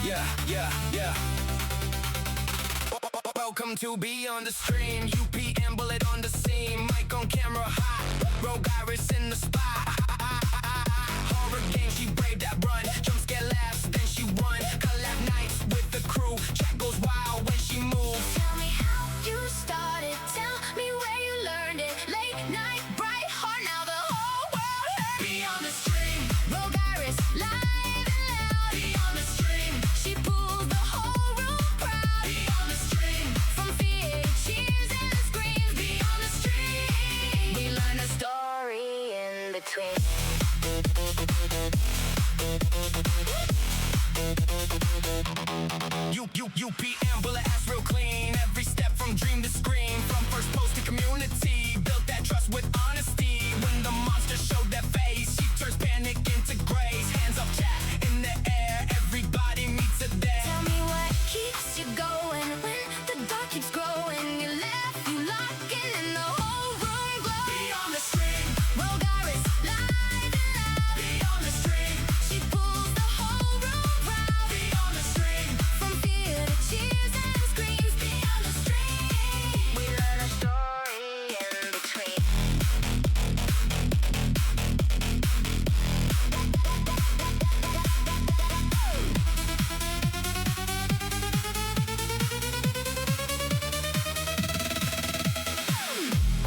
Yeah. Welcome to Be on the Stream. UPM bullet on the scene. Mic on camera hot. RogueAiris in the spot. Horror game, she braved that run. Jump scare laughs, then she run. Collab nights with the crew. Chat goes wild when she moves. Tell me how you started. Tell me where you learned it. Late night, bright heart. Now the whole world heard. Be on the stream. RogueAiris, live and loud. Be on the stream. She pulls the whole room proud. Be on the stream. From fear to cheers and screams. Be on the stream. We learn a story in between. UPM bullet ass real clean. Every step from dream to scream. From first post to community. Built that trust with honesty. When the monster showed that face, she turns panic into grace. Hands up, chat in the air. Everybody meets her there. Tell me what keeps you going when the dark keeps growing. You laugh, you lock in, and the whole room glows. Be on the stream. RogueAiris, live and loud. Be on the stream. She pulls the whole room proud. Be on the stream. From fear to cheers and screams. Be on the stream. We learn a story in between.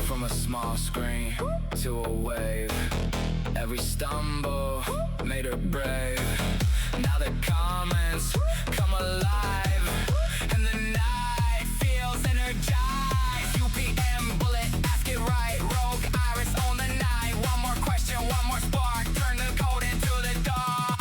From a small screen to a wave, every stumble made her brave. Now the comments come alive, and the night feels energized. UPM bullet, ask it right. RogueAiris on the night. One more question, one more spark. Turn the code into the dark.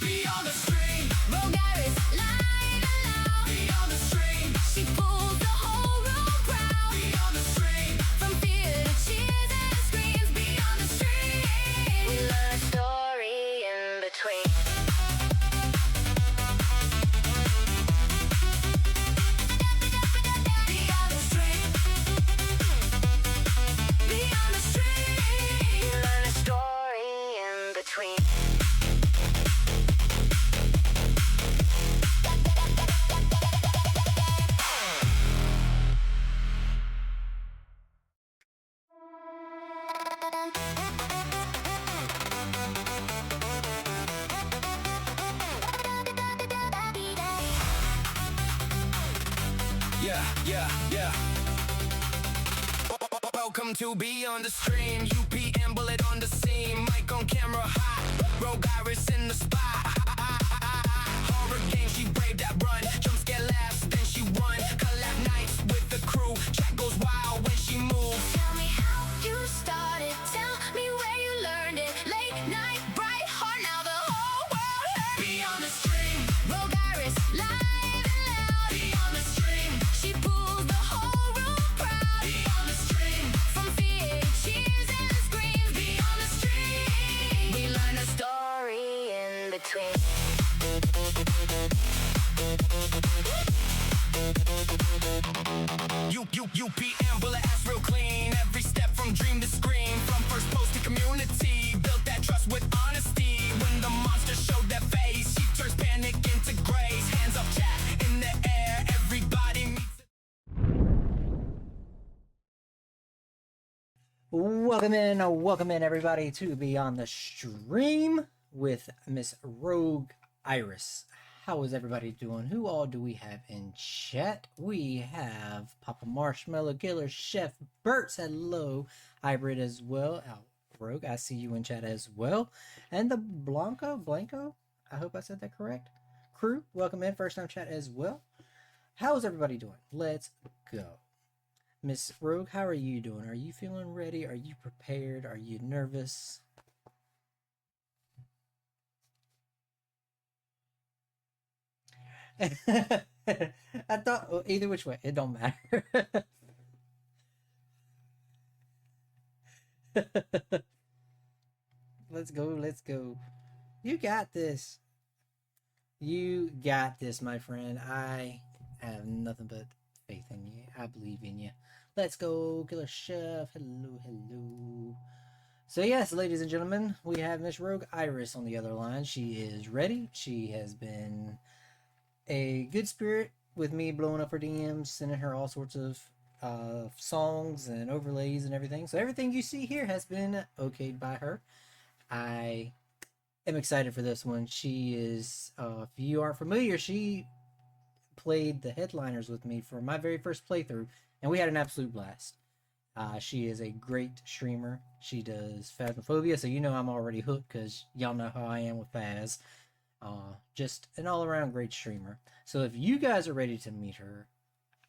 Be on the stream. RogueAiris, live and loud. Be on the stream. She pulls the whole room proud. Be on the stream. From fear to cheers and screams. Be on the stream. We learn a story in between. Be on the stream. Be on the street. We learn a story in between. Yeah. Welcome to Be on the Stream. UPM bullet on the scene. Mic on camera hot. RogueAiris in the spot. Horror game, she braved that run. Jump scare laughs, then she run. Collab nights with the crew. Chat goes wild when she moves. Tell me how you started. Tell me where you learned it. Late night, bright heart. Now the whole world heard. Be on the stream. RogueAiris, live and loud. Be on the stream. She pulls the whole room proud. Be on the stream. From fear to cheers and screams. Be on the stream. We learn a story in between. UPM bullet ass real clean. Every step from dream to scream. From first post to community. Built that trust with honesty. When the monster showed that face, she turns panic into grace. Hands up, chat in the air. Everybody meets. Welcome in, everybody, to Be on the Stream with Miss RogueAiris. How is everybody doing? Who all do we have in chat? We have Papa Marshmallow, Killer Chef, Bert's, hello, Hybrid as well. Oh, Rogue, I see you in chat as well. And the Blanco, I hope I said that correct. Crew, welcome in, first time chat as well. How is everybody doing? Let's go. Miss Rogue, how are you doing? Are you feeling ready? Are you prepared? Are you nervous? I thought, well, either which way, it don't matter. Let's go. You got this. You got this, my friend. I have nothing but faith in you. I believe in you. Let's go, Killer Chef. Hello. So yes, ladies and gentlemen, we have Miss RogueAiris on the other line. She is ready. She has been a good spirit with me blowing up her DMs, sending her all sorts of songs and overlays and everything. So everything you see here has been okayed by her. I am excited for this one. She is, if you aren't familiar, she played the headliners with me for my very first playthrough, and we had an absolute blast. She is a great streamer. She does Phasmophobia, so you know I'm already hooked because y'all know how I am with Phas. Just an all around great streamer. So if you guys are ready to meet her,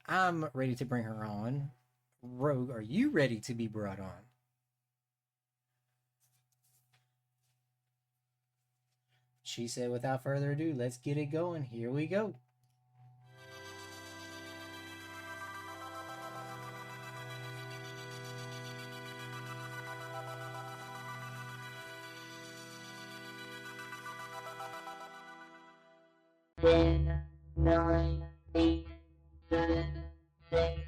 I'm ready to bring her on. Rogue, are you ready to be brought on? She said, without further ado, let's get it going. Here we go. Ten, nine, eight, seven, six,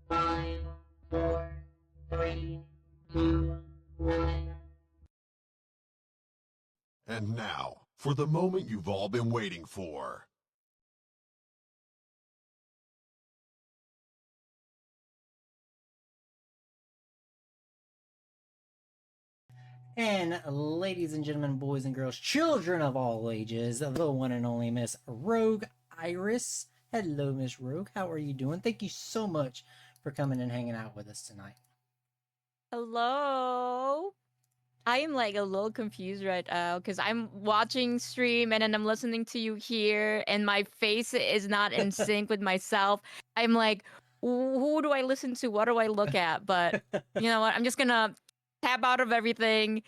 five, four, three, two, one. And now, for the moment you've all been waiting for. And ladies and gentlemen, boys and girls, children of all ages, the one and only Miss RogueAiris. Hello, Miss Rogue. How are you doing? Thank you so much for coming and hanging out with us tonight. Hello. I am like a little confused right now because I'm watching stream and then I'm listening to you here and my face is not in sync with myself. I'm like, who do I listen to? What do I look at? But you know what? I'm just gonna tap out of everything,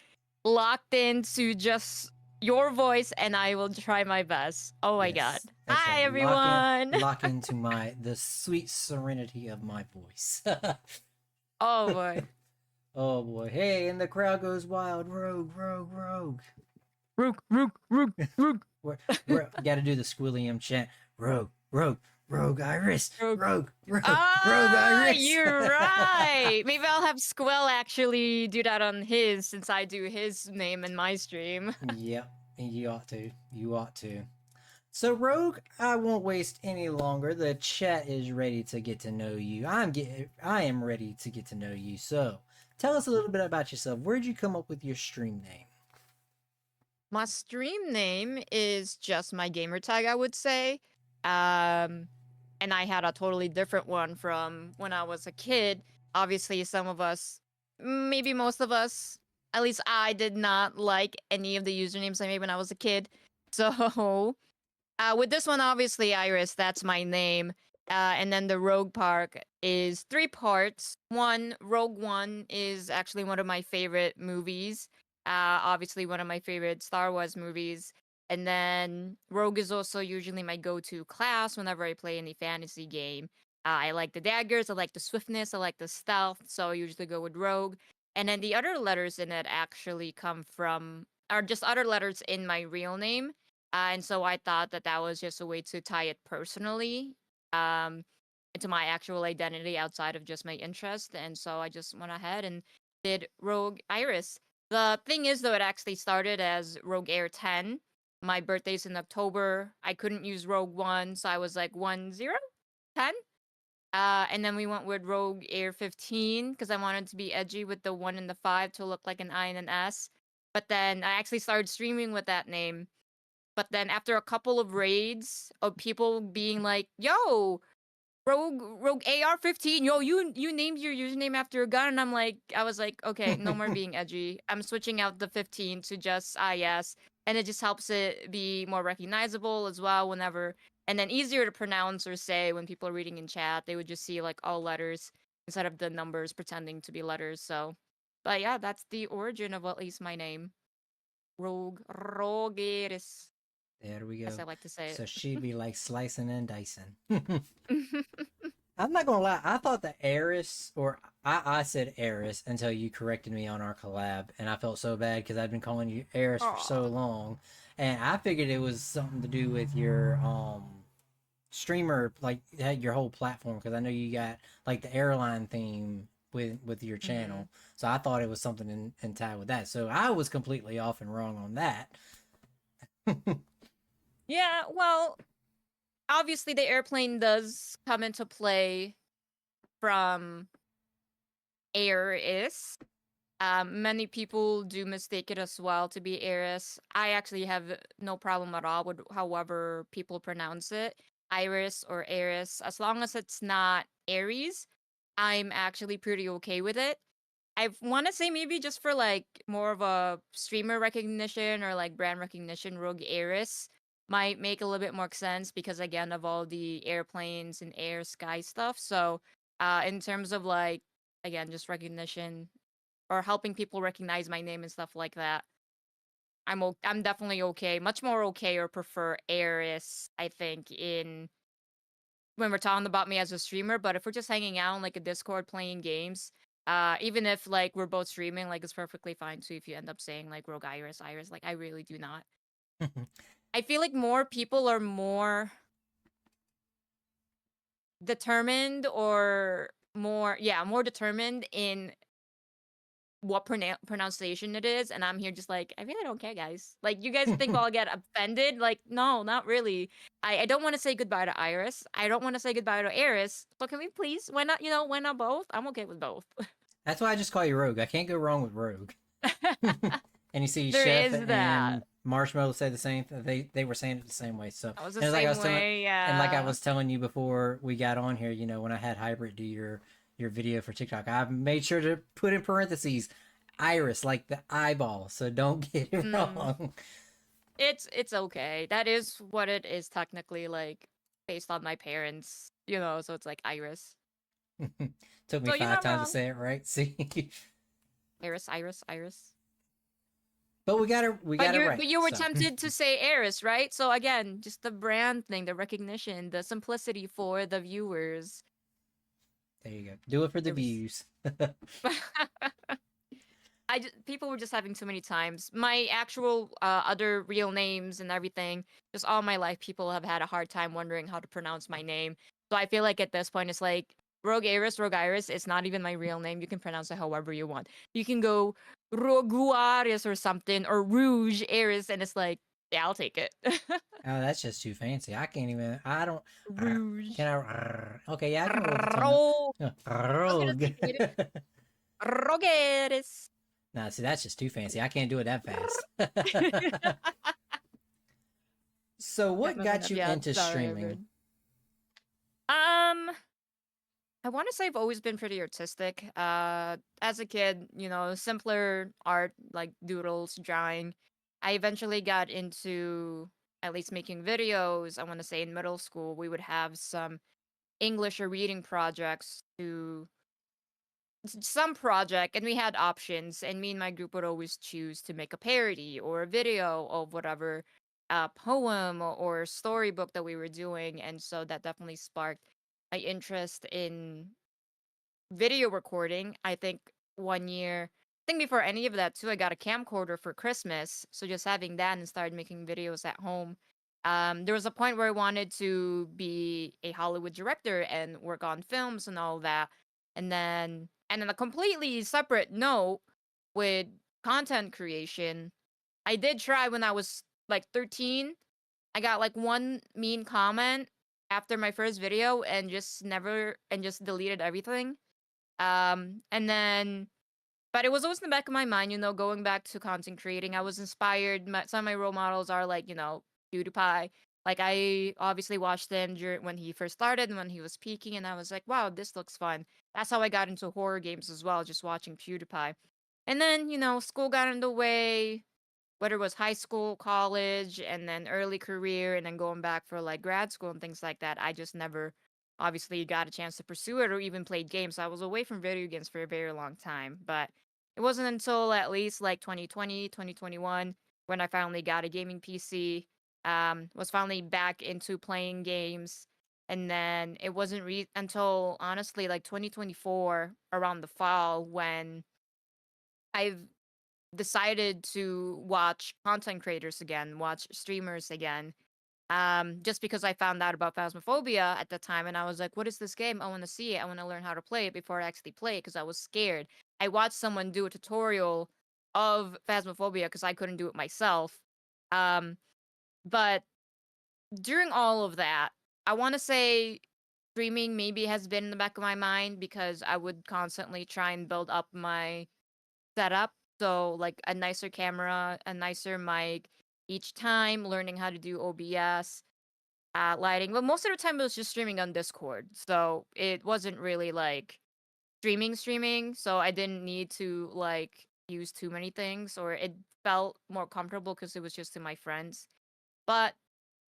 locked into just your voice, and I will try my best. Oh my god. That's Hi right. everyone. Lock into the sweet serenity of my voice. Oh boy. Oh boy. Hey, and the crowd goes wild. Rogue, Rogue, Rogue. Rogue. We're gotta do the Squilliam chant. Rogue, Rogue, RogueAiris. Rogue. Rogue, Rogue, Ah, RogueAiris. you're right. Maybe I'll have Squill actually do that on his since I do his name in my stream. Yep, you ought to. You ought to. So, Rogue, I won't waste any longer. The chat is ready to get to know you. I am ready to get to know you. So, tell us a little bit about yourself. Where'd you come up with your stream name? My stream name is just my gamer tag, I would say. And I had a totally different one from when I was a kid. Obviously, some of us, maybe most of us, at least I did not like any of the usernames I made when I was a kid. So, with this one, obviously, Iris, that's my name. And then the Rogue Park is 3 parts. Rogue One is actually one of my favorite movies. Obviously, one of my favorite Star Wars movies. And then Rogue is also usually my go-to class whenever I play any fantasy game. I like the daggers, I like the swiftness, I like the stealth, so I usually go with Rogue. And then the other letters in it actually are just other letters in my real name. And so I thought that that was just a way to tie it personally um, into my actual identity outside of just my interest. And so I just went ahead and did Rogue Iris. The thing is, though, it actually started as Rogue Air 10. My birthday's in October. I couldn't use Rogue 1, so I was like 10. And then we went with Rogue Air 15 because I wanted to be edgy with the 1 and the 5 to look like an I and an S. But then I actually started streaming with that name. But then after a couple of raids of people being like, "Yo, Rogue AR-15, yo, you named your username after a gun," and I was like, okay, no more being edgy. I'm switching out the 15 to just IS, and it just helps it be more recognizable as well whenever, and then easier to pronounce or say when people are reading in chat. They would just see like all letters instead of the numbers pretending to be letters. So, but yeah, that's the origin of at least my name, RogueAiris. There we go. As I like to say So it. she'd be like slicing and dicing. I'm not gonna lie. I thought the Eris, or I said Eris until you corrected me on our collab, and I felt so bad because I'd been calling you Eris for so Aw. long, and I figured it was something to do with your streamer, like your whole platform, because I know you got like the airline theme with your channel. So I thought it was something in tie with that. So I was completely off and wrong on that. Yeah, well, obviously the airplane does come into play from Airis. Many people do mistake it as well to be Airis. I actually have no problem at all with however people pronounce it, Iris or Airis. As long as it's not Aries, I'm actually pretty okay with it. I want to say maybe just for like more of a streamer recognition or like brand recognition, RogueAiris might make a little bit more sense because again of all the airplanes and air sky stuff. So, in terms of like again just recognition or helping people recognize my name and stuff like that, I'm definitely okay. Much more okay or prefer Airis, I think, in when we're talking about me as a streamer. But if we're just hanging out on like a Discord playing games, even if like we're both streaming, like it's perfectly fine too if you end up saying like RogueAiris, Iris. Like I really do not. I feel like more people are more determined or more determined in what pronunciation it is, and I'm here just like I really don't care, guys. Like you guys think I'll get offended? Like no, not really. I don't want to say goodbye to Iris. I don't want to say goodbye to Eris. So can we please? Why not? Why not both? I'm okay with both. That's why I just call you Rogue. I can't go wrong with Rogue. And you see, There Chef is that. and Marshmallow say the same. They were saying it the same way. So I was the and it's like I same was telling, way. and like I Yeah. was telling you before we got on here, when I had Hybrid do your video for TikTok, I made sure to put in parentheses Iris, like the eyeball, so don't get it wrong. It's okay. That is what it is technically, like based on my parents. So it's like Iris. Took me So you're 5 not times to wrong. say it right. See, Iris, Iris, Iris. but we got it right. But you were so. tempted to say Eris, right? So again, just the brand thing, the recognition, the simplicity for the viewers. There you go. Do it for the It was- views. People were just having too many times. My actual other real names and everything, just all my life, people have had a hard time wondering how to pronounce my name. So I feel like at this point, it's like RogueAiris. It's not even my real name. You can pronounce it however you want. You can go RogueAiris or something, or RogueAiris, and it's like, yeah, I'll take it. Oh, that's just too fancy. I can't even. I don't. Rouge. Can I? Okay, yeah, I can roll the Rogue. tongue. I was gonna Rogue. say it. RogueAiris. Nah, see, that's just too fancy. I can't do it that fast. So, what got you Yeah, into sorry, streaming? Edward. I want to say I've always been pretty artistic. As a kid, simpler art like doodles, drawing. I eventually got into at least making videos. I want to say in middle school, we would have some English or reading projects to some project, and we had options, and me and my group would always choose to make a parody or a video of whatever poem or storybook that we were doing, and so that definitely sparked my interest in video recording. I think one year, I think before any of that too, I got a camcorder for Christmas. So just having that and started making videos at home. There was a point where I wanted to be a Hollywood director and work on films and all that. And then a completely separate note with content creation. I did try when I was like 13. I got like one mean comment after my first video and just deleted everything. And then, but it was always in the back of my mind, going back to content creating. I was inspired. Some of my role models are like, PewDiePie. Like I obviously watched him when he first started and when he was peaking, and I was like, wow, this looks fun. That's how I got into horror games as well, just watching PewDiePie. And then, school got in the way, whether it was high school, college, and then early career, and then going back for like grad school and things like that. I just never obviously got a chance to pursue it or even played games. So I was away from video games for a very long time. But it wasn't until at least like 2020, 2021 when I finally got a gaming PC, was finally back into playing games. And then it wasn't until honestly like 2024 around the fall when I've decided to watch content creators again, watch streamers again. Just because I found out about Phasmophobia at the time, and I was like, "What is this game? I want to see it. I want to learn how to play it before I actually play it," because I was scared. I watched someone do a tutorial of Phasmophobia because I couldn't do it myself. Um, but during all of that, I want to say streaming maybe has been in the back of my mind because I would constantly try and build up my setup. So, like a nicer camera, a nicer mic each time, learning how to do OBS, lighting. But most of the time, it was just streaming on Discord. So, it wasn't really like streaming. So, I didn't need to like use too many things, or it felt more comfortable because it was just to my friends. But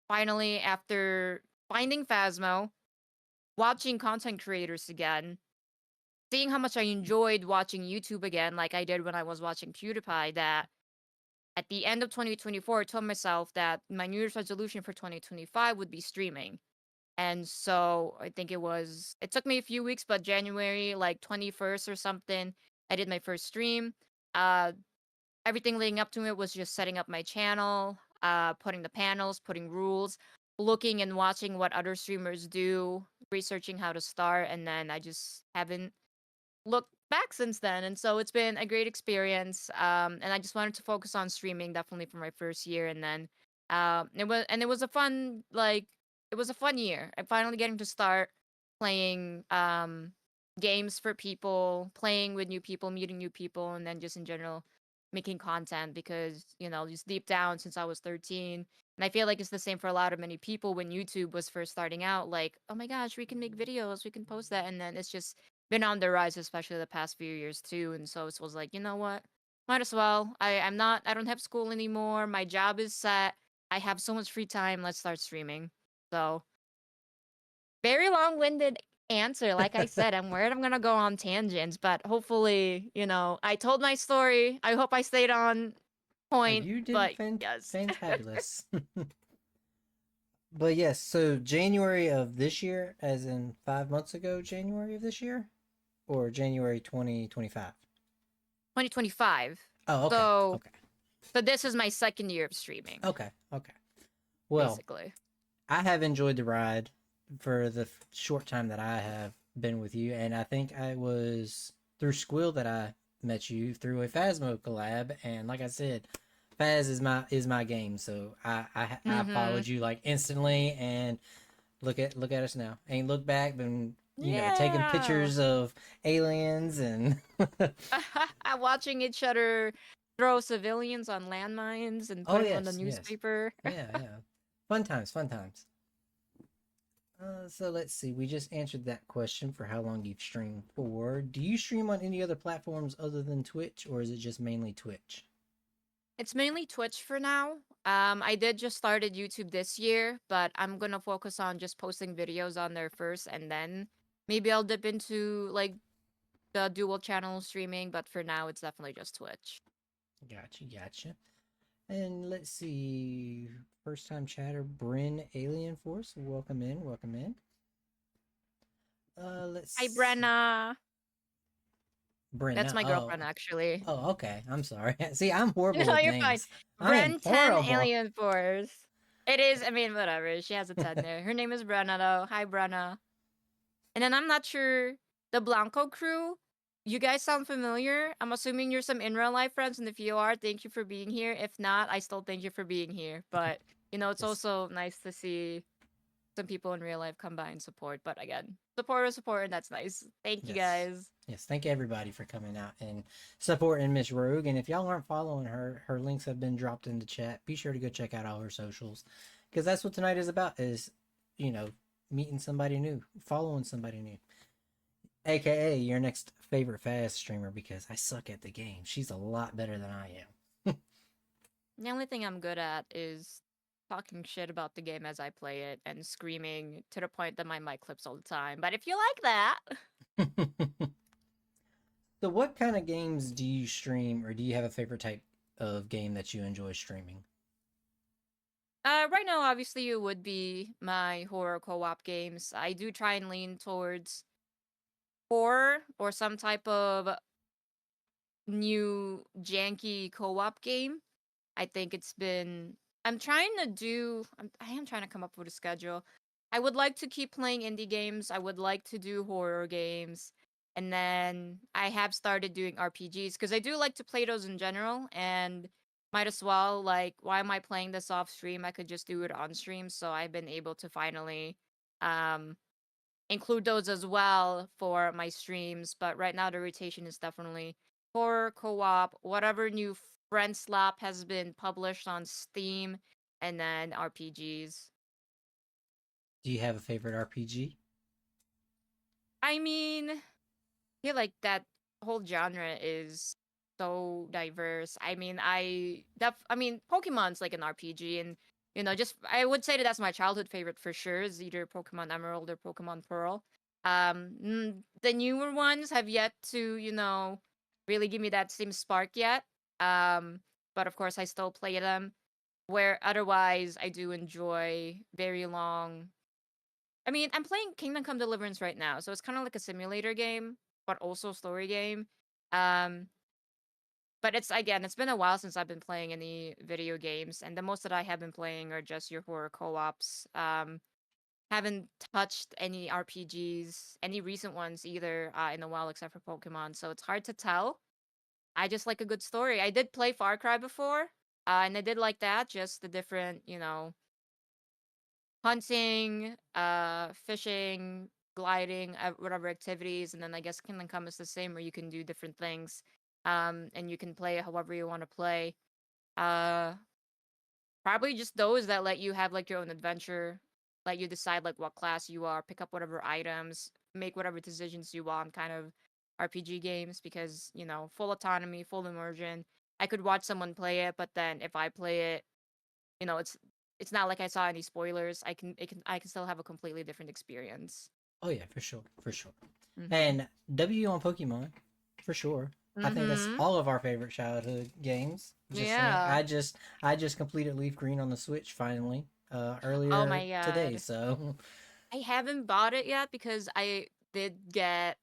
finally, after finding Phasmo, watching content creators again, seeing how much I enjoyed watching YouTube again, like I did when I was watching PewDiePie, that at the end of 2024, I told myself that my New Year's resolution for 2025 would be streaming. And so I think it took me a few weeks, but January, like 21st or something, I did my first stream. Uh, Everything leading up to it was just setting up my channel, putting the panels, putting rules, looking and watching what other streamers do, researching how to start, and then I just haven't looked back since then. And so it's been a great experience. And I just wanted to focus on streaming definitely for my first year, and then it was a fun it was a fun year. I'm finally getting to start playing games for people, playing with new people, meeting new people, and then just in general making content because, just deep down since I was 13. And I feel like it's the same for a lot of many people when YouTube was first starting out, like, oh my gosh, we can make videos, we can post that. And then it's just been on the rise, especially the past few years too. And so it was like, you know what? Might as well. I don't have school anymore. My job is set. I have so much free time. Let's start streaming. So very long-winded answer. Like I said, I'm worried I'm gonna go on tangents, but hopefully, I told my story. I hope I stayed on point. You did But yes. fantabulous. But yes, so January of this year, as in 5 months ago, January of this year, or January 2025. 2025. Oh, okay, So, okay, so this is my second year of streaming, okay. Well, basically. I have enjoyed the ride for the short time that I have been with you, and I think I was through Squill that I met you through a Phasmo collab, and like I said, Phaz is my game, so I Mm-hmm. followed you like instantly, and look at us now. Ain't look back, been taking Yeah. pictures of aliens and Watching each other throw civilians on landmines and oh put them on the yes, newspaper. yeah, fun times, fun times. So let's see. We just answered that question for how long you've streamed for. Do you stream on any other platforms other than Twitch, or is it just mainly Twitch? It's mainly Twitch for now. I did just started YouTube this year, but I'm gonna focus on just posting videos on there first, and then maybe I'll dip into like the dual channel streaming. But for now, it's definitely just Twitch. Gotcha. And let's see. First time chatter, Bryn Alien Force. Welcome in, welcome in. Let's Hi, see. Brenna. That's Brenna. my girlfriend, actually. Oh, okay. I'm sorry. See, I'm horrible No, with you're fine. names. I am Bren 10 horrible. Alien Force. It is, I mean, whatever. She has a 10 there. Her name is Brenna, though. Hi, Brenna. And then I'm not sure, the Blanco crew, you guys sound familiar. I'm assuming you're some in real life friends, and if you are, thank you for being here. If not, I still thank you for being here. But, it's Yes. also nice to see some people in real life come by and support. But again, support, and that's nice. Thank you Yes. guys. Yes. Thank everybody for coming out and supporting Miss Rogue. And if y'all aren't following her, her links have been dropped in the chat. Be sure to go check out all her socials. Because that's what tonight is about, is, meeting somebody new, following somebody new. AKA your next favorite fast streamer, because I suck at the game. She's a lot better than I am. The only thing I'm good at is talking shit about the game as I play it and screaming to the point that my mic clips all the time. But if you like that, So what kind of games do you stream, or do you have a favorite type of game that you enjoy streaming? right now obviously it would be my horror co-op games. I do try and lean towards horror or some type of new janky co-op game. I think it's been I'm trying to do. I am trying to come up with a schedule. I would like to keep playing indie games. I would like to do horror games, and then I have started doing RPGs because I do like to play those in general. And might as well, like, why am I playing this off stream? I could just do it on stream. So I've been able to finally um include those as well for my streams. But right now the rotation is definitely horror, co-op, whatever new friend slap has been published on Steam, and then RPGs. Do you have a favorite RPG? I mean, I feel like that whole genre is so diverse. I mean, I mean, Pokemon's like an RPG, and just I would say that that's my childhood favorite for sure. Is either Pokemon Emerald or Pokemon Pearl. The newer ones have yet to, really give me that same spark yet. Um, but of course, I still play them. Where otherwise, I do enjoy very long. I mean, I'm playing Kingdom Come Deliverance right now, so it's kind of like a simulator game, but also a story game. Um, but it's been a while since I've been playing any video games, and the most that I have been playing are just your horror co-ops. Haven't touched any RPGs, any recent ones either, in a while, except for Pokemon. So it's hard to tell. I just like a good story. I did play Far Cry before, and I did like that. Just the different, hunting, fishing, gliding, whatever activities, and then I guess Kingdom Come is the same where you can do different things, and you can play however you want to play. Uh, Probably just those that let you have like your own adventure, let you decide like what class you are, pick up whatever items, make whatever decisions you want, kind of RPG games because full autonomy, full immersion. I could watch someone play it, but then if I play it, it's not like I saw any spoilers. I can still have a completely different experience. Oh yeah, for sure, for sure. Mhm. And W on Pokemon, for sure. I think that's Mhm. all of our favorite childhood games. Just saying. Yeah. I just completed Leaf Green on the Switch finally Oh earlier my today. god. So I haven't bought it yet because I did get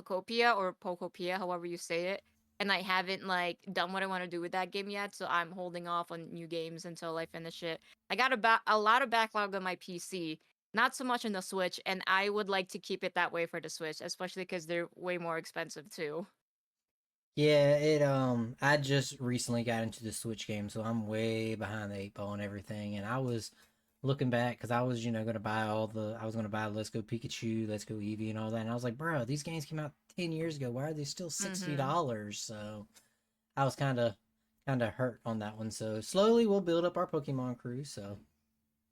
Pokopia or Pokopia, however you say it, and I haven't like done what I want to do with that game yet, so I'm holding off on new games until I finish it. I got a lot of backlog on my PC, not so much on the Switch, and I would like to keep it that way for the Switch, especially because they're way more expensive too. yeah, I just recently got into the Switch game, so I'm way behind the eight ball and everything. And I was looking back because I was gonna buy I was gonna buy Let's Go Pikachu, Let's Go Eevee, and all that. And I was like, bro, these games came out 10 years ago. Why are they still sixty Mhm. dollars? So I was kind of hurt on that one. So slowly we'll build up our Pokemon crew.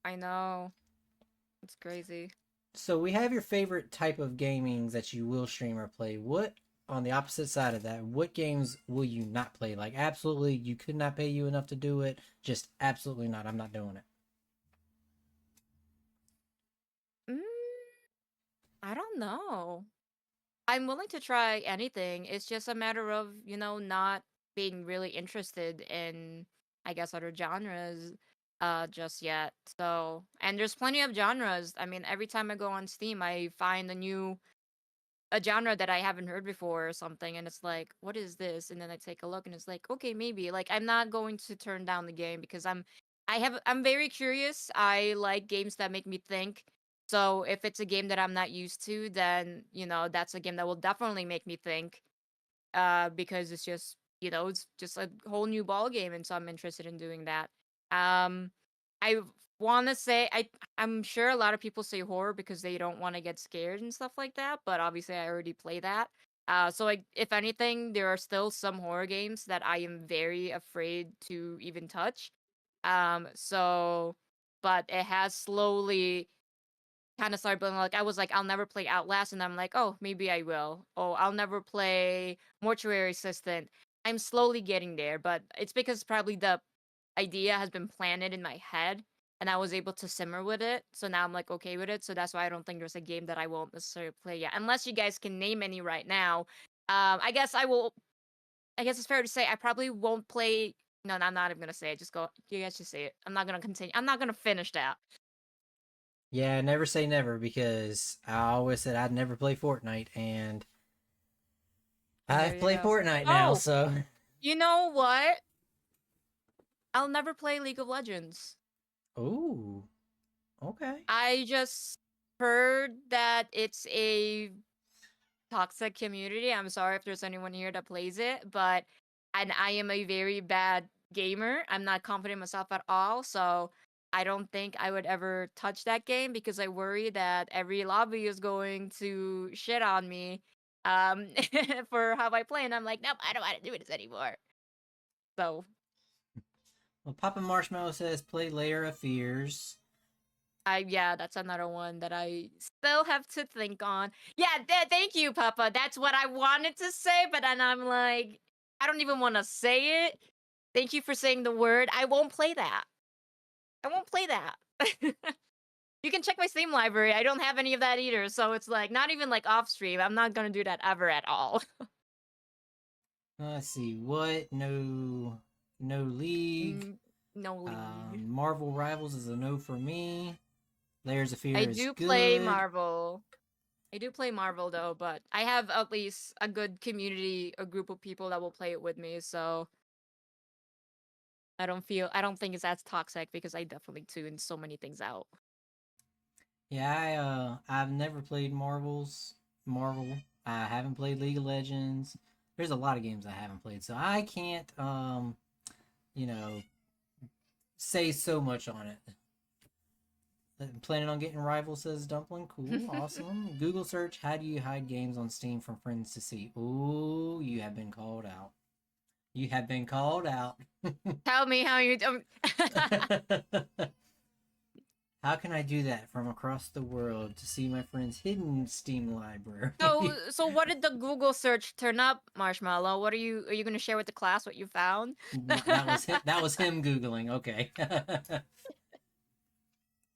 I know. It's crazy. So we have your favorite type of gaming that you will stream or play. What on the opposite side of that? What games will you not play? Like absolutely, you could not pay you enough to do it. Just absolutely not. I'm not doing it. Mm, I don't know. I'm willing to try anything. It's just a matter of, not being really interested in, I guess, other genres just yet. So, and there's plenty of genres. I mean, every time I go on Steam, I find a genre that I haven't heard before or something, and it's like, what is this? And then I take a look and it's like, okay, maybe. Like I'm not going to turn down the game because I'm very curious. I like games that make me think. So if it's a game that I'm not used to, then, that's a game that will definitely make me think. Because it's just a whole new ball game, and so I'm interested in doing that. Um, I want to say I'm sure a lot of people say horror because they don't want to get scared and stuff like that, but obviously I already play that. So if anything, there are still some horror games that I am very afraid to even touch. So, but it has slowly kind of started building. Like I was like, I'll never play Outlast, and I'm like, oh, maybe I will. Oh, I'll never play Mortuary Assistant. I'm slowly getting there, but it's because probably the idea has been planted in my head, and I was able to simmer with it. So now I'm like okay with it. So that's why I don't think there's a game that I won't necessarily play yet, unless you guys can name any right now. I guess I will. I guess it's fair to say I probably won't play. No, I'm not even gonna say it. Just go. You guys just say it. I'm not gonna continue. I'm not gonna finish that. Yeah, never say never because I always said I'd never play Fortnite, and And I there you play go. Fortnite now. Oh, So you know what? I'll never play League of Legends. Oh, okay. I just heard that it's a toxic community. I'm sorry if there's anyone here that plays it, but and I am a very bad gamer. I'm not confident in myself at all, so I don't think I would ever touch that game because I worry that every lobby is going to shit on me for how I play, and I'm like, nope, I don't want to do this anymore. So Well, Papa Marshmallow says play Layer of Fears. yeah, that's another one that I still have to think on. Yeah, thank you, Papa. That's what I wanted to say, but then I'm like, I don't even want to say it. Thank you for saying the word. I won't play that. I won't play that. You can check my Steam library. I don't have any of that either, so it's like not even like off stream. I'm not gonna do that ever at all. Let's see. What? No. No League. No league. Marvel Rivals is a no for me. Layers of Fear I is do good. play Marvel. I do play Marvel though, but I have at least a good community, a group of people that will play it with me, so I don't think it's as toxic because I definitely tune so many things out. Yeah, I've never played Marvel. I haven't played League of Legends. There's a lot of games I haven't played, so I can't you know, say so much on it. Planning on getting Rival, says Dumpling. Cool, awesome. Google search, how do you hide games on Steam from friends to see? Ooh, you have been called out. You have been called out. Tell me how you don't. How can I do that from across the world to see my friend's hidden Steam library? So what did the Google search turn up, Marshmallow? What are you gonna share with the class what you found? That was him Googling. Okay.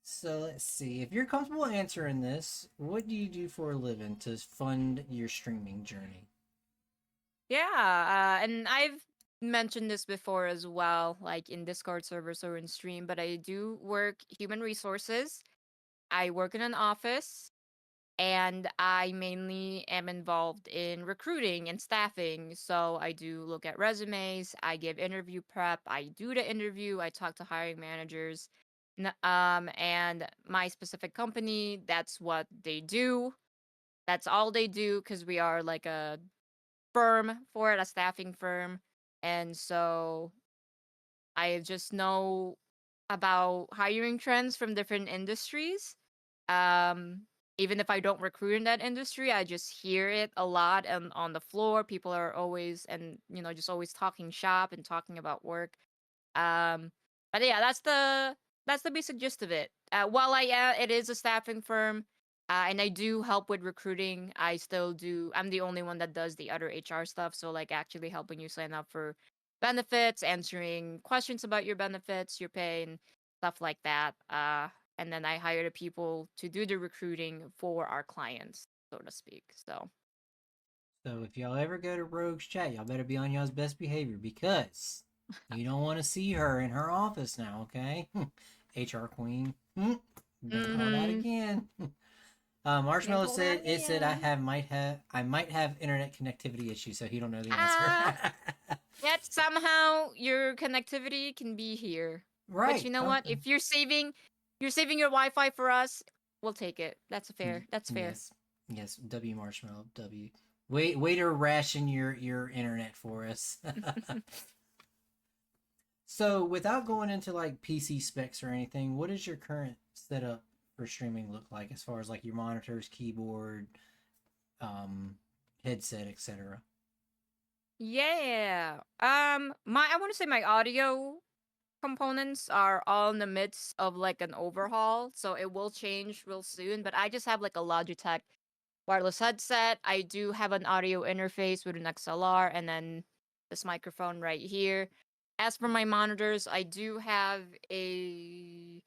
So let's see. If you're comfortable answering this, what do you do for a living to fund your streaming journey? Yeah, and I've mentioned this before as well, like in Discord servers or in stream, but I do work human resources. I work in an office, and I mainly am involved in recruiting and staffing. So I do look at resumes, I give interview prep, I do the interview, I talk to hiring managers. And my specific company, that's what they do. That's all they do because we are like a firm for it, a staffing firm. And so I just know about hiring trends from different industries. Um, Even if I don't recruit in that industry, I just hear it a lot and on the floor. People are always and just always talking shop and talking about work. Um, but yeah, that's the basic gist of it. While it is a staffing firm, and I do help with recruiting. I still do. I'm the only one that does the other HR stuff. So like actually helping you sign up for benefits, answering questions about your benefits, your pay, and stuff like that. And then I hire the people to do the recruiting for our clients, so to speak. So So if y'all ever go to Rogue's chat, y'all better be on y'all's best behavior because you don't want to see her in her office now, okay? HR queen. Been called out again. Marshmallow said it said I might have internet connectivity issues, so he don't know the answer. Yet somehow your connectivity can be here. Right. But you know what? If you're saving your Wi-Fi for us, we'll take it. That's fair. That's fair. Yes. W Marshmallow. W. Way to ration your internet for us. So without going into like PC specs or anything, what does your current setup for streaming look like as far as like your monitors, keyboard, headset, etc.? Yeah. I want to say my audio components are all in the midst of like an overhaul, so it will change real soon, but I just have like a Logitech wireless headset. I do have an audio interface with an XLR and then this microphone right here. As for my monitors, I do have a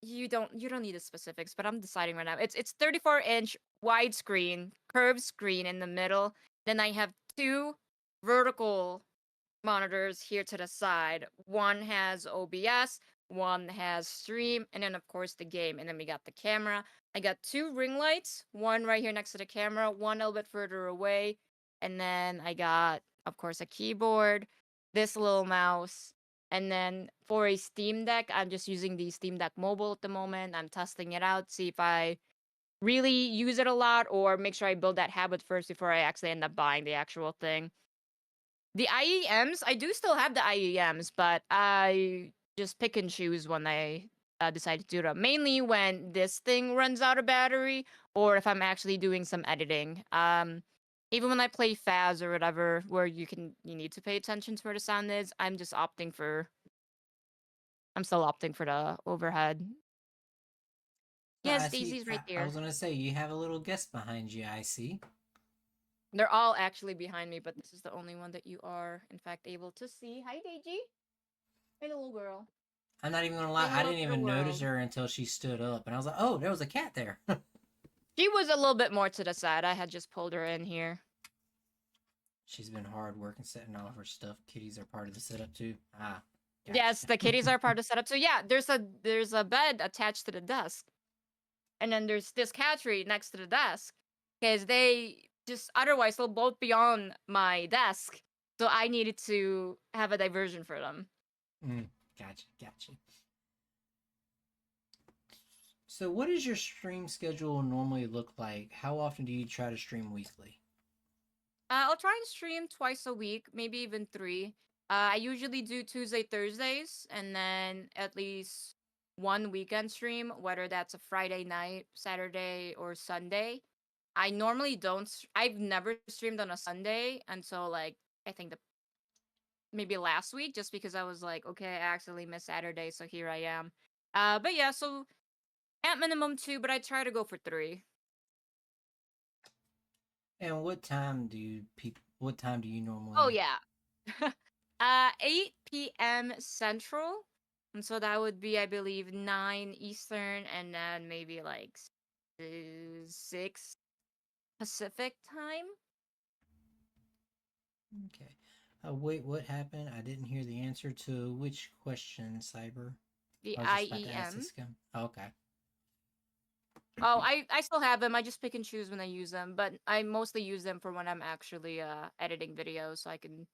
you don't need the specifics, but I'm deciding right now. It's 34-inch widescreen, curved screen in the middle. Then I have two vertical monitors here to the side. One has OBS, one has stream, and then of course the game. And then we got the camera. I got two ring lights, one right here next to the camera, one a little bit further away. And then I got, of course, a keyboard. this little mouse. And then for a Steam Deck, I'm just using the Steam Deck Mobile at the moment. I'm testing it out, see if I really use it a lot or make sure I build that habit first before I actually end up buying the actual thing. The IEMs, I do still have the IEMs, but I just pick and choose when I decide to do them. Mainly when this thing runs out of battery or if I'm actually doing some editing. Even when I play Faz or whatever, where you need to pay attention to where the sound is, I'm still opting for the overhead. Yes, I see. Daisy's right I there. was gonna say you have a little guest behind you. I see. They're all actually behind me, but this is the only one that you are, in fact, able to see. Hi, Daisy. Hey, little girl. I'm not even gonna Say lie. I hello didn't to the even notice world. her until she stood up, and I was like, "Oh, there was a cat there." She was a little bit more to the side. I had just pulled her in here. She's been hard working setting all of her stuff. Kitties are part of the setup too. Ah, gotcha. Yes, the kitties are part of the setup. So yeah, there's a bed attached to the desk, and then there's this cat tree next to the desk, because they just otherwise they'll both be on my desk. So I needed to have a diversion for them. Gotcha. So, what does your stream schedule normally look like? How often do you try to stream weekly? I'll try and stream twice a week, maybe even 3. I usually do Tuesday, Thursdays, and then at least one weekend stream, whether that's a Friday night, Saturday, or Sunday. I normally don't. I've never streamed on a Sunday until like I think maybe last week, just because I was like, okay, I accidentally missed Saturday, so here I am. But yeah, so at minimum 2, but I try to go for 3. And what time do you What time do you normally? Oh yeah. 8 p.m. Central. And so that would be, I believe, 9 Eastern, and then maybe like 6 Pacific time. Okay. Wait, what happened? I didn't hear the answer to which question, Cyber. The I was just about to ask IEM. this guy. Oh, okay. Oh, I still have them. I just pick and choose when I use them, but I mostly use them for when I'm actually editing videos, so I can.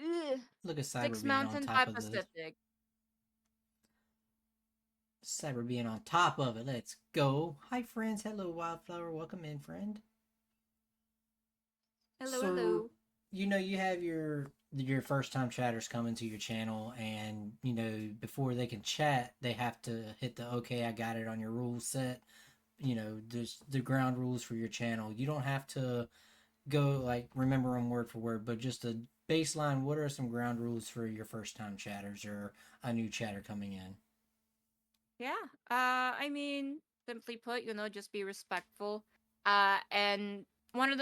Ugh. Look at Cyber 6 being on Mountain, top 5 of the Pacific. Cyber being on top of it. Let's go. Hi, friends. Hello, Wildflower. Welcome in, friend. Hello, So, hello. you have your first time chatters coming to your channel, and before they can chat, they have to hit the okay, I got it on your rule set. There's the ground rules for your channel. You don't have to go like remember them word for word, but just a baseline. What are some ground rules for your first time chatters or a new chatter coming in? Yeah. I mean, simply put, just be respectful. And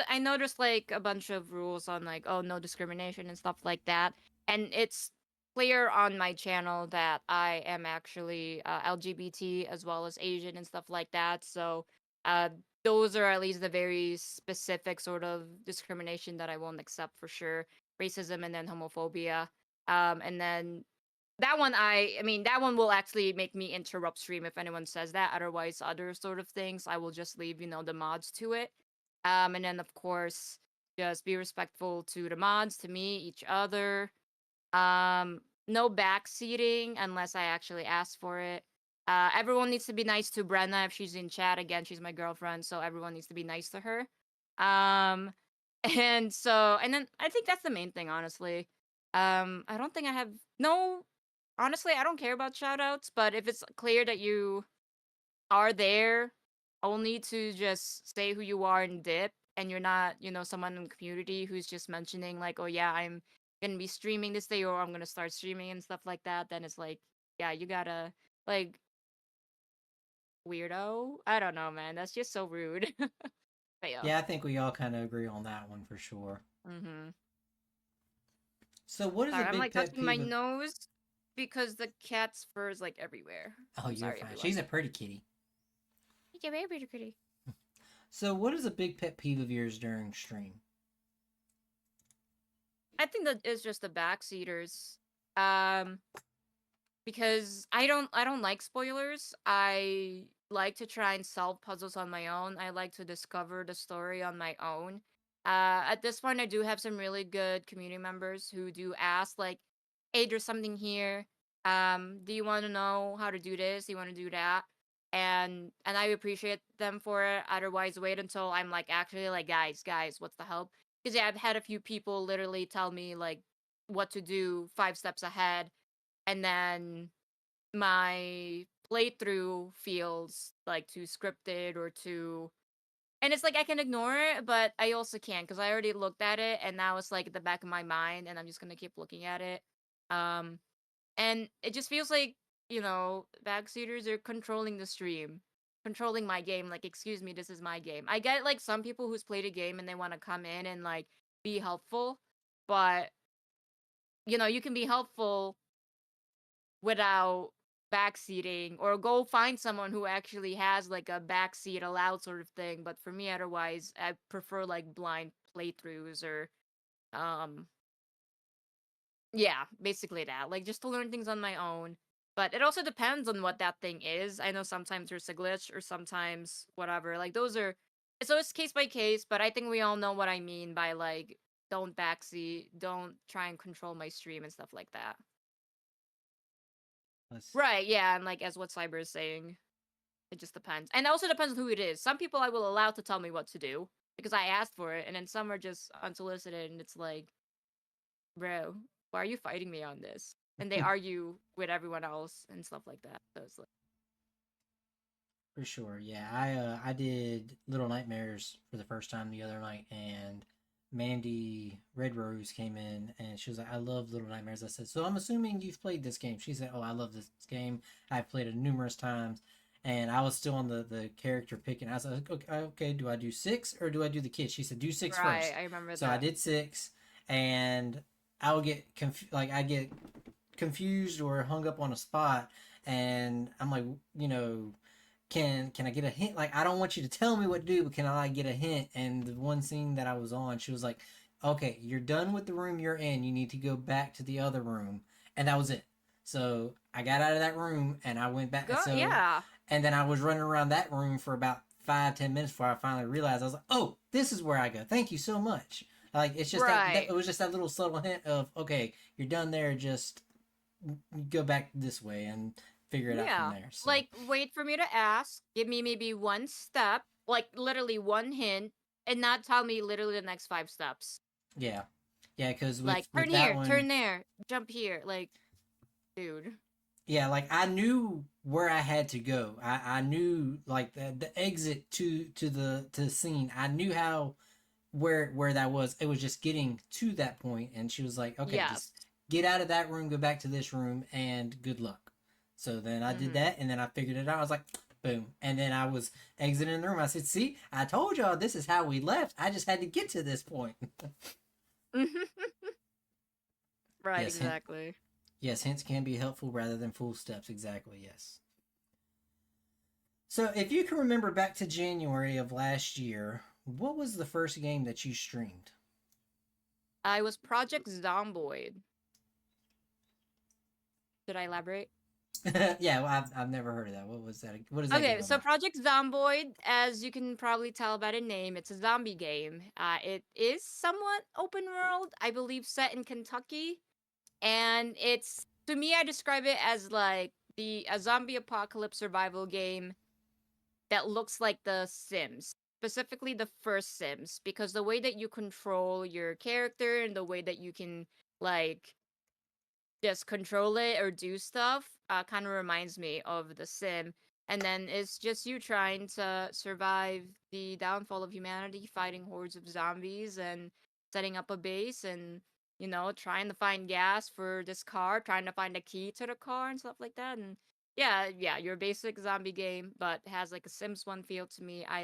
I noticed like a bunch of rules on like, oh, no discrimination and stuff like that. And it's clear on my channel that I am actually LGBT as well as Asian and stuff like that. So, uh, those are at least the very specific sort of discrimination that I won't accept for sure. Racism and then homophobia. And then that one I mean that one will actually make me interrupt stream if anyone says that. Otherwise, other sort of things I will just leave the mods to it. And then of course just be respectful to the mods, to me, each other. No backseating unless I actually ask for it. Everyone needs to be nice to Brenna if she's in chat. Again, she's my girlfriend, so everyone needs to be nice to her. um and then I think that's the main thing, honestly. I don't think I have no Honestly, I don't care about shoutouts, but if it's clear that you are there only to just say who you are and dip, and you're not, someone in the community who's just mentioning like, oh yeah, I'm gonna be streaming this day or I'm gonna start streaming and stuff like that, then it's like, yeah, you gotta like weirdo. I don't know, man. That's just so rude. But yeah. Yeah, I think we all kind of agree on that one for sure. Mm-hmm. So, what is a Sorry, I'm big like pet touching my peeve of? nose because the cat's fur is like everywhere. Oh, I'm you're sorry, fine. everyone. She's a pretty kitty. You're very pretty. So, what is a big pet peeve of yours during stream? I think that is just the backseaters. Um, because I don't like spoilers. I like to try and solve puzzles on my own. I like to discover the story on my own. At this point, I do have some really good community members who do ask, like, "Hey, there's something here. Do you want to know how to do this? Do you want to do that?" And I appreciate them for it. Otherwise, wait until I'm like actually like, guys, what's the help? Because yeah, I've had a few people literally tell me like what to do 5 steps ahead, and then my playthrough feels like too scripted or too, and it's like I can ignore it, but I also can't because I already looked at it and now it's like at the back of my mind and I'm just gonna keep looking at it. Um, and it just feels like, backseaters are controlling the stream, controlling my game. Like, excuse me, this is my game. I get like some people who's played a game and they want to come in and like be helpful, but you can be helpful without backseating, or go find someone who actually has like a backseat allowed sort of thing. But for me, otherwise, I prefer like blind playthroughs or um yeah, basically that. Like just to learn things on my own. But it also depends on what that thing is. I know sometimes there's a glitch or sometimes whatever. Like those are, so it's case by case, but I think we all know what I mean by like don't backseat, don't try and control my stream and stuff like that. Let's, Right, yeah, and like as what Cyber is saying, it just depends. And it also depends on who it is. Some people I will allow to tell me what to do because I asked for it, and then some are just unsolicited and it's like, bro, why are you fighting me on this? And they argue with everyone else and stuff like that. So it's like, for sure, yeah. I did Little Nightmares for the first time the other night, and Mandy Red Rose came in and she was like, "I love Little Nightmares." I said, "So I'm assuming you've played this game." She said, "Oh, I love this game. I've played it numerous times." And I was still on the character picking. I was like, "Okay, do I do 6 or do I do the kid?" She said, "Do 6 right, first." I remember So I that. did 6, and I would get I get confused or hung up on a spot, and I'm like, can I get a hint? Like, I don't want you to tell me what to do, but can I like get a hint? And the one scene that I was on, she was like, "Okay, you're done with the room you're in. You need to go back to the other room," and that was it. So I got out of that room and I went back. Go, So, yeah. and then I was running around that room for about 5-10 minutes before I finally realized. I was like, "Oh, this is where I go. Thank you so much." Like, it's just that Right. it was just that little subtle hint of, okay, you're done there. Just go back this way and figure it out from Yeah. there. So Like, wait for me to ask, give me maybe one step, like literally one hint, and not tell me literally the next 5 steps. yeah, yeah, because Like, with turn that here, one, turn there, jump here. Like, dude. yeah, like I knew where I had to go. I knew like the exit to the scene. I knew how where that was. It was just getting to that point, and she was like, "Okay, Yes. just get out of that room, go back to this room, and good luck." So then I did Mm-hmm. that, and then I figured it out. I was like, "Boom!" And then I was exiting the room. I said, "See, I told y'all this is how we left. I just had to get to this point." Right, Yes, exactly. yes, hints can be helpful rather than full steps. Exactly, yes. So, if you can remember back to January of last year, what was the first game that you streamed? I was Project Zomboid. Should I elaborate? Yeah, well, I've never heard of that. What was that? What is that Okay, game so about? Project Zomboid, as you can probably tell by the name, it's a zombie game. It is somewhat open world, I believe, set in Kentucky, and it's, to me, I describe it as like a zombie apocalypse survival game that looks like The Sims, specifically the first Sims, because the way that you control your character and the way that you can like just control it or do stuff kind of reminds me of The Sim. And then it's just you trying to survive the downfall of humanity, fighting hordes of zombies and setting up a base and, trying to find gas for this car, trying to find a key to the car and stuff like that. And yeah, your basic zombie game, but has like a Sims 1 feel to me. I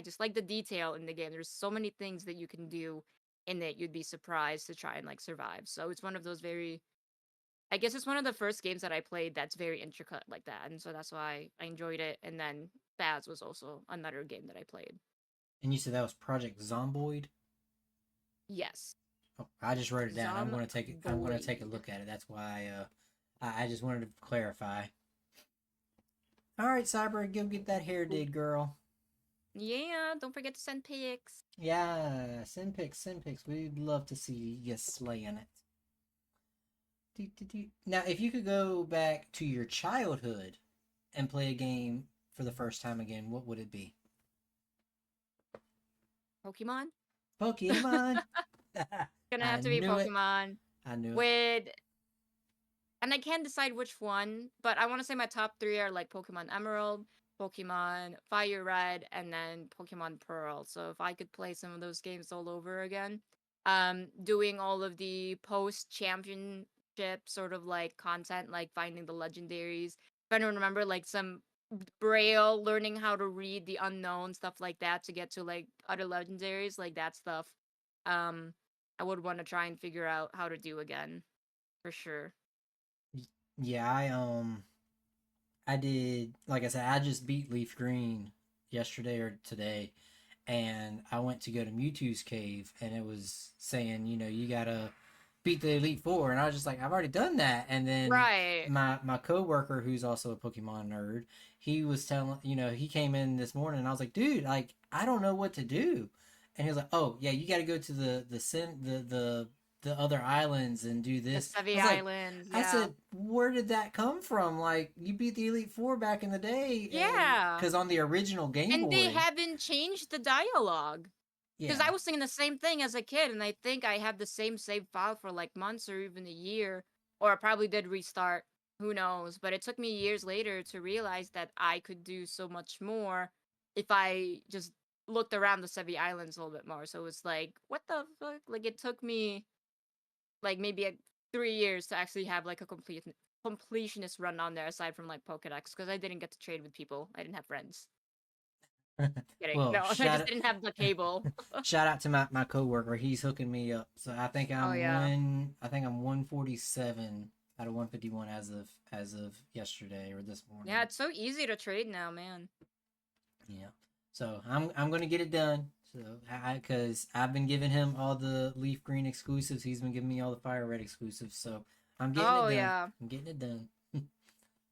just like the detail in the game. There's so many things that you can do in it. You'd be surprised to try and like survive. So it's one of those very, I guess it's one of the first games that I played that's very intricate like that, and so that's why I enjoyed it. And then Baz was also another game that I played. And you said that was Project Zomboid. Yes, Oh, I just wrote it down. I'm going to take it. I'm going to take a Zomboid. look at it. That's why I just wanted to clarify. All right, Cyber, go get that hair did, girl. Yeah, don't forget to send pics. Yeah, send pics, send pics. We'd love to see you slaying it. Now, if you could go back to your childhood and play a game for the first time again, what would it be? Pokemon? Pokemon. Gonna I have to be knew it. Pokemon. I knew it. With and I can't decide which one, but I want to say my top three are like Pokemon Emerald, Pokemon Fire Red, and then Pokemon Pearl. So if I could play some of those games all over again, doing all of the post championship sort of like content, like finding the legendaries. If I don't remember, like some Braille, learning how to read the unknown, stuff like that to get to like other legendaries, like that stuff. Um, I would want to try and figure out how to do again, for sure. Yeah, I did, like I said, I just beat Leaf Green yesterday or today, and I went to go to Mewtwo's cave, and it was saying, you gotta beat the Elite Four, and I was just like, I've already done that. And then Right. my coworker, who's also a Pokemon nerd, he was telling, he came in this morning, and I was like, dude, like I don't know what to do, and he was like, oh yeah, you got to go to the other islands and do The this. I Sevi was like, Islands, I yeah. said, where did that come from? Like, you beat the Elite Four back in the day, and Yeah. because on the original Game And they Boy, haven't changed the dialogue. Because yeah, I was thinking the same thing as a kid, and I think I had the same save file for like months or even a year. Or I probably did restart. Who knows? But it took me years later to realize that I could do so much more if I just looked around the Sevi Islands a little bit more. So it was like, what the fuck? Like, it took me like maybe 3 years to actually have like a completionist run on there aside from like Pokedex because I didn't get to trade with people. I didn't have friends. Kidding. well, No, I just didn't have the cable. shout out to my coworker. He's hooking me up. So I think Oh yeah. I think I'm 147 out of 151 as of yesterday or this morning. Yeah, it's so easy to trade now, man. Yeah. So I'm gonna get it done. So because I've been giving him all the Leaf Green exclusives, he's been giving me all the Fire Red exclusives. So I'm getting Oh it done. yeah. I'm getting it done.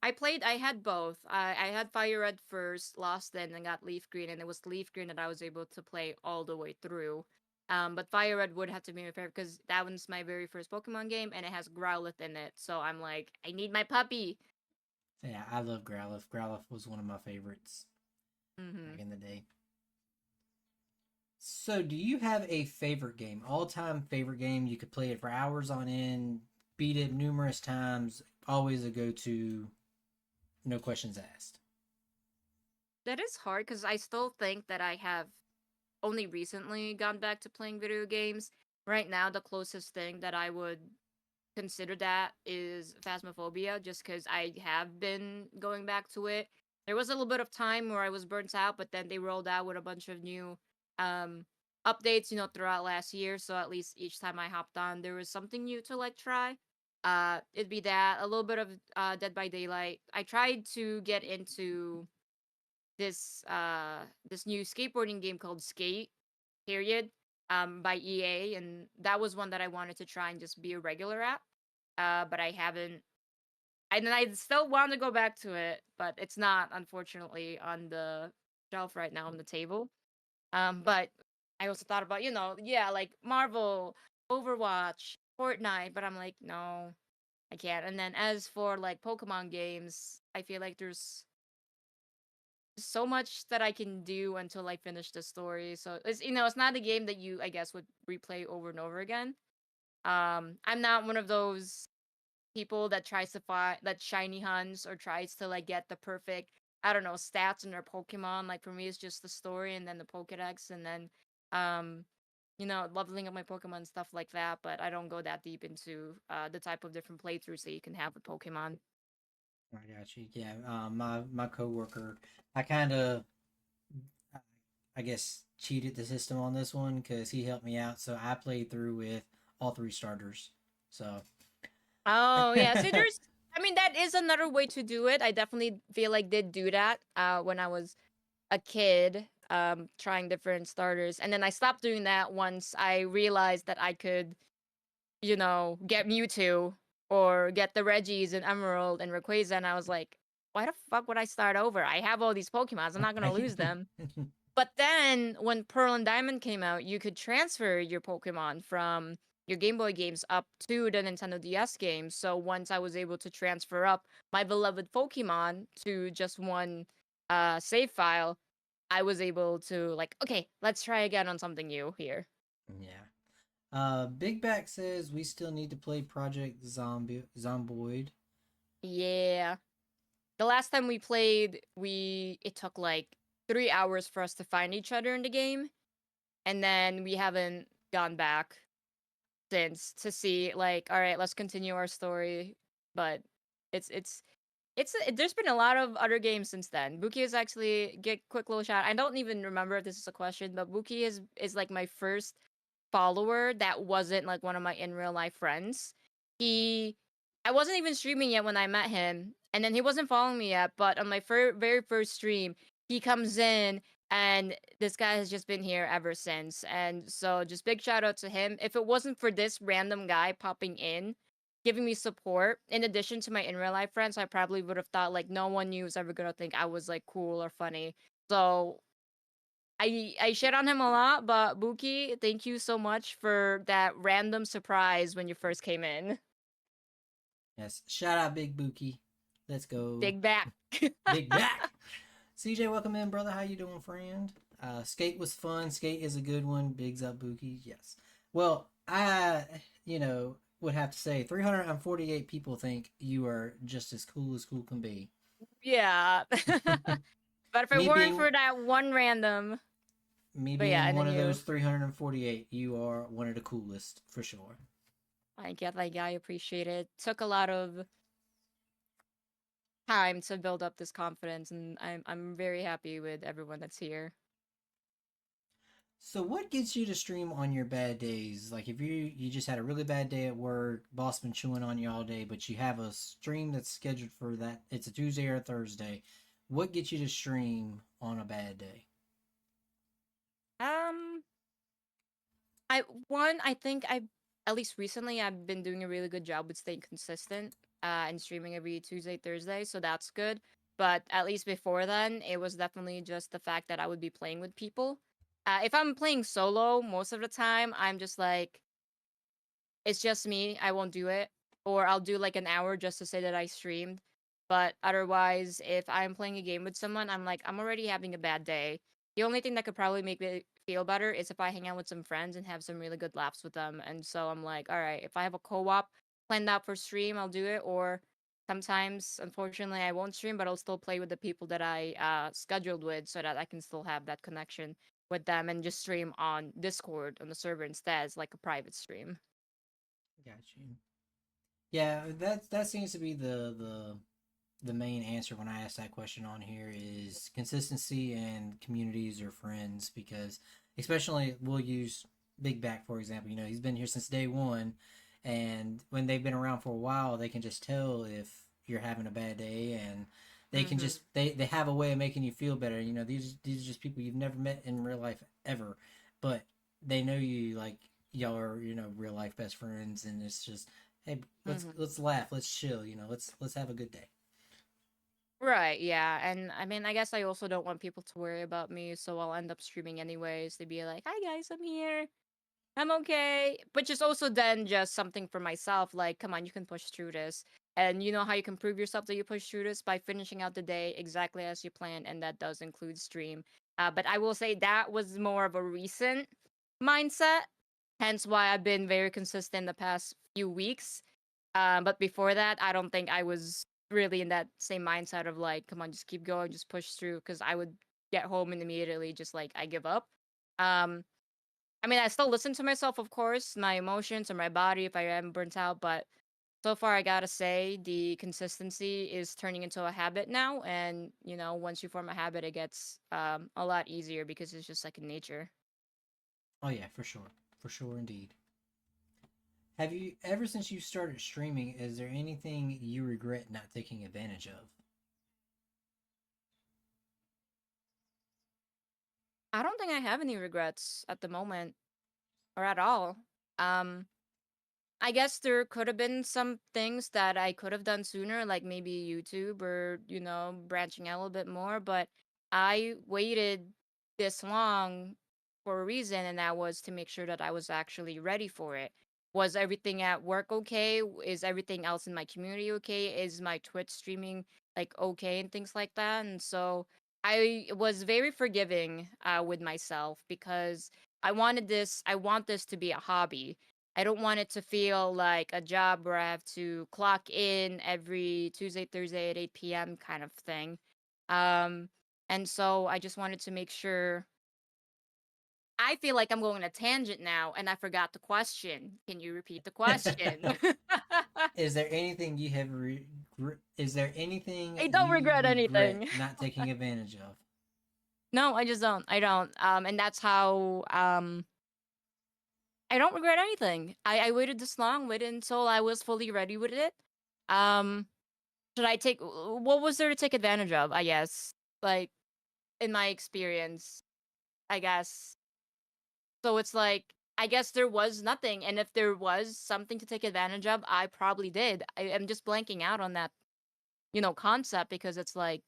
I had both. I had Fire Red first, lost it, and then got Leaf Green, and it was Leaf Green that I was able to play all the way through. But Fire Red would have to be my favorite because that one's my very first Pokemon game, and it has Growlithe in it. So I'm like, I need my puppy. Yeah, I love Growlithe. Growlithe was one of my favorites Mm-hmm. back in the day. So, do you have a favorite game? All-time favorite game? You could play it for hours on end, beat it numerous times, always a go-to, no questions asked. That is hard because I still think that I have only recently gone back to playing video games. Right now, the closest thing that I would consider that is Phasmophobia, just because I have been going back to it. There was a little bit of time where I was burnt out, but then they rolled out with a bunch of new um updates, throughout last year. So at least each time I hopped on, there was something new to like try. It'd be that a little bit of Dead by Daylight. I tried to get into this new skateboarding game called Skate period by EA, and that was one that I wanted to try and just be a regular at. But I haven't. And then I still want to go back to it, but it's not, unfortunately, on the shelf right now on the table. But I also thought about, yeah, like Marvel, Overwatch, Fortnite, but I'm like, no, I can't. And then as for like Pokemon games, I feel like there's so much that I can do until I finish the story. So it's not a game that you, I guess, would replay over and over again. I'm not one of those people that tries to find that shiny hunts or tries to like get the perfect, I don't know, stats in their Pokemon. Like for me, it's just the story and then the Pokedex and then um leveling up my Pokemon and stuff like that. But I don't go that deep into the type of different playthroughs that you can have with Pokemon. I got you. Yeah, my coworker, I kind of, I guess, cheated the system on this one because he helped me out. So I played through with all three starters. So. Oh yeah, so I mean that is another way to do it. I definitely feel like did do that when I was a kid, trying different starters, and then I stopped doing that once I realized that I could, get Mewtwo or get the Reggies and Emerald and Rayquaza, and I was like, why the fuck would I start over? I have all these Pokemons. I'm not gonna lose them. But then when Pearl and Diamond came out, you could transfer your Pokemon from your Game Boy games up to the Nintendo DS games. So once I was able to transfer up my beloved Pokemon to just one save file, I was able to like, okay, let's try again on something new here. Yeah. Big Back says we still need to play Project Zomboid. Yeah. The last time we played, it took like 3 hours for us to find each other in the game. And then we haven't gone back since to see like, all right, let's continue our story. But there's been a lot of other games since then. Buki is actually get quick little shout. I don't even remember if this is a question, but Buki is like my first follower that wasn't like one of my in real life friends. I wasn't even streaming yet when I met him, and then he wasn't following me yet. But on my very first stream, he comes in, and this guy has just been here ever since. And so, just big shout out to him. If it wasn't for this random guy popping in, giving me support, in addition to my in real life friends, I probably would have thought like no one knew was ever gonna think I was like cool or funny. So I shit on him a lot, but Buki, thank you so much for that random surprise when you first came in. Yes. Shout out Big Bookie. Let's go. Big back. Big Back. CJ, welcome in, brother. How you doing, friend? Skate was fun. Skate is a good one. Bigs up Bookie. Yes. Well, I, would have to say 348 people think you are just as cool can be. Yeah. But if it Me weren't being for that one random, me but yeah, being and one then of you, those 348, you are one of the coolest for sure. I appreciate it. Took a lot of time to build up this confidence, and I'm very happy with everyone that's here. So what gets you to stream on your bad days? Like if you just had a really bad day at work, boss been chewing on you all day, but you have a stream that's scheduled for that. It's a Tuesday or a Thursday. What gets you to stream on a bad day? Um, I think I at least recently I've been doing a really good job with staying consistent and streaming every Tuesday, Thursday, so that's good. But at least before then, it was definitely just the fact that I would be playing with people. If I'm playing solo, most of the time I'm just like, it's just me, I won't do it. Or I'll do like an hour just to say that I streamed. But otherwise, if I'm playing a game with someone, I'm like, I'm already having a bad day. The only thing that could probably make me feel better is if I hang out with some friends and have some really good laughs with them. And so I'm like, all right, if I have a co-op planned out for stream, I'll do it. Or sometimes, unfortunately, I won't stream, but I'll still play with the people that I scheduled with so that I can still have that connection with them and just stream on Discord on the server instead as like a private stream. Got you. Yeah, that seems to be the main answer when I ask that question on here is consistency and communities or friends because especially we'll use Big Back for example. He's been here since day one, and when they've been around for a while, they can just tell if you're having a bad day, and they can just they have a way of making you feel better. These are just people you've never met in real life ever, but they know you like y'all are real life best friends, and it's just hey let's laugh, let's chill, let's have a good day. Right, yeah. And I mean, I guess I also don't want people to worry about me, so I'll end up streaming anyways. To be like, hi guys, I'm here. I'm okay. But just also then just something for myself, like, come on, you can push through this. And you know how you can prove yourself that you push through this by finishing out the day exactly as you planned, and that does include stream. But I will say that was more of a recent mindset, hence why I've been very consistent the past few weeks. But before that, I don't think I was really in that same mindset of like, come on, just keep going, just push through. Because I would get home and immediately just like I give up. Um, I mean, I still listen to myself, of course, my emotions or my body if I am burnt out. But so far, I gotta say the consistency is turning into a habit now. And once you form a habit, it gets a lot easier because it's just second nature. Oh yeah, for sure indeed. Have you ever since you started streaming? Is there anything you regret not taking advantage of? I don't think I have any regrets at the moment or at all. Um, I guess there could have been some things that I could have done sooner, like maybe YouTube or, branching out a little bit more, but I waited this long for a reason, and that was to make sure that I was actually ready for it. Was everything at work okay? Is everything else in my community okay? Is my Twitch streaming like okay and things like that? And so I was very forgiving with myself because I want this to be a hobby. I don't want it to feel like a job where I have to clock in every Tuesday, Thursday at 8 p.m. kind of thing. Um, and so I just wanted to make sure. I feel like I'm going on a tangent now, and I forgot the question. Can you repeat the question? Is there anything you have? Is there anything I don't you regret regret anything. not taking advantage of? No, I just don't. I don't. And that's how. I don't regret anything. I waited this long, waited until I was fully ready with it. Um, should I take? What was there to take advantage of? I guess, like in my experience, I guess. So it's like, I guess there was nothing. And if there was something to take advantage of, I probably did. I am just blanking out on that, concept because it's like,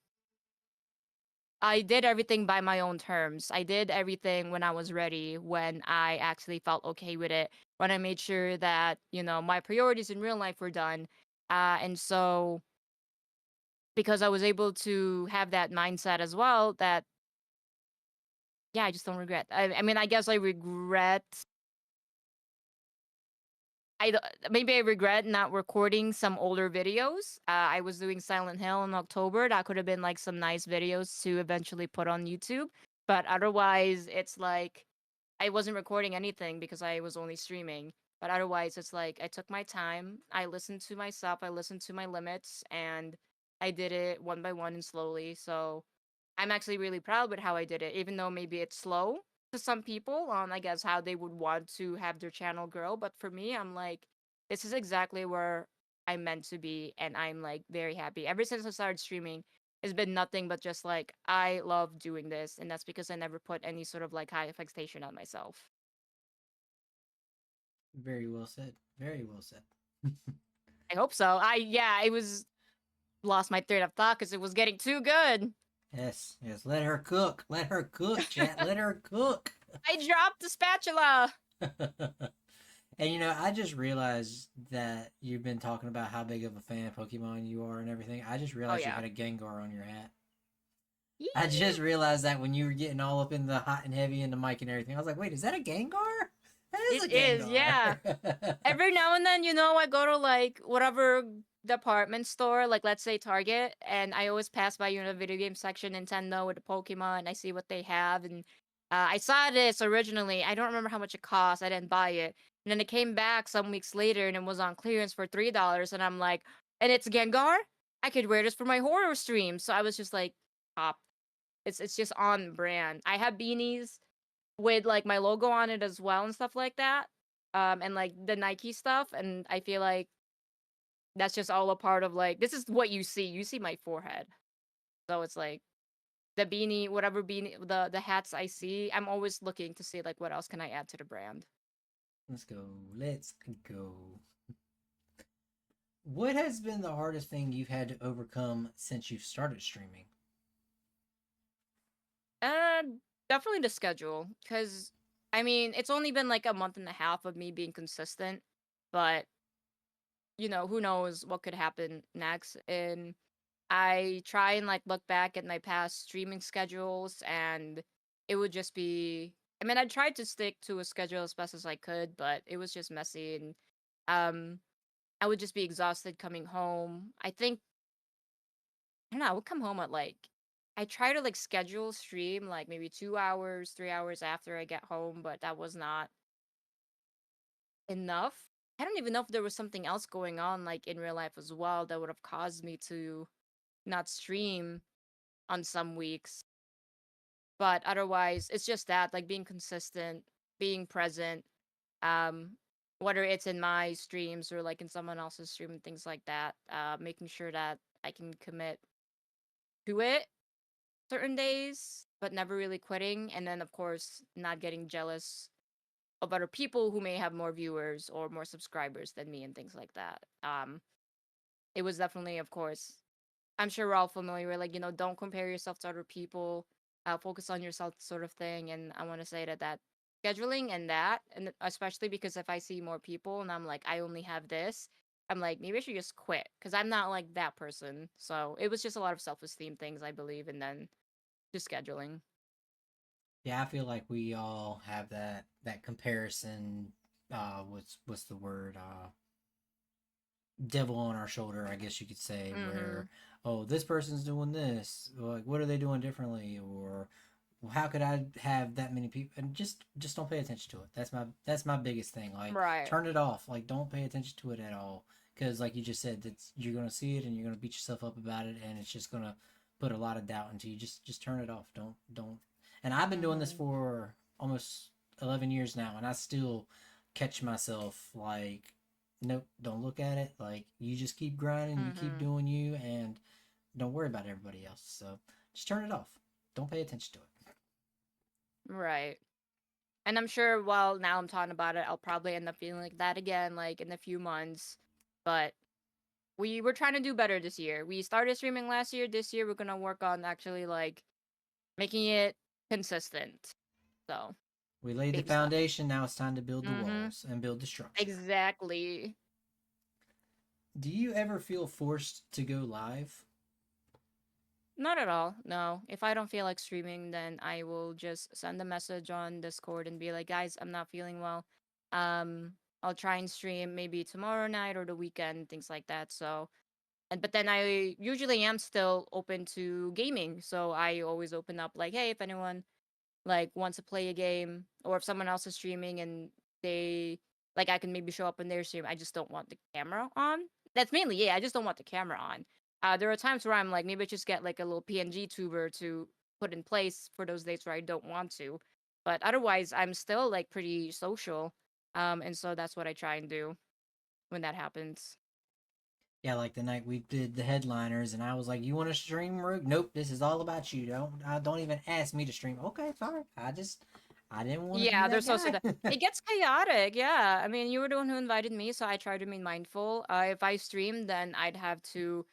I did everything by my own terms. I did everything when I was ready, when I actually felt okay with it, when I made sure that, my priorities in real life were done. And so, because I was able to have that mindset as well, that, yeah, I just don't regret. I mean, I guess I regret maybe I regret not recording some older videos. I was doing Silent Hill in October. That could have been like some nice videos to eventually put on YouTube. But otherwise, it's like I wasn't recording anything because I was only streaming. But otherwise, it's like I took my time. I listened to myself. I listened to my limits, and I did it one by one and slowly. So I'm actually really proud with how I did it, even though maybe it's slow to some people on, I guess, how they would want to have their channel grow. But for me, I'm like, this is exactly where I'm meant to be, and I'm like very happy. Ever since I started streaming, it's been nothing but just like I love doing this, and that's because I never put any sort of like high expectation on myself. Very well said. Very well said. I hope so. It was lost my thread of thought because it was getting too good. Yes, yes. Let her cook. Let her cook, chat. Let her cook. I dropped the spatula. And I just realized that you've been talking about how big of a fan of Pokemon you are and everything. I just Oh realized you yeah. had a Gengar on your hat. I Yeah. just realized that when you were getting all up in the hot and heavy and the mic and everything. I was like, wait, is that a Gengar? That is a It is, yeah. Gengar. Every now and then, I go to like whatever department store, like let's say Target, and I always pass by, the video game section, Nintendo with the Pokemon. I see what they have, and I saw this originally. I don't remember how much it cost. I didn't buy it, and then it came back some weeks later, and it was on clearance for $3. And I'm like, and it's Gengar. I could wear this for my horror stream. So I was just like, pop. It's just on brand. I have beanies with like my logo on it as well and stuff like that. And like the Nike stuff, and I feel like that's just all a part of like this is what you see. You see my forehead. So it's like the beanie, whatever beanie the hats I see, I'm always looking to see like what else can I add to the brand. Let's go. Let's go. What has been the hardest thing you've had to overcome since you've started streaming? Uh Definitely the schedule. Cause I mean, it's only been like a month and a half of me being consistent, but who knows what could happen next. And I try and like look back at my past streaming schedules, and it would just be, I mean, I tried to stick to a schedule as best as I could, but it was just messy, and um I would just be exhausted coming home. I don't know, I would come home at like, I try to like schedule stream like maybe 2 hours, 3 hours after I get home, but that was not enough. I don't even know if there was something else going on like in real life as well that would have caused me to not stream on some weeks. But otherwise, it's just that like being consistent, being present, um, whether it's in my streams or like in someone else's stream and things like that, making sure that I can commit to it certain days, but never really quitting. And then, of course, not getting jealous of other people who may have more viewers or more subscribers than me and things like that. It was definitely, of course, I'm sure we're all familiar with like, don't compare yourself to other people. focus on yourself sort of thing. And I want to say that scheduling and that, and especially because if I see more people and I'm like, I only have this, I'm like, maybe I should just quit because I'm not like that person. So it was just a lot of self-esteem things, I believe, and then just scheduling. Yeah, I feel like we all have that comparison. What's the word? Devil on our shoulder, I guess you could say, Mm-hmm. where oh, this person's doing this, like what are they doing differently, or well, how could I have that many people? And just don't pay attention to it. That's my biggest thing. Like Right. turn it off. Like don't pay attention to it at all. Because like you just said, that's you're gonna see it and you're gonna beat yourself up about it, and it's just gonna put a lot of doubt into you. Just turn it off. Don't. And I've been doing this Mm-hmm. for almost 11 years now, and I still catch myself like, nope, don't look at it. Like you just keep grinding, you keep Mm-hmm. doing you, and don't worry about everybody else. So just turn it off. Don't pay attention to it. Right. And I'm sure while now I'm talking about it, I'll probably end up feeling like that again, like in a few months. But we were trying to do better this year. We started streaming last year. This year we're gonna work on actually like making it consistent. So We laid the baby stuff. foundation. Now it's time to build the Mm-hmm. walls and build the structure. Exactly. Do you ever feel forced to go live? Not at all. No. If I don't feel like streaming, then I will just send a message on Discord and be like, guys, I'm not feeling well. I'll try and stream maybe tomorrow night or the weekend, things like that. So, and but then I usually am still open to gaming. So I always open up like, hey, if anyone like wants to play a game, or if someone else is streaming and they like, I can maybe show up in their stream. I just don't want the camera on. That's mainly, yeah, I just don't want the camera on. There are times where I'm like, maybe I just get like a little PNG tuber to put in place for those days where I don't want to. But otherwise, I'm still like pretty social. And so that's what I try and do when that happens. Yeah, like the night we did the headliners, and I was like, "You want to stream, Rogue? Nope, this is all about you. Don't even ask me to stream." Okay, fine. I didn't want to be Yeah, that there's also that. guy. It gets chaotic. Yeah. I mean, you were the one who invited me, so I try to be mindful. If I stream, then I'd have to,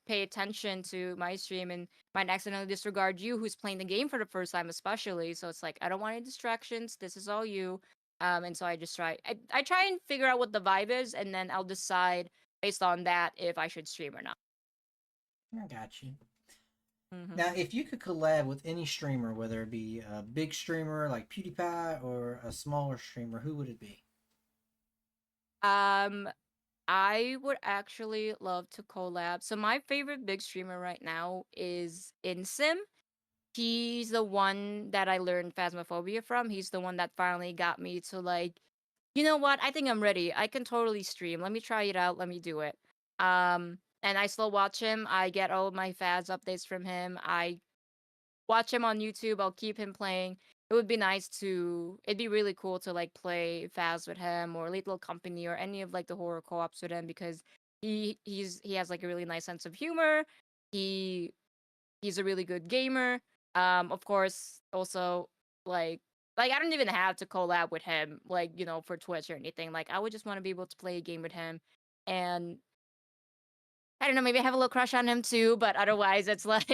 pay attention to my stream and might accidentally disregard you who's playing the game for the first time, especially. So it's like, I don't want any distractions. This is all you. And so I just I try and figure out what the vibe is, and then I'll decide based on that if I should stream or not. I got you. Now, Hmm. if you could collab with any streamer, whether it be a big streamer like PewDiePie or a smaller streamer, who would it be? Um, I would actually love to collab. So my favorite big streamer right now is InSim. He's the one that I learned Phasmophobia from. He's the one that finally got me to like, you know what? I think I'm ready. I can totally stream. Let me try it out. Let me do it. And I still watch him. I get all of my Phas updates from him. I watch him on YouTube. I'll keep him playing. It would be nice to. It'd be really cool to like play Phas with him or Lethal Company or any of like the horror co-ops with him because he has like a really nice sense of humor. He he's a really good gamer. Of course, also like I don't even have to collab with him like for Twitch or anything. Like I would just want to be able to play a game with him, and I don't know, maybe I have a little crush on him too. But otherwise, it's like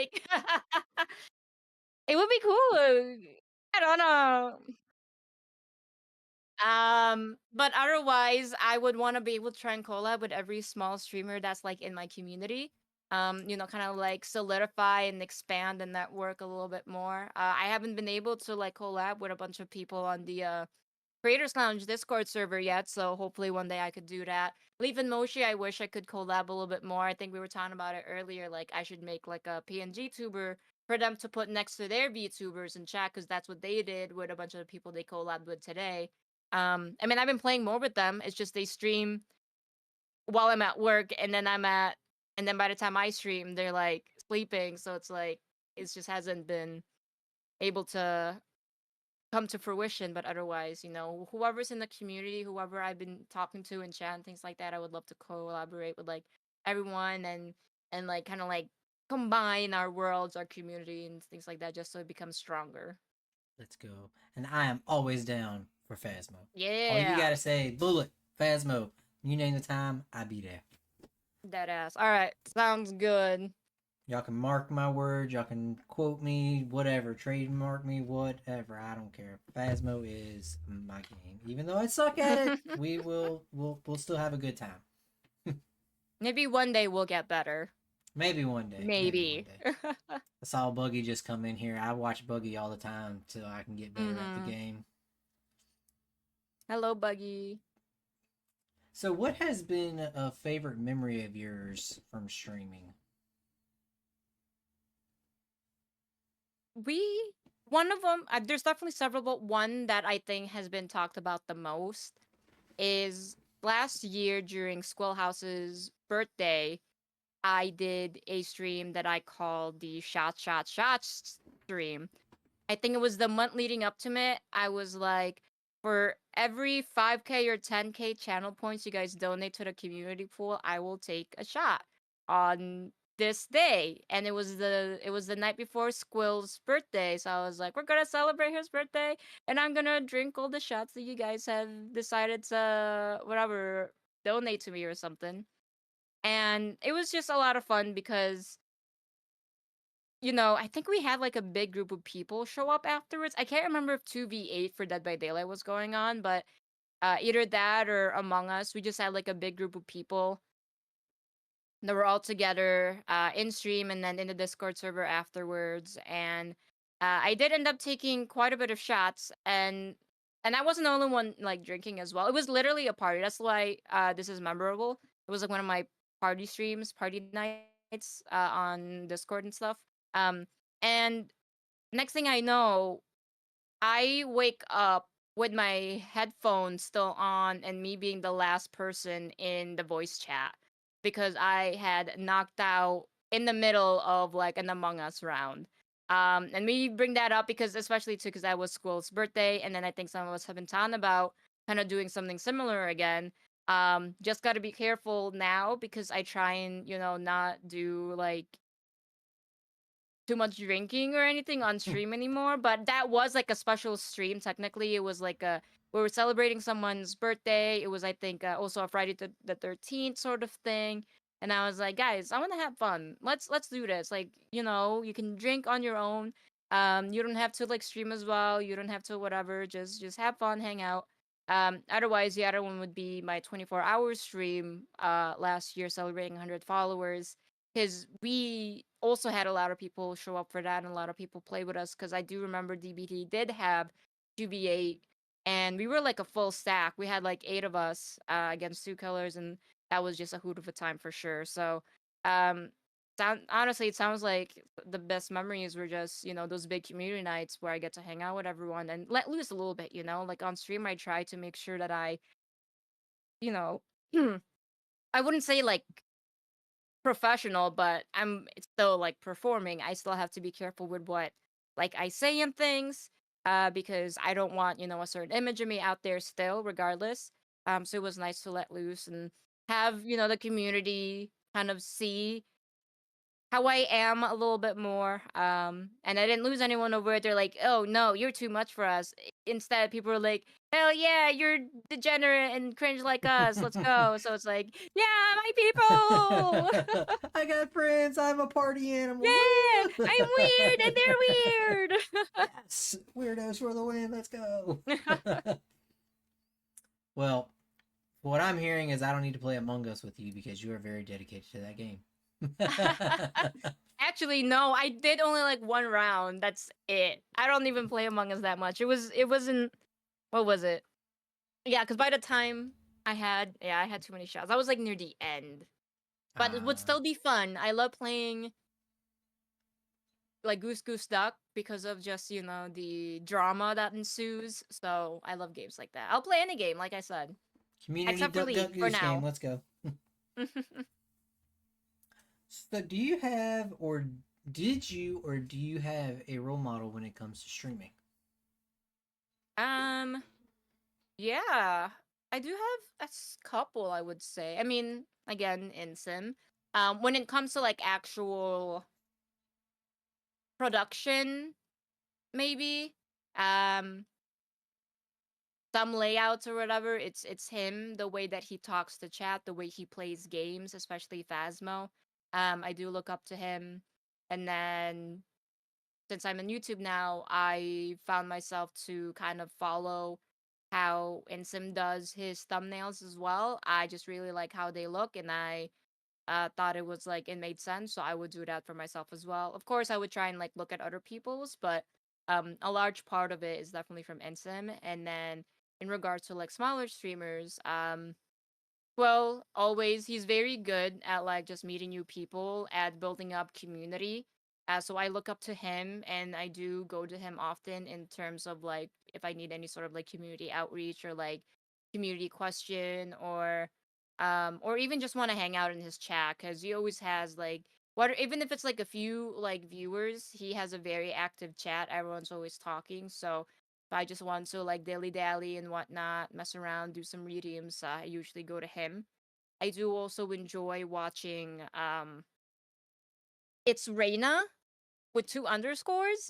it would be cool. I don't know. But otherwise, I would want to be able to try and collab with every small streamer that's like in my community. Kind of like solidify and expand the network a little bit more. I haven't been able to like collab with a bunch of people on the Creators Lounge Discord server yet, so hopefully one day I could do that. Leaf and Moshi, I wish I could collab a little bit more. I think we were talking about it earlier. Like I should make like a PNG tuber for them to put next to their VTubers in chat, because that's what they did with a bunch of the people they collabed with today. I mean, I've been playing more with them. It's just they stream while I'm at work, and then by the time I stream, they're like sleeping. So it's like it just hasn't been able to come to fruition. But otherwise, whoever's in the community, whoever I've been talking to in chat and things like that, I would love to collaborate with like everyone and like kind of like combine our worlds, our community, and things like that, just so it becomes stronger. Let's go. And I am always down for Phasmo. All you Yeah, gotta say, Bullet, Phasmo. You name the time, I be there. that ass. All right, sounds good. Y'all can mark my words. Y'all can quote me, whatever. Trademark me, whatever. I don't care. Phasmo is my game. Even though I suck at it, we'll still have a good time. Maybe one day we'll get better. Maybe one day. Maybe. I saw Buggy just come in here. I watch Buggy all the time till I can get better at the game. Hello, Buggy. So, what has been a favorite memory of yours from streaming? One of them, there's definitely several, but one that I think has been talked about the most is last year during Squillhouse's birthday. I did a stream that I called the Shot stream. I think it was the month leading up to it. I was like, for every 5K or 10K channel points you guys donate to the community pool, I will take a shot on this day. And it was the night before Squill's birthday. So I was like, we're gonna celebrate his birthday and I'm gonna drink all the shots that you guys have decided to whatever donate to me or something. And it was just a lot of fun because I think we had like a big group of people show up afterwards. I can't remember if 2v8 for Dead by Daylight was going on, but either that or Among Us, we just had like a big group of people that were all together in stream and then in the Discord server afterwards. And I did end up taking quite a bit of shots, and I wasn't the only one like drinking as well. It was literally a party. That's why this is memorable. It was like one of my party streams, party nights on Discord and stuff. And next thing I know, I wake up with my headphones still on and me being the last person in the voice chat because I had knocked out in the middle of like an Among Us round. And we bring that up because especially too because that was Squill's birthday, and then I think some of us have been talking about kind of doing something similar again. Just got to be careful now because I try and not do like too much drinking or anything on stream anymore, but that was like a special stream. Technically, it was like we were celebrating someone's birthday. It was, I think, also a Friday the 13th sort of thing. And I was like, guys, I want to have fun. Let's do this. Like, you can drink on your own. You don't have to like stream as well. You don't have to whatever. Just have fun, hang out. Otherwise, the other one would be my 24-hour stream last year celebrating 100 followers, because we also had a lot of people show up for that and a lot of people play with us, because I do remember DBT did have 2v8 and we were like a full stack. We had like 8 of us against 2 killers, and that was just a hoot of a time for sure. So honestly, it sounds like the best memories were just those big community nights where I get to hang out with everyone and let loose a little bit. Like on stream I try to make sure that I you know I wouldn't say like professional, but it's still like performing. I still have to be careful with what like I say and things, because I don't want a certain image of me out there still, regardless. So it was nice to let loose and have the community kind of see how I am a little bit more. And I didn't lose anyone over it. They're like, oh no, you're too much for us. Instead, people are like, hell yeah, you're degenerate and cringe like us. Let's go. So it's like, yeah, my people. I got friends. I'm a party animal. Yeah, I'm weird and they're weird. Yes, weirdos for the win. Let's go. Well, what I'm hearing is I don't need to play Among Us with you because you are very dedicated to that game. Actually, no, I did only like one round. That's it. I don't even play Among Us that much. It wasn't, what was it? Yeah, because by the time I had too many shots. I was like near the end. But it would still be fun. I love playing like Goose Goose Duck because of just, the drama that ensues. So I love games like that. I'll play any game, like I said. Community Except for Duck League, for Goose now. game. Let's go. So do you have or do you have a role model when it comes to streaming? Yeah. I do have a couple, I would say. I mean, again, in Sim. When it comes to like actual production, maybe. Some layouts or whatever, it's him, the way that he talks to chat, the way he plays games, especially Phasmo. I do look up to him. And then since I'm on YouTube now, I found myself to kind of follow how Insim does his thumbnails as well. I just really like how they look, and I thought it was like it made sense, so I would do that for myself as well. Of course, I would try and like look at other people's, but a large part of it is definitely from Insim. And then in regards to like smaller streamers, well, always he's very good at like just meeting new people, at building up community. So I look up to him, and I do go to him often in terms of like if I need any sort of like community outreach or like community question, or even just want to hang out in his chat, because he always has like what, even if it's like a few like viewers, he has a very active chat. Everyone's always talking. So if I just want to like dilly dally and whatnot, mess around, do some redeems, I usually go to him. I do also enjoy watching it's Reina with two underscores.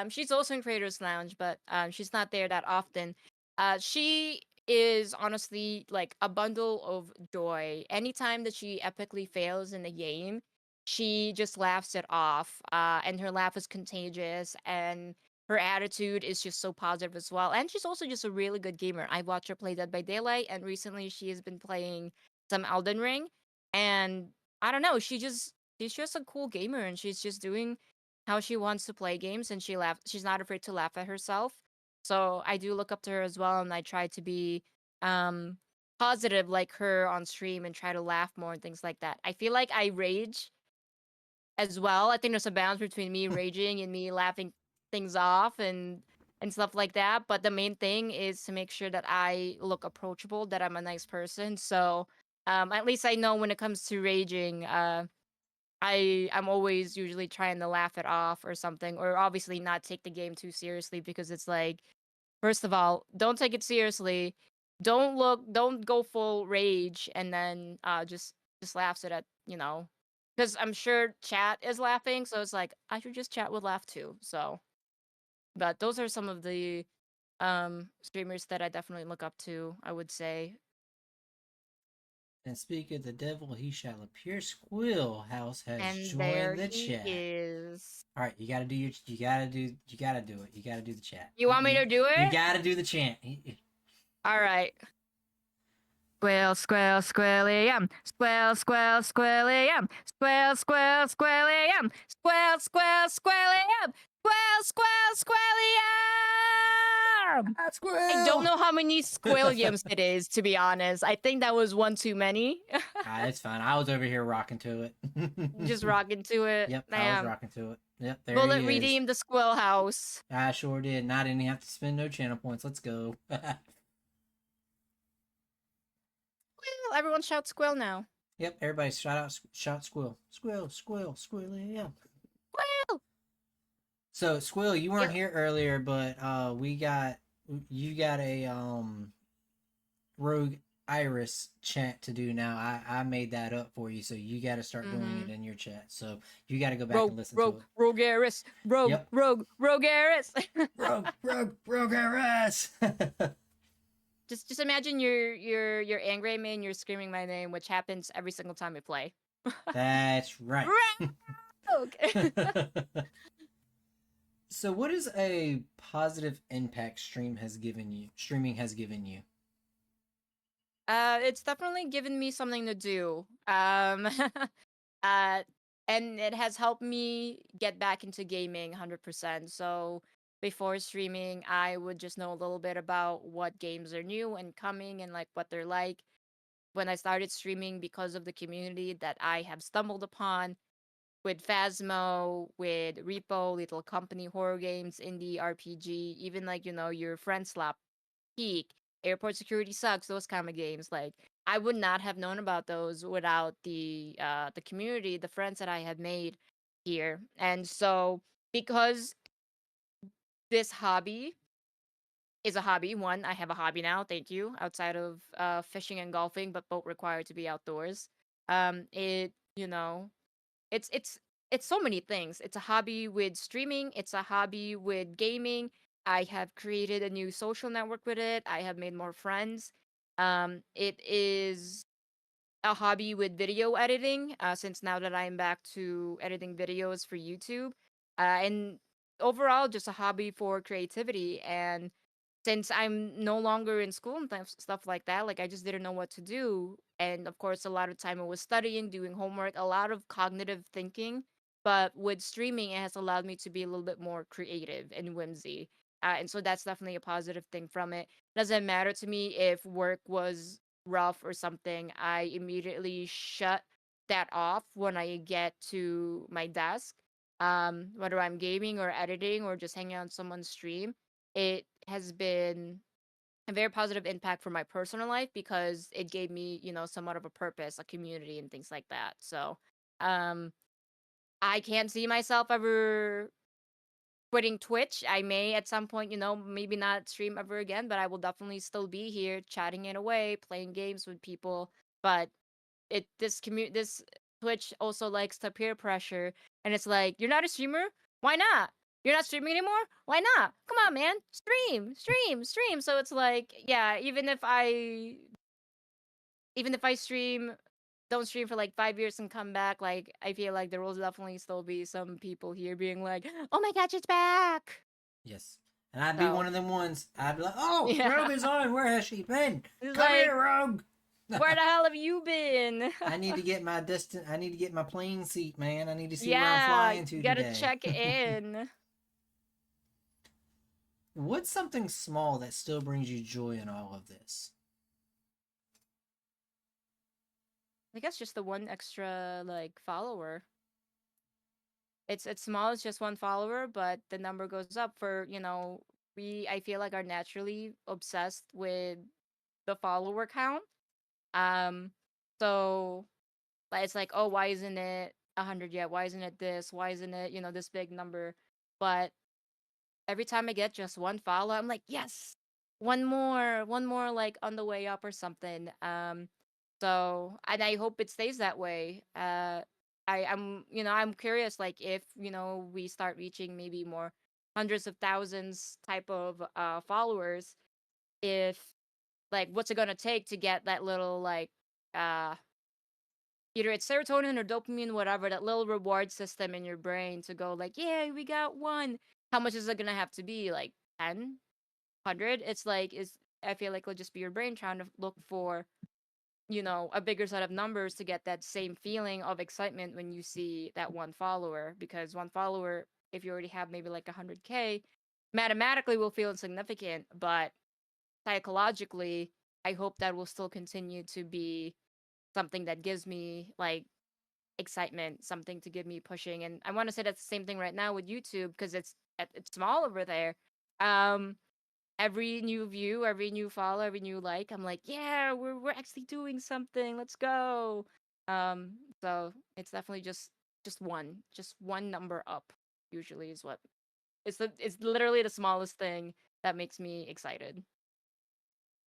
She's also in Creators Lounge, but she's not there that often. She is honestly like a bundle of joy. Anytime that she epically fails in a game, she just laughs it off. And her laugh is contagious, and her attitude is just so positive as well. And she's also just a really good gamer. I watched her play Dead by Daylight, and recently she has been playing some Elden Ring. And I don't know, she's just a cool gamer, and she's just doing how she wants to play games, and she's not afraid to laugh at herself. So I do look up to her as well, and I try to be um positive like her on stream and try to laugh more and things like that. I feel like I rage as well. I think there's a balance between me raging and me laughing things off and stuff like that. But the main thing is to make sure that I look approachable, that I'm a nice person. So at least I know when it comes to raging, I'm always usually trying to laugh it off or something, or obviously not take the game too seriously, because it's like, first of all, don't take it seriously. Don't go full rage, and then just laughs it at, because I'm sure chat is laughing, so it's like I should just chat with laugh too. So, but those are some of the streamers that I definitely look up to, I would say. And speak of the devil, he shall appear. Squill House has And there joined the he chat. is. All right, you gotta do it. You gotta do it. You gotta do the chat. You want me to do You it? gotta do the chant. All right. Squeal, squeal, squealy-yum. Squeal, squeal, squealy-yum. Squeal, squeal, squealy-yum. Squeal, squeal, squealy-yum. Squeal, squeal, squeally-yum. Squill. I don't know how many squilliums it is, to be honest. I think that was one too many. It's fine. I was over here rocking to it. Just rocking to it. Yep, I was Damn. rocking to it. Yep, there Bullet he is. redeemed the squill house. I sure did. And I didn't have to spend no channel points. Let's go. Well, everyone shout squill now. Yep, everybody shout squill. Squill, squill, squilly, yeah. Squill! So Squill, you weren't Yep. here earlier, but you got a Rogue Iris chat to do now. I made that up for you, so you got to start doing it in your chat. So you got to go back and listen to it. RogueAiris. Yep. RogueAiris. RogueAiris. Just imagine you're angry at me and you're screaming my name, which happens every single time we play. That's right. Okay. So, what is a positive impact streaming has given you? It's definitely given me something to do. And it has helped me get back into gaming 100%. So before streaming, I would just know a little bit about what games are new and coming and like what they're like. When I started streaming, because of the community that I have stumbled upon with Phasmo, with Repo, Little Company, horror games, indie, RPG, even like, your friend slap, Peak, Airport Security Sucks, those kind of games. Like, I would not have known about those without the community, the friends that I had made here. And so, because this hobby is a hobby, one, I have a hobby now, thank you, outside of fishing and golfing, but both required to be outdoors. It, it's so many things. It's a hobby with streaming, it's a hobby with gaming. I have created a new social network with it. I have made more friends. It is a hobby with video editing, since now that I'm back to editing videos for YouTube, and overall just a hobby for creativity. And since I'm no longer in school and stuff like that, like I just didn't know what to do. And of course, a lot of time I was studying, doing homework, a lot of cognitive thinking. But with streaming, it has allowed me to be a little bit more creative and whimsy. And so that's definitely a positive thing from it. Doesn't matter to me if work was rough or something. I immediately shut that off when I get to my desk. Whether I'm gaming or editing or just hanging out on someone's stream, it has been a very positive impact for my personal life because it gave me, somewhat of a purpose, a community, and things like that. So, um, I can't see myself ever quitting Twitch. I may at some point, maybe not stream ever again, but I will definitely still be here chatting it away, playing games with people. But this Twitch also likes to peer pressure, and it's like, you're not a streamer? Why not? You're not streaming anymore? Why not? Come on, man. Stream, stream, stream. So it's like, yeah, even if I don't stream for like 5 years and come back, like I feel like there will definitely still be some people here being like, "Oh my gosh, it's back!" Yes. And I'd be one So of them ones. I'd be like, oh, yeah, Rogue is on. Where has she been? it's Come like, here, Rogue. where the hell have you been? I need to get I need to get my plane seat, man. I need to see where I'm Yeah, flying to gotta today. check in. What's something small that still brings you joy in all of this? I guess just the one extra like follower. It's small, it's just one follower, but the number goes up for, I feel like are naturally obsessed with the follower count. Um so like, it's like, oh, why isn't it 100 yet? Why isn't it this? Why isn't it, this big number? But every time I get just one follow, I'm like, yes, one more, like on the way up or something. So, and I hope it stays that way. I'm curious, like if we start reaching maybe more hundreds of thousands type of followers, if like what's it gonna take to get that little like uh either it's serotonin or dopamine, whatever, that little reward system in your brain to go like, yeah, we got one. How much is it gonna have to be? Like 10, 100? It's like, I feel like it'll just be your brain trying to look for, a bigger set of numbers to get that same feeling of excitement when you see that one follower. Because one follower, if you already have maybe like 100K, mathematically will feel insignificant, but psychologically, I hope that will still continue to be something that gives me like excitement, something to give me pushing. And I want to say that's the same thing right now with YouTube because it's small over there. Um, every new view, every new follow, every new like, I'm like, yeah, we're actually doing something. Let's go. So it's definitely just one number up. Usually is what it's literally the smallest thing that makes me excited.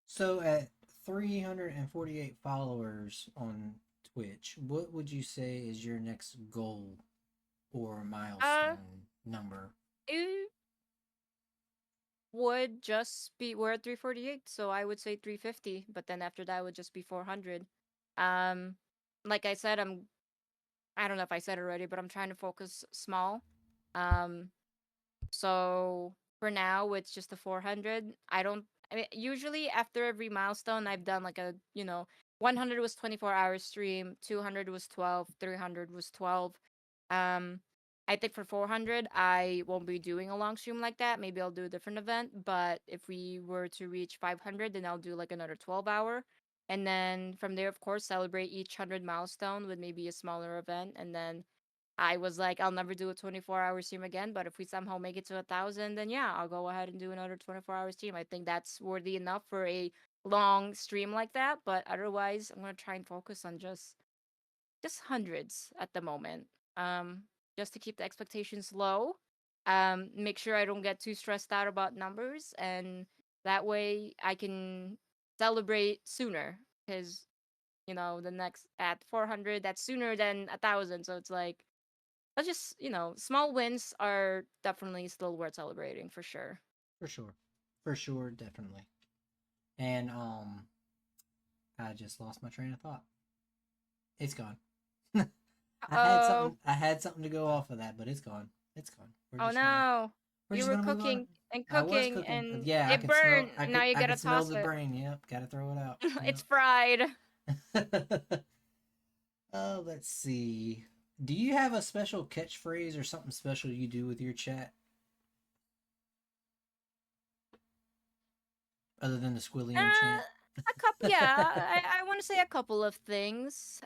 So at 348 followers on Twitch, what would you say is your next goal or Uh, milestone number? it would just be we're at 348, so I would say 350, but then after that would just be 400. Um, like I said, I don't know if I said it already, but I'm trying to focus small. Um, so for now, it's just the 400. I mean, usually after every milestone, I've done like 100 was 24-hour stream, 200 was 12, 300 was 12. Um, I think for 400, I won't be doing a long stream like that. Maybe I'll do a different event. But if we were to reach 500, then I'll do like another 12-hour. And then from there, of course, celebrate each 100 milestone with maybe a smaller event. And then I was like, I'll never do a 24-hour stream again. But if we somehow make it to 1,000, then yeah, I'll go ahead and do another 24-hour stream. I think that's worthy enough for a long stream like that. But otherwise, I'm gonna try and focus on just hundreds at the moment. Um, just to keep the expectations low. Make sure I don't get too stressed out about numbers, and that way I can celebrate sooner. Because the next at 400, that's sooner than 1,000. So it's like, let's just small wins are definitely still worth celebrating for sure. For sure. For sure, definitely. And I just lost my train of thought. It's gone. I had Oh, something. I had something to go off of that, but it's gone. It's gone. We're oh just gonna. no. We're You just were gonna move on. cooking and I was cooking cooking. and Yeah, I it can smell. burned. Now you I gotta can smell toss the it. brain. Yep, gotta throw it out. It's fried. Yep. Oh, let's see. Do you have a special catchphrase or something special you do with your chat other than the Squilliam chant? A couple, yeah. I want to say a couple of things.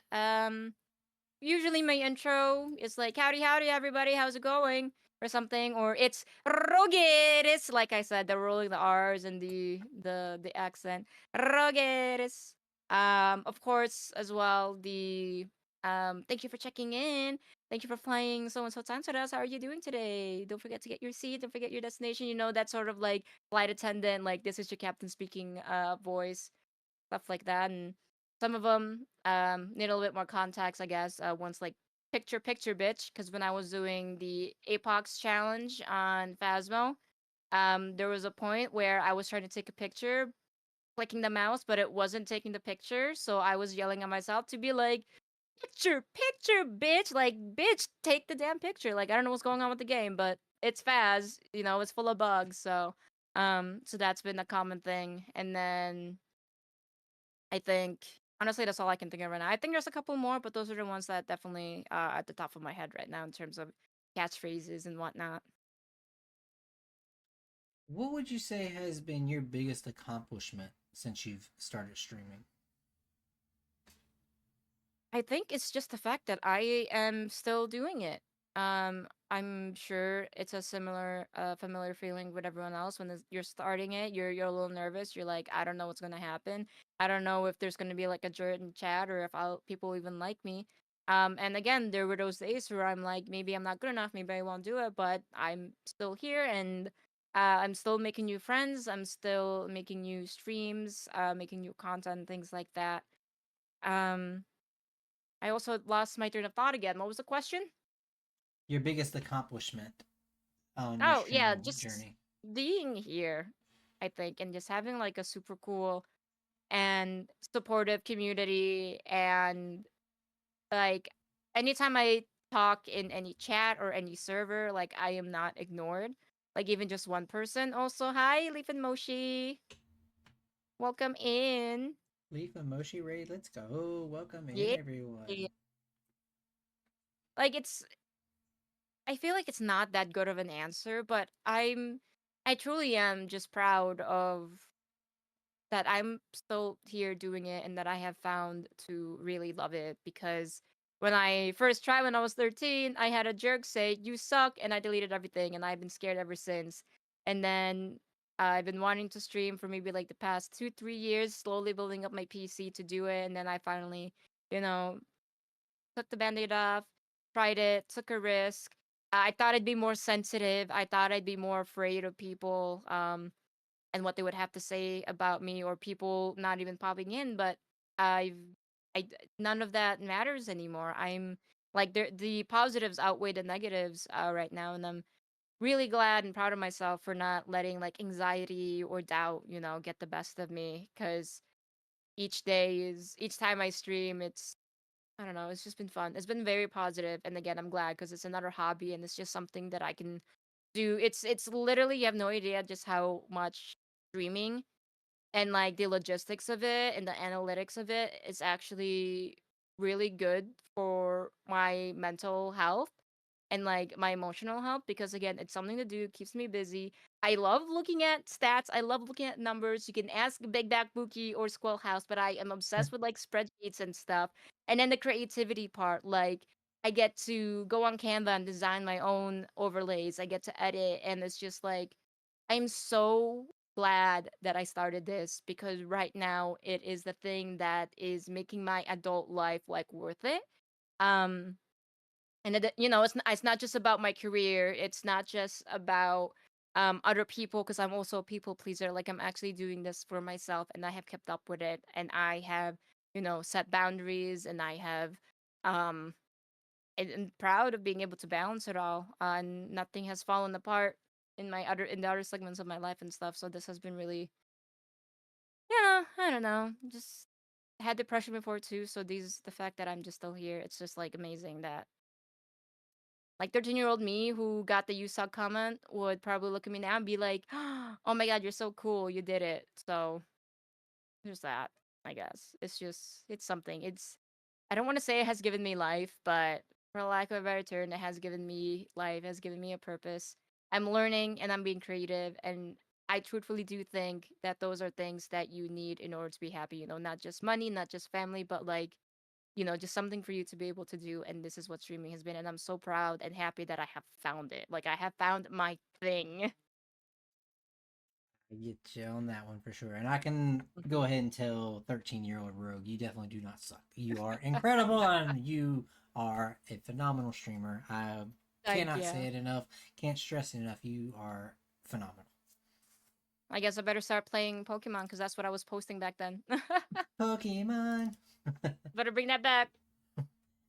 Usually my intro is like, howdy, howdy, everybody, how's it going? Or something, or it's RogueAiris, like I said, the rolling the R's and the accent. RogueAiris. Of course, as well, the thank you for checking in. Thank you for flying so and so times with us. How are you doing today? Don't forget to get your seat. Don't forget your destination. You know, that sort of like flight attendant, like this is your captain speaking voice, stuff like that. And some of them need a little bit more context, I guess. Once like picture bitch, because when I was doing the Apox challenge on Phasmo, there was a point where I was trying to take a picture, clicking the mouse, but it wasn't taking the picture, so I was yelling at myself to be like, picture, bitch, like bitch, take the damn picture. Like I don't know what's going on with the game, but it's Phas, you know, it's full of bugs, so that's been a common thing. And then I think honestly that's all I can think of right now. I think there's a couple more, but those are the ones that definitely at the top of my head right now in terms of catchphrases and whatnot. What would you say has been your biggest accomplishment since you've started streaming? I think it's just the fact that I am still doing it. I'm sure it's a similar, familiar feeling with everyone else when you're starting it. You're a little nervous. You're like, I don't know what's gonna happen. I don't know if there's gonna be like a Jordan chat or if people even like me. And again, there were those days where I'm like, maybe I'm not good enough. Maybe I won't do it. But I'm still here and I'm still making new friends. I'm still making new streams, making new content, things like that. Um, I also lost my train of thought again. What was the question? Your biggest accomplishment on your Oh, yeah, streaming just journey? being here, I think, and just having like a super cool and supportive community. And like anytime I talk in any chat or any server, like I am not ignored. Like even just one person. Also, hi, Leaf and Moshi. Welcome in. Leaf and Moshi Raid, let's go. Welcome in, Yeah. everyone. Like I feel like it's not that good of an answer, but I truly am just proud of that I'm still here doing it and that I have found to really love it because when I first tried when I was 13, I had a jerk say, "You suck," and I deleted everything and I've been scared ever since. And then I've been wanting to stream for maybe like the past 2, 3 years, slowly building up my PC to do it. And then I finally, you know, took the band-aid off, tried it, took a risk. I thought I'd be more sensitive. I thought I'd be more afraid of people and what they would have to say about me or people not even popping in, but I've none of that matters anymore. I'm like the positives outweigh the negatives right now, and I'm really glad and proud of myself for not letting like anxiety or doubt, get the best of me because each time I stream, it's I don't know. It's just been fun. It's been very positive, and again, I'm glad because it's another hobby, and it's just something that I can do. It's literally you have no idea just how much streaming and like the logistics of it and the analytics of it is actually really good for my mental health and like my emotional health because again it's something to do, keeps me busy. I love looking at stats, I love looking at numbers. You can ask Big Back Bookie or Squirrel House, but I am obsessed with like spreadsheets and stuff. And then the creativity part, like I get to go on Canva and design my own overlays. I get to edit and it's just like I'm so glad that I started this because right now it is the thing that is making my adult life like worth it. Um and it's not just about my career, it's not just about other people because I'm also a people pleaser. Like I'm actually doing this for myself and I have kept up with it and I have, set boundaries and I have um and proud of being able to balance it all and nothing has fallen apart in the other segments of my life and stuff. So this has been really, I don't know, just had depression before too, so the fact that I'm just still here, it's just like amazing that like 13-year-old me who got the "you suck" comment would probably look at me now and be like, "Oh my god, you're so cool, you did it." So there's that, I guess. It's something. I don't want to say it has given me life, but for lack of a better term, it has given me life, has given me a purpose. I'm learning and I'm being creative, and I truthfully do think that those are things that you need in order to be happy, not just money, not just family, but like, just something for you to be able to do. And this is what streaming has been. And I'm so proud and happy that I have found it. Like, I have found my thing. I get you on that one for sure. And I can go ahead and tell 13-year-old Rogue, you definitely do not suck. You are incredible and you are a phenomenal streamer. I Thank cannot you. say it enough, can't stress it enough. You are phenomenal. I guess I better start playing Pokemon because that's what I was posting back then. Pokemon. Better bring that back.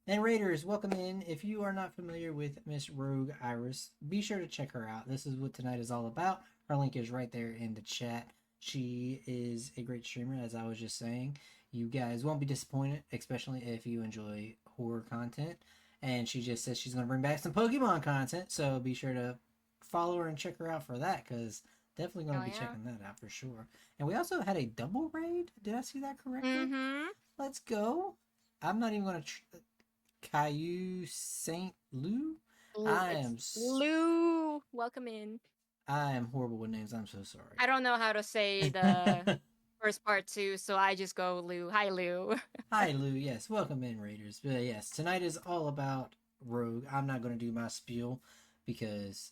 And Raiders, welcome in. If you are not familiar with Miss RogueAiris, be sure to check her out. This is what tonight is all about. Her link is right there in the chat. She is a great streamer, as I was just saying. You guys won't be disappointed, especially if you enjoy horror content. And she just says she's going to bring back some Pokemon content, so be sure to follow her and check her out for that, because definitely going to be checking that out for sure. And we also had a double raid. Did I see that correctly? Mm-hmm. Let's go. I'm not even going to... Caillou Saint Lou. Lou. Welcome in. I am horrible with names. I'm so sorry. I don't know how to say the first part too, so I just go Lou. Hi, Lou. Hi, Lou. Yes, welcome in, Raiders. But yes, tonight is all about Rogue. I'm not going to do my spiel because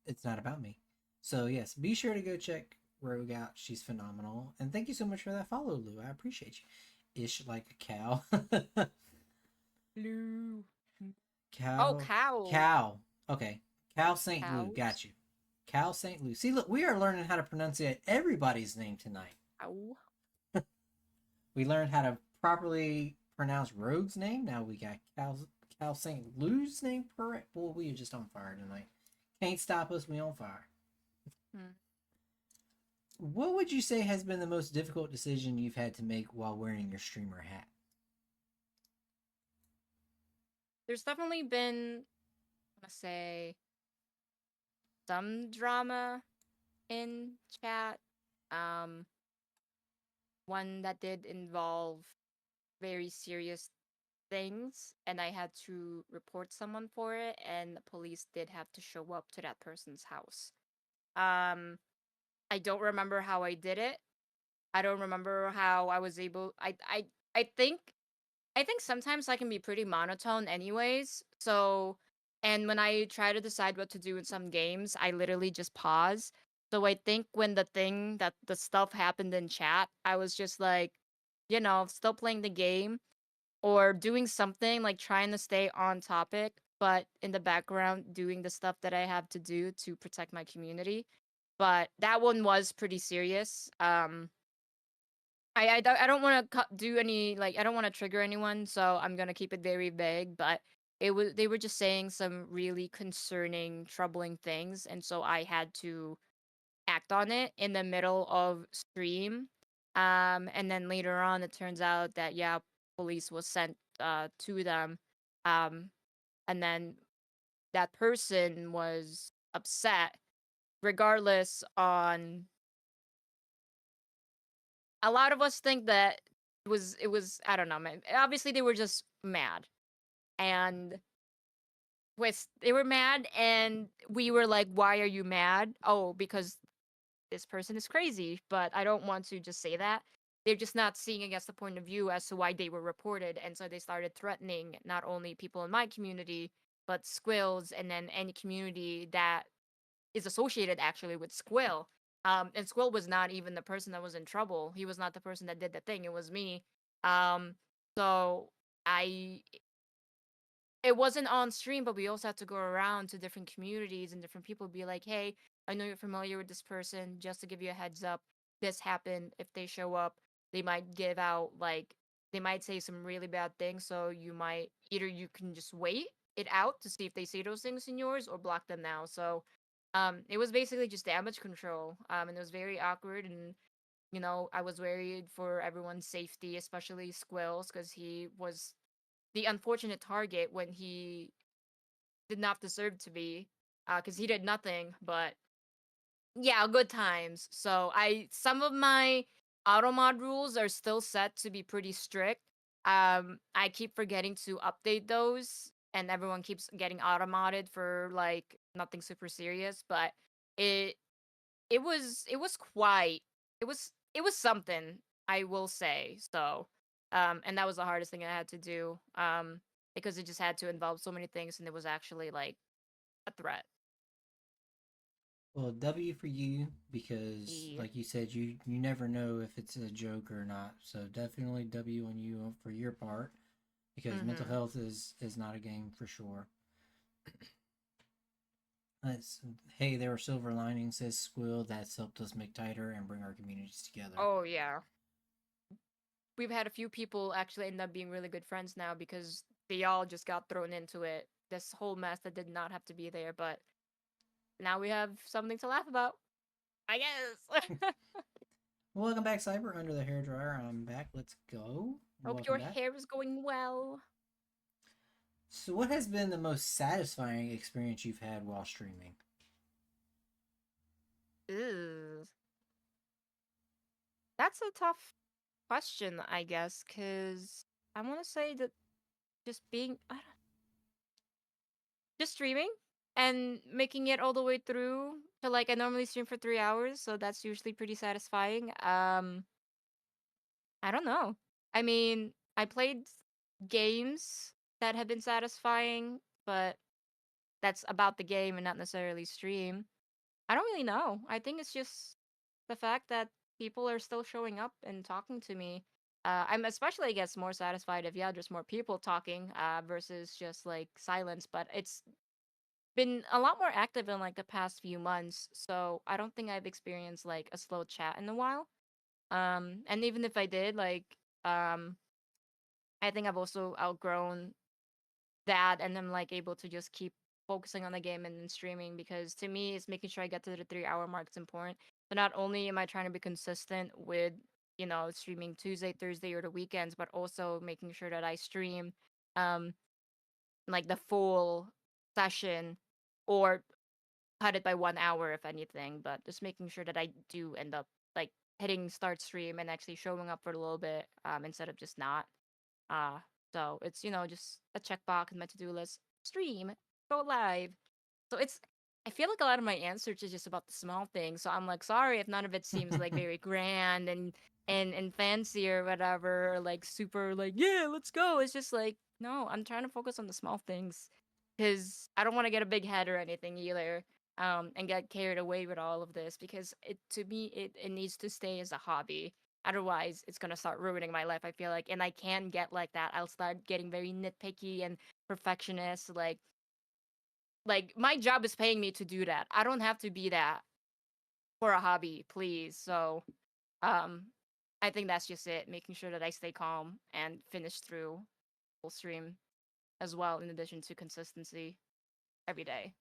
it's not about me. So yes, be sure to go check Rogue out. She's phenomenal. And thank you so much for that follow, Lou. I appreciate you. Ish like a cow. Lou. Cow. Oh, cow. Cow. Okay. Cal St. Lou. Cows? Got you. Cal St. Lou. See, look, we are learning how to pronunciate everybody's name tonight. Ow. We learned how to properly pronounce Rogue's name. Now we got Cal St. Lou's name correct. Boy, we are just on fire tonight. Can't stop us. We on fire. Hmm. What would you say has been the most difficult decision you've had to make while wearing your streamer hat? There's definitely been, let's say, some drama in chat. One that did involve very serious things, and I had to report someone for it, and the police did have to show up to that person's house. I don't remember how I did it. I don't remember how I was able. I think sometimes I can be pretty monotone anyways. So, and when I try to decide what to do in some games, I literally just pause. So I think when the stuff happened in chat, I was just like, still playing the game or doing something like trying to stay on topic, but in the background doing the stuff that I have to do to protect my community. But that one was pretty serious. I don't want to do any, like, I don't want to trigger anyone, so I'm gonna keep it very vague. But they were just saying some really concerning, troubling things, and so I had to act on it in the middle of stream. And then later on, it turns out that yeah, police was sent to them, um, and then that person was upset, regardless on a lot of us think that it was I don't know, man. Obviously they were just mad. And they were mad and we were like, "Why are you mad?" "Oh, because this person is crazy." But I don't want to just say that. They're just not seeing against the point of view as to why they were reported, and so they started threatening not only people in my community, but Squills and then any community that is associated actually with Squill. And Squill was not even the person that was in trouble. He was not the person that did the thing. It was me. Um, so I it wasn't on stream, but we also had to go around to different communities and different people be like, "Hey, I know you're familiar with this person. Just to give you a heads up, this happened. If they show up, they might give out like they might say some really bad things. So you might either you can just wait it out to see if they say those things in yours or block them now." So it was basically just damage control. And it was very awkward and I was worried for everyone's safety, especially Squills, because he was the unfortunate target when he did not deserve to be, because he did nothing. But yeah, good times. So some of my auto mod rules are still set to be pretty strict. I keep forgetting to update those, and everyone keeps getting auto modded for like nothing super serious. But it it was something, I will say. So and that was the hardest thing I had to do, because it just had to involve so many things, and it was actually like a threat. Well, W for you because, Yeah. like you said, you never know if it's a joke or not. So definitely W on you for your part because mental Mm-hmm. health is not a game for sure. Let's, hey, there are silver linings, says Squill. That's helped us make tighter and bring our communities together. Oh yeah, we've had a few people actually end up being really good friends now because they all just got thrown into it. This whole mess that did not have to be there, but now we have something to laugh about, I guess. Welcome back, Cyber. Under the hairdryer, I'm back. Let's go. Hope Welcome your back. hair is going well. So, what has been the most satisfying experience you've had while streaming? Ew. That's a tough question, I guess, because I want to say that just being, just streaming and making it all the way through to like I normally stream for 3 hours, so that's usually pretty satisfying. I don't know. I mean, I played games that have been satisfying, but that's about the game and not necessarily stream. I don't really know. I think it's just the fact that people are still showing up and talking to me. I'm especially, I guess, more satisfied if, yeah, there's more people talking versus just like silence. But it's been a lot more active in like the past few months, so I don't think I've experienced like a slow chat in a while. And even if I did, like, um, I think I've also outgrown that, and I'm like able to just keep focusing on the game and then streaming, because to me it's making sure I get to the 3 hour mark is important. So not only am I trying to be consistent with, streaming Tuesday, Thursday, or the weekends, but also making sure that I stream um like the full session, or cut it by 1 hour if anything, but just making sure that I do end up like hitting start stream and actually showing up for a little bit, instead of just not. Uh, so it's, just a checkbox in my to-do list. Stream, go live. So I feel like a lot of my answers is just about the small things. So I'm like, sorry if none of it seems like very grand and fancy or whatever, or like super like, yeah, let's go. It's just like, no, I'm trying to focus on the small things because I don't want to get a big head or anything either. And get carried away with all of this, because to me it needs to stay as a hobby. Otherwise, it's gonna start ruining my life, I feel like, and I can get like that. I'll start getting very nitpicky and perfectionist. Like my job is paying me to do that. I don't have to be that for a hobby, please. So, um, I think that's just it. Making sure that I stay calm and finish through full stream as well, in addition to consistency every day.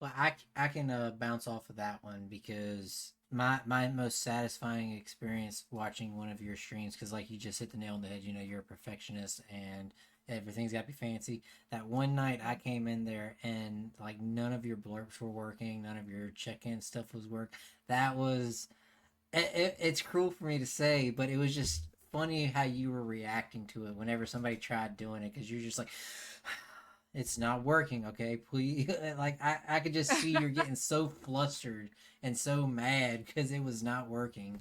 Well, I can bounce off of that one because my most satisfying experience watching one of your streams, because like you just hit the nail on the head. You're a perfectionist and everything's got to be fancy. That one night I Mhm. came in there and like none of your blurps were working, none of your check-in stuff was work. That was it's cruel for me to say, but it was just funny how you were reacting to it whenever somebody tried doing it, because you're just like, it's not working, okay, please. Like I could just see you're getting so flustered and so mad because it was not working.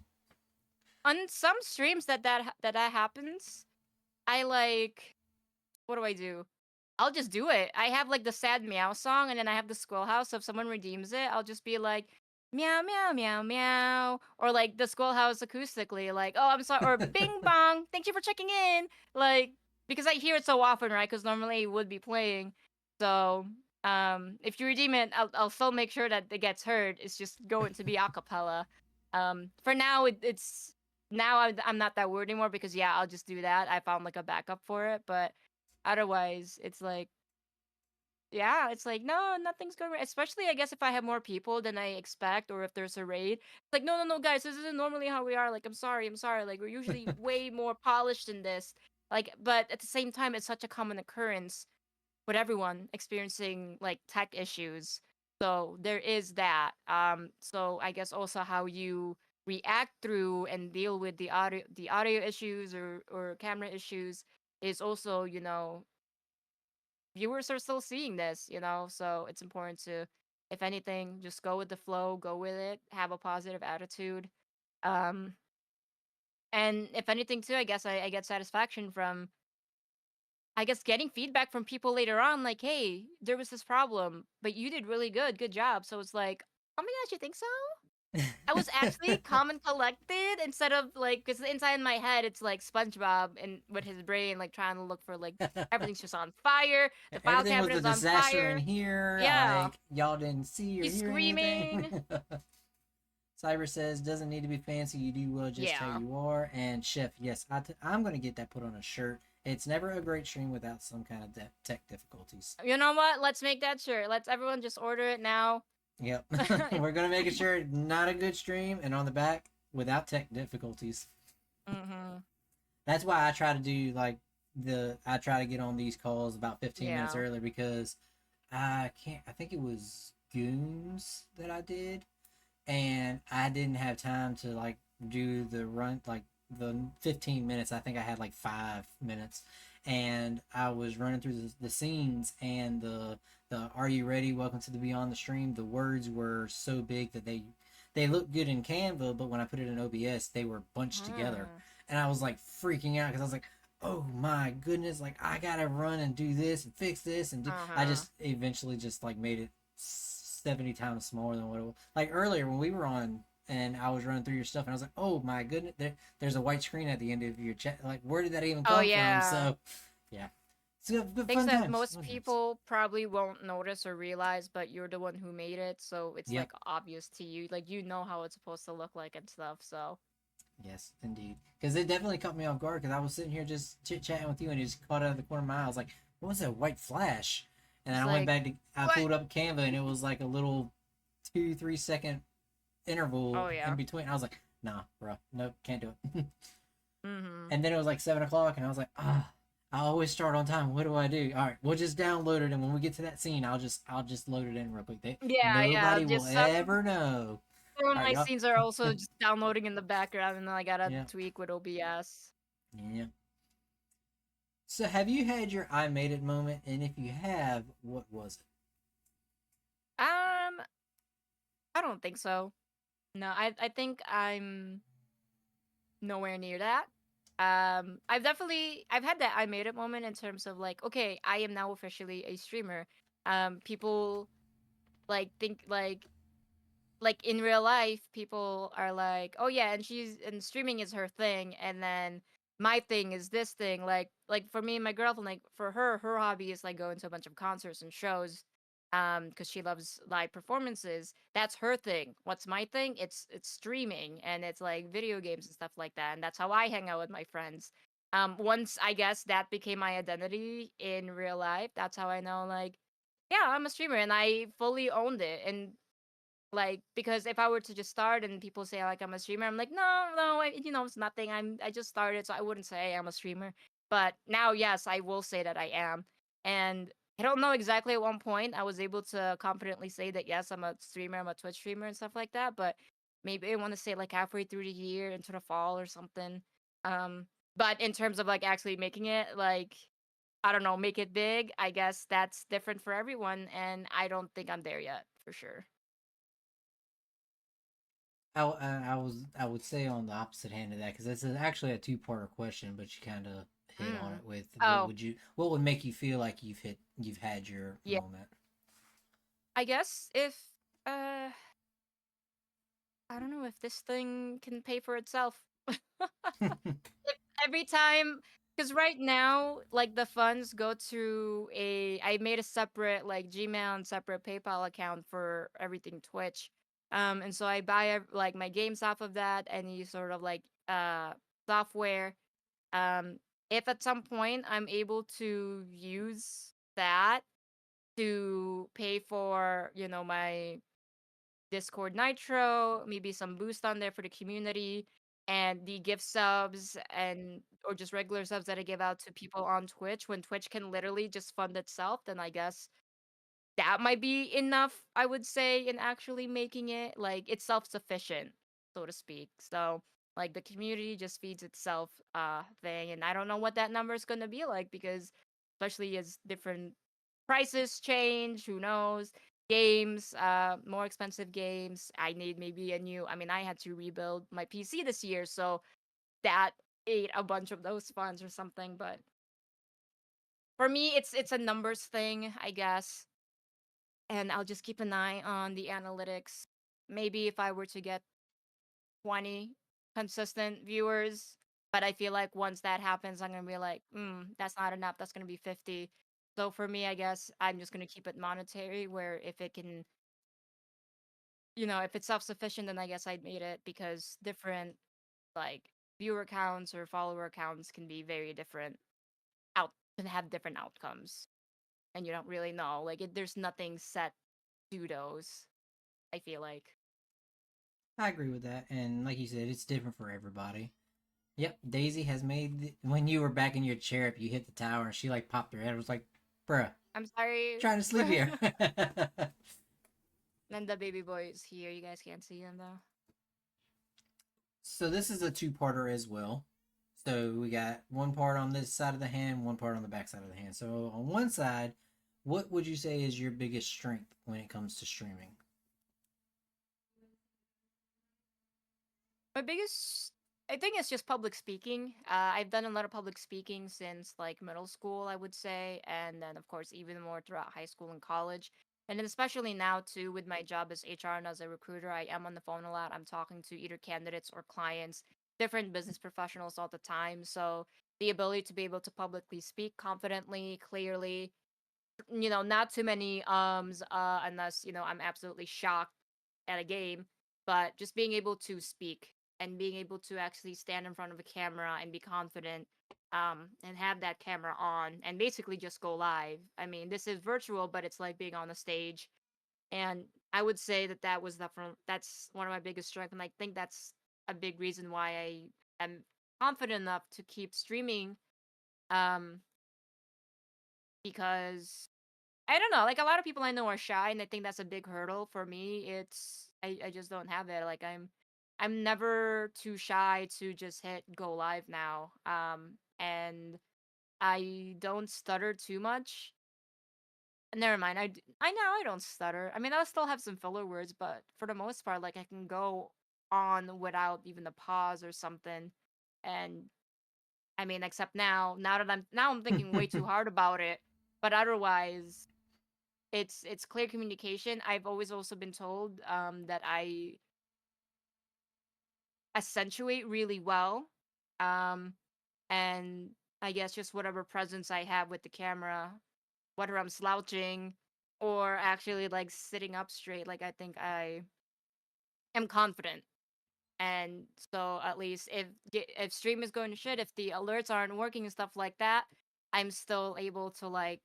On some streams that happens, I like, what do I do? I'll just do it. I have like the sad meow song, and then I have the squirrel house. So if someone redeems it, I'll just be like, meow meow meow meow, or like the squirrel house acoustically, like, oh, I'm sorry, or bing bong, thank you for checking in, like, because I hear it so often, right? Because normally it would be playing. So if you redeem it, I'll still make sure that it gets heard. It's just going to be a cappella. For now, it's now I'm not that worried anymore, because yeah, I'll just do that. I found like a backup for it, but otherwise, it's like yeah, it's like, no, nothing's going right. Especially, I guess, if I have more people than I expect, or if there's a raid. It's like, no, no, no, guys, this isn't normally how we are. Like, I'm sorry, I'm sorry. Like, we're usually way more polished than this. Like, but at the same time, it's such a common occurrence with everyone experiencing like tech issues. So there is that. So I guess also how you react through and deal with the audio issues or camera issues is also, viewers are still seeing this, so it's important to, if anything, just go with the flow, go with it, have a positive attitude. Um, and if anything too, I guess I get satisfaction from, I guess, getting feedback from people later on, like, hey, there was this problem, but you did really good. Good job. So it's like, oh my gosh, you think so? I was actually calm and collected instead of like, because inside my head, it's like SpongeBob and with his brain, like trying to look for like everything's just on fire. The file Everything was cabinet a is on disaster in fire. here. Yeah. Like y'all didn't see or He's hear screaming. anything. Cyber says doesn't need to be fancy. You do well just how Yeah. you are. And Chef, yes, I'm gonna get that put on a shirt. It's never a great stream without some kind of tech difficulties. You know what? Let's make that shirt. Let's everyone just order it now. Yep, we're gonna make a shirt. Not a good stream, and on the back without tech difficulties. Mm-hmm. That's why I try to do like I try to get on these calls about 15 minutes Yeah. early because I can't. I think it was Goons that I did, and I didn't have time to like do the run like the 15 minutes. I think I had like 5 minutes, and I was running through the scenes, and the "Are you ready? Welcome to the Beyond the Stream." The words were so big that they looked good in Canva, but when I put it in OBS, they were bunched together, and I was like freaking out because I was like, oh my goodness, like I gotta run and do this and fix this and do. I Uh-huh. just eventually just like made it 70 times smaller than what it was. Like earlier when we were on and I was running through your stuff and I was like, oh my goodness, there's a white screen at the end of your chat. Like, where did that even Oh come from? yeah. So, yeah. So, but Things fun that times. most Fun times. people probably won't notice or realize, but you're the one who made it, so it's Yep. like obvious to you. Like you know how it's supposed to look like and stuff. So Yes, indeed. Because it definitely caught me off guard because I was sitting here just chit chatting with you and it just caught out of the corner of my eye. I was like, what was that white flash? And then it's I went like, back to, I what? pulled up Canva and it was like a little 2-3 second interval Oh in yeah. between. I was like, nah, bro, nope, can't do it. Mm-hmm. And then it was like 7 o'clock, and I was like, ah, I always start on time. What do I do? All right, we'll just download it, and when we get to that scene, I'll just load it in real quick. Yeah, yeah. Nobody will Just ever know. some of All right, my y'all. scenes are also just downloading in the background, and then I gotta Yeah, tweak with OBS. yeah. So, have you had your "I made it" moment? And if you have, what was it? I don't think so. No, I think I'm nowhere near that. I've had that I made it moment in terms of like, okay, I am now officially a streamer. People like think like in real life, people are like, oh yeah, and streaming is her thing, and then my thing is this thing. Like for me and my girlfriend, like for her hobby is like going to a bunch of concerts and shows, because she loves live performances. That's her thing. What's my thing? It's streaming and it's like video games and stuff like that, and that's how I hang out with my friends. Once I guess that became my identity in real life, that's how I know like, yeah, I'm a streamer and I fully owned it. And like, because if I were to just start and people say like I'm a streamer, I'm like, no, no, it's nothing. I just started, so I wouldn't say I'm a streamer. But now, yes, I will say that I am. And I don't know exactly at one point I was able to confidently say that yes, I'm a streamer, I'm a Twitch streamer and stuff like that. But maybe I want to say like halfway through the year into the fall or something. But in terms of like actually making it like, I don't know, make it big, I guess that's different for everyone, and I don't think I'm there yet for sure. I would say on the opposite hand of that because it's actually a two-parter question, but you kind of hit on Mm. it with Oh, what would make you feel like you've had your yeah. moment. I guess if uh I don't know if this thing can pay for itself. If every time, because right now like the funds go to I made a separate like Gmail and separate PayPal account for everything Twitch. And so I buy like my games off of that, and you sort of like software. Um if at some point I'm able to use that, to pay for, my Discord Nitro, maybe some boost on there for the community, and the gift subs and or just regular subs that I give out to people on Twitch when Twitch can literally just fund itself, then I guess that might be enough, I would say, in actually making it like it's self-sufficient, so to speak. So like the community just feeds itself thing, and I don't know what that number is going to be like, because especially as different prices change, who knows. Games, more expensive games, I need maybe a new, I mean, I had to rebuild my PC this year, so that ate a bunch of those funds or something. But for me, it's a numbers thing, I guess, and I'll just keep an eye on the analytics. Maybe if I were to get 20 consistent viewers, but I feel like once that happens, I'm gonna be like, that's not enough. That's gonna be 50. So for me, I guess I'm just gonna keep it monetary, where if it can, if it's self-sufficient, then I guess I'd made it, because different like viewer counts or follower counts can be very different can have different outcomes, and you don't really know. Like there's nothing set to those, I feel like. I agree with that, and like you said, it's different for everybody. Yep, Daisy has made when you were back in your chair, if you hit the tower and she like popped her head, it was like, bruh, I'm sorry. trying to sleep here. And the baby boy is here. You guys can't see him though. So this is a two-parter as well. So we got one part on this side of the hand, one part on the back side of the hand. So on one side, what would you say is your biggest strength when it comes to streaming? My biggest, I think it's just public speaking. I've done a lot of public speaking since like middle school, I would say, and then of course even more throughout high school and college. And then especially now too, with my job as HR and as a recruiter, I am on the phone a lot. I'm talking to either candidates or clients, different business professionals all the time. So the ability to be able to publicly speak confidently, clearly, not too many unless, I'm absolutely shocked at a game, but just being able to speak and being able to actually stand in front of a camera and be confident, and have that camera on and basically just go live. I mean, this is virtual, but it's like being on the stage. And I would say that's one of my biggest strengths, and I think that's a big reason why I am confident enough to keep streaming, um because I don't know. Like a lot of people I know are shy, and I think that's a big hurdle for me. I just don't have it. Like I'm never too shy to just hit go live now. And I don't stutter too much. Never mind. I know I don't stutter. I mean, I'll still have some filler words, but for the most part, like I can go on without even a pause or something. And I mean, except now I'm thinking way too hard about it. But otherwise, it's clear communication. I've always also been told that I accentuate really well, um, and I guess just whatever presence I have with the camera, whether I'm slouching or actually like sitting up straight, like I think I am confident. And so at least if stream is going to shit, if the alerts aren't working and stuff like that, I'm still able to like,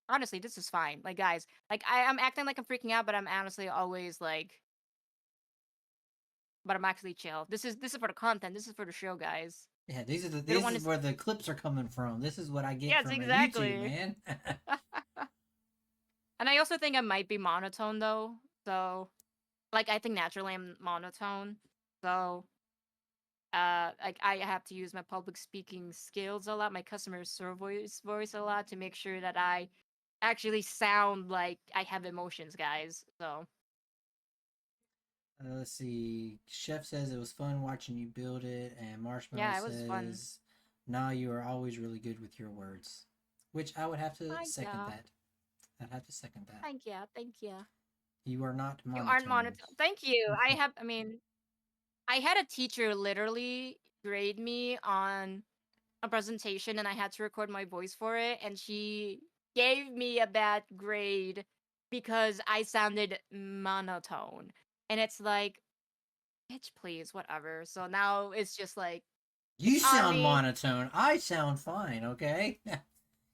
honestly, this is fine. Like, guys, like I'm acting like I'm freaking out, but I'm honestly always like, but I'm actually chill. This is for the content. This is for the show, guys. Yeah, these are the We don't this want is to. where the clips are coming from. This is what I get Yes, from my YouTube, exactly. man. And I also think I might be monotone though. So, like, I think naturally I'm monotone. So, like I have to use my public speaking skills a lot, my customer service voice a lot to make sure that I actually sound like I have emotions, guys. So. Let's see. Chef says it was fun watching you build it, and Marshmallow Yeah, it was fun. says, "Nah, you are always really good with your words," which I would have to Thank second ya. that. I'd have to second that. Thank ya. Thank ya. You are not You aren't monotone. monotone. Thank you. I mean, I had a teacher literally grade me on a presentation, and I had to record my voice for it, and she gave me a bad grade because I sounded monotone. And it's like, bitch, please, whatever. So now it's just like, You it's on sound me. monotone. I sound fine. Okay,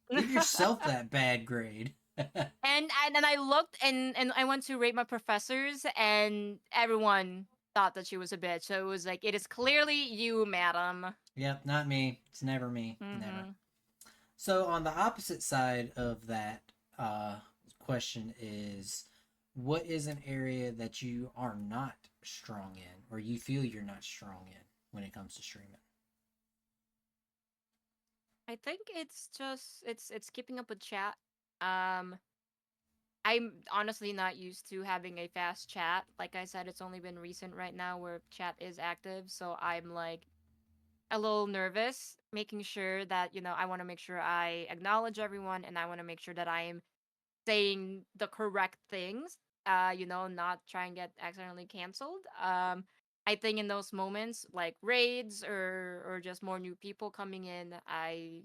give yourself that bad grade. And then I looked and I went to rate my professors, and everyone thought that she was a bitch. So it was like, it is clearly you, madam. Yep, not me. It's never me. Never. Mm-hmm. So on the opposite side of that question is, what is an area that you are not strong in, or you feel you're not strong in when it comes to streaming? I think it's just it's keeping up with chat. Um, I'm honestly not used to having a fast chat. Like I said, it's only been recent right now where chat is active, so I'm like a little nervous, making sure that, I want to make sure I acknowledge everyone, and I want to make sure that I am saying the correct things, not try and get accidentally canceled. I think in those moments, like raids or just more new people coming in, I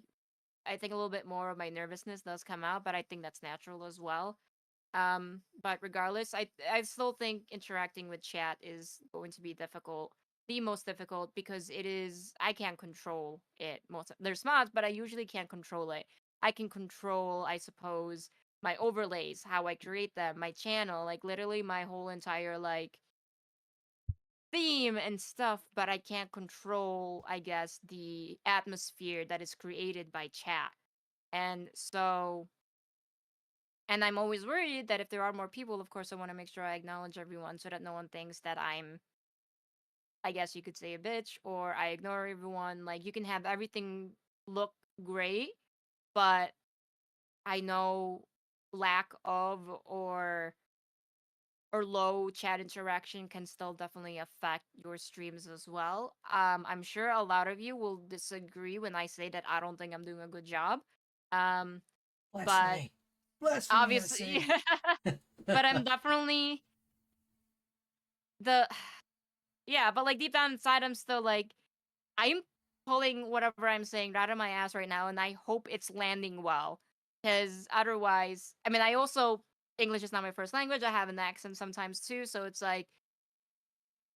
think a little bit more of my nervousness does come out, but I think that's natural as well. But regardless, I still think interacting with chat is going to be difficult, the most difficult, because I can't control it. There's mods, but I usually can't control it. I can control, I suppose, my overlays, how I create them, my channel, like literally my whole entire like theme and stuff, but I can't control, I guess, the atmosphere that is created by chat. And so, and I'm always worried that if there are more people, of course, I want to make sure I acknowledge everyone so that no one thinks that I'm, I guess you could say, a bitch, or I ignore everyone. Like, you can have everything look great, but I know lack of or low chat interaction can still definitely affect your streams as well. I'm sure a lot of you will disagree when I say that I don't think I'm doing a good job. Um, but Blasphemy. Blasphemy, I obviously, say. but I'm definitely the yeah, but like deep down inside, I'm still like, I'm pulling whatever I'm saying right out of my ass right now, and I hope it's landing well. Because otherwise, I mean, I also, English is not my first language. I have an accent sometimes too, so it's like,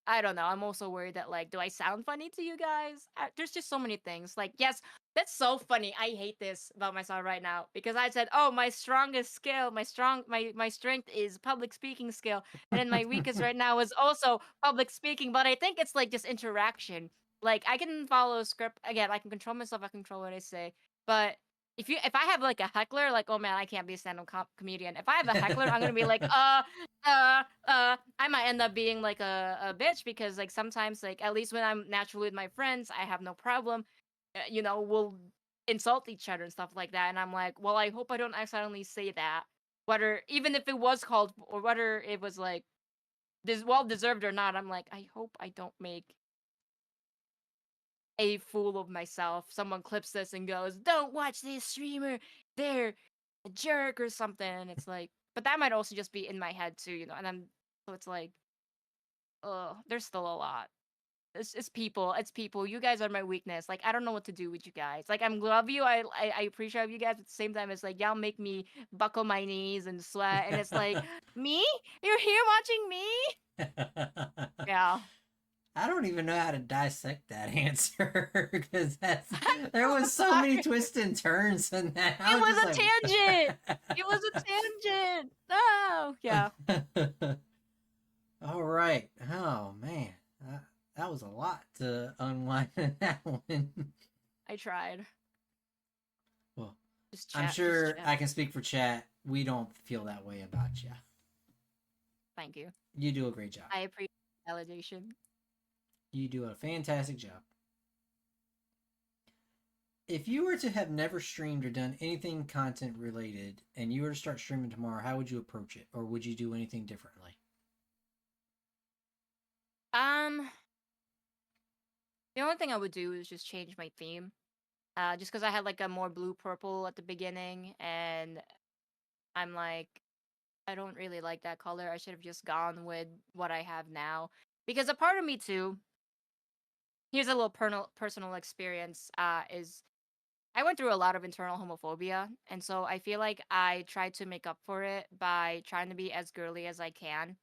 I don't know. I'm also worried that, like, do I sound funny to you guys? There's just so many things. Like, yes, that's so funny. I hate this about myself right now because I said, "Oh, my strongest skill, my strength is public speaking skill," and then my weakest right now is also public speaking. But I think it's like just interaction. Like, I can follow a script again. I can control myself. I control what I say. But if I have like a heckler, like, oh man, I can't be a stand-up comedian. If I have a heckler, I'm gonna be like, I might end up being like a bitch because like sometimes like at least when I'm naturally with my friends, I have no problem. We'll insult each other and stuff like that, and I'm like, well, I hope I don't accidentally say that, whether even if it was called or whether it was like this well deserved or not. I'm like, I hope I don't make a fool of myself. Someone clips this and goes, "Don't watch this streamer. They're a jerk or something." And it's like, but that might also just be in my head too, and I'm so it's like, there's still a lot. It's people. It's people. You guys are my weakness. Like I don't know what to do with you guys. Like I'm love you. I appreciate you guys. At the same time, it's like y'all make me buckle my knees and sweat. And it's like me. You're here watching me. Yeah. I don't even know how to dissect that answer because there was so Sorry. many twists and turns in that. It was a tangent. It was a tangent. Oh, yeah. All right. Oh man, that was a lot to unwind in that one. I tried. Well, Just I'm chat. sure Just chat. I can speak for chat. We don't feel that way about you. Thank you. You do a great job. I appreciate validation. You do a fantastic job. If you were to have never streamed or done anything content related and you were to start streaming tomorrow, how would you approach it? Or would you do anything differently? The only thing I would do is just change my theme. Just because I had like a more blue purple at the beginning, and I'm like, I don't really like that color. I should have just gone with what I have now. Because a part of me too, here's a little personal experience, is I went through a lot of internal homophobia, and so I feel like I tried to make up for it by trying to be as girly as I can.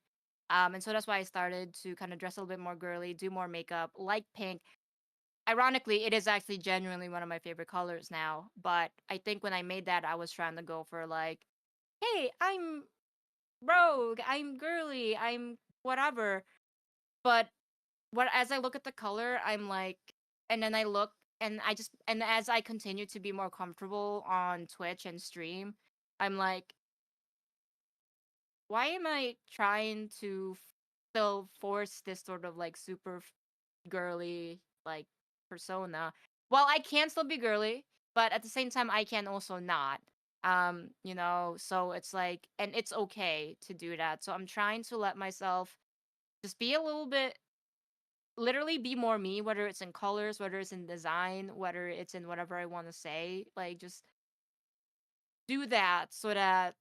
And so that's why I started to kind of dress a little bit more girly, do more makeup, like pink. Ironically, it is actually genuinely one of my favorite colors now. But I think when I made that, I was trying to go for like hey, I'm rogue, I'm girly, I'm whatever. But as I look at the color, I'm like, and then I look, and as I continue to be more comfortable on Twitch and stream, I'm like, why am I trying to still force this sort of like super girly like persona? Well, I can still be girly, but at the same time, I can also not. So it's like, and it's okay to do that. So I'm trying to let myself just be a little bit, literally be more me, whether it's in colors, whether it's in design, whether it's in whatever I want to say. Like, just do that so that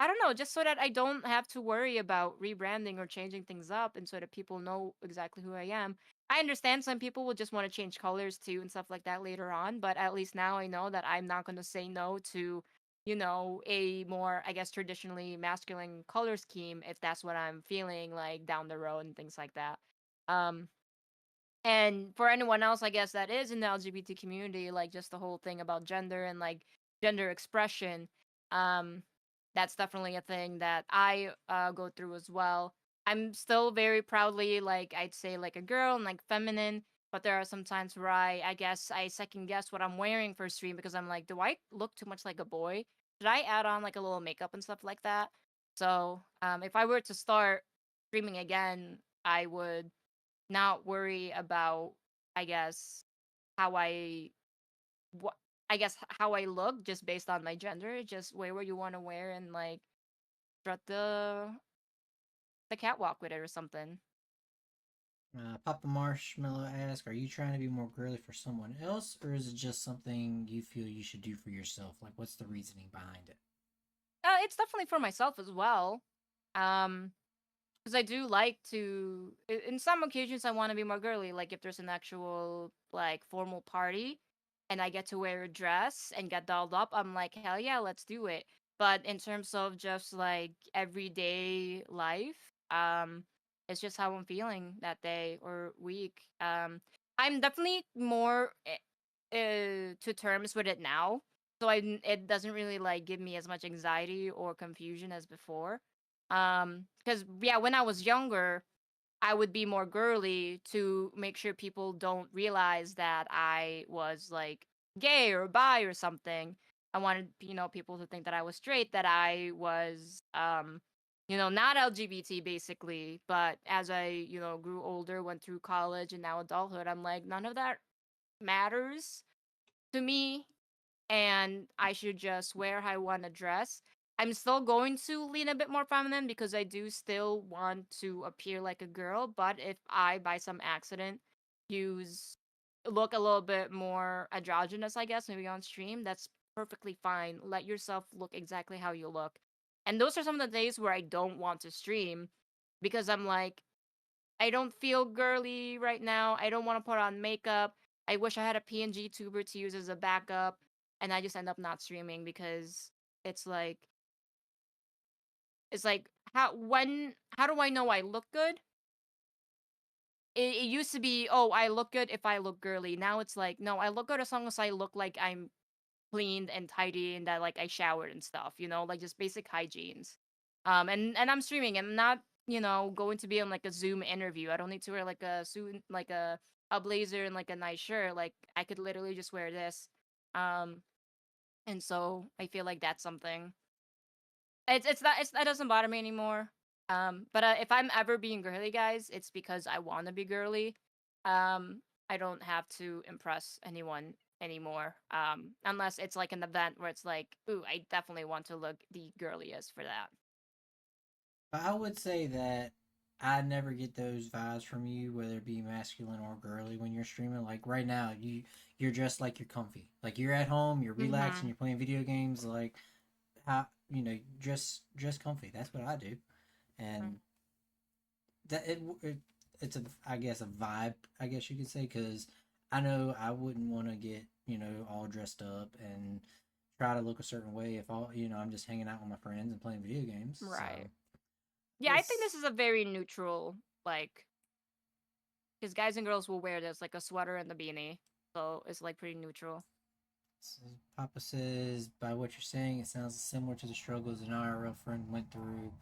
I don't know, just so that I don't have to worry about rebranding or changing things up, and so that people know exactly who I am. I understand some people will just want to change colors too and stuff like that later on, but at least now I know that I'm not going to say no to, a more, I guess, traditionally masculine color scheme if that's what I'm feeling like down the road and things like that. Um, and for anyone else, I guess, that is in the LGBT community, like just the whole thing about gender and like gender expression, um, that's definitely a thing that I go through as well. I'm still very proudly, like, I'd say, like a girl and like feminine, but there are some times where I guess I second guess what I'm wearing for stream because I'm like, do I look too much like a boy? Should I add on like a little makeup and stuff like that? So, if I were to start streaming again, I would not worry about, I guess, how what how I look just based on my gender. Just wear what you want to wear and like strut the catwalk with it or something. Papa Marshmallow asks, "Are you trying to be more girly for someone else, or is it just something you feel you should do for yourself? Like, what's the reasoning behind it?" It's definitely for myself as well. Um, because I do like to. In some occasions, I want to be more girly. Like if there's an actual like formal party, and I get to wear a dress and get dolled up, I'm like, hell yeah, let's do it. But in terms of just like everyday life, it's just how I'm feeling that day or week. I'm definitely more to terms with it now, so it doesn't really like give me as much anxiety or confusion as before. Because yeah, when I was younger, I would be more girly to make sure people don't realize that I was like gay or bi or something. I wanted, people to think that I was straight, that I was, not LGBT basically. But as I, grew older, went through college and now adulthood, I'm like, none of that matters to me, and I should just wear how I want to dress. I'm still going to lean a bit more feminine because I do still want to appear like a girl, but if I, by some accident, look a little bit more androgynous, I guess, maybe on stream, that's perfectly fine. Let yourself look exactly how you look. And those are some of the days where I don't want to stream because I'm like, I don't feel girly right now. I don't want to put on makeup. I wish I had a PNG tuber to use as a backup, and I just end up not streaming because it's like how do I know I look good? It used to be, oh, I look good if I look girly. Now it's like, no, I look good as long as I look like I'm cleaned and tidy and that like I showered and stuff, like just basic hygienes. And I'm streaming and I'm not, going to be on like a Zoom interview. I don't need to wear like a suit, like a blazer and like a nice shirt. Like I could literally just wear this. Um, and so I feel like that's something. That doesn't bother me anymore. But if I'm ever being girly, guys, it's because I want to be girly. I don't have to impress anyone anymore. Unless it's like an event where it's like, ooh, I definitely want to look the girliest for that. But I would say that I never get those vibes from you, whether it be masculine or girly, when you're streaming. Like right now, you're dressed like you're comfy, like you're at home, you're relaxing, Mm-hmm. you're playing video games. Like how dress comfy. That's what I do, and that it's a, I guess, a vibe, I guess you could say, because I know I wouldn't want to get all dressed up and try to look a certain way if all I'm just hanging out with my friends and playing video games. So Right. Yeah, I think it's this is a very neutral, like, because guys and girls will wear this, like a sweater and the beanie. So it's like pretty neutral. So Papa says, by what you're saying, it sounds similar to the struggles an IRL friend went through,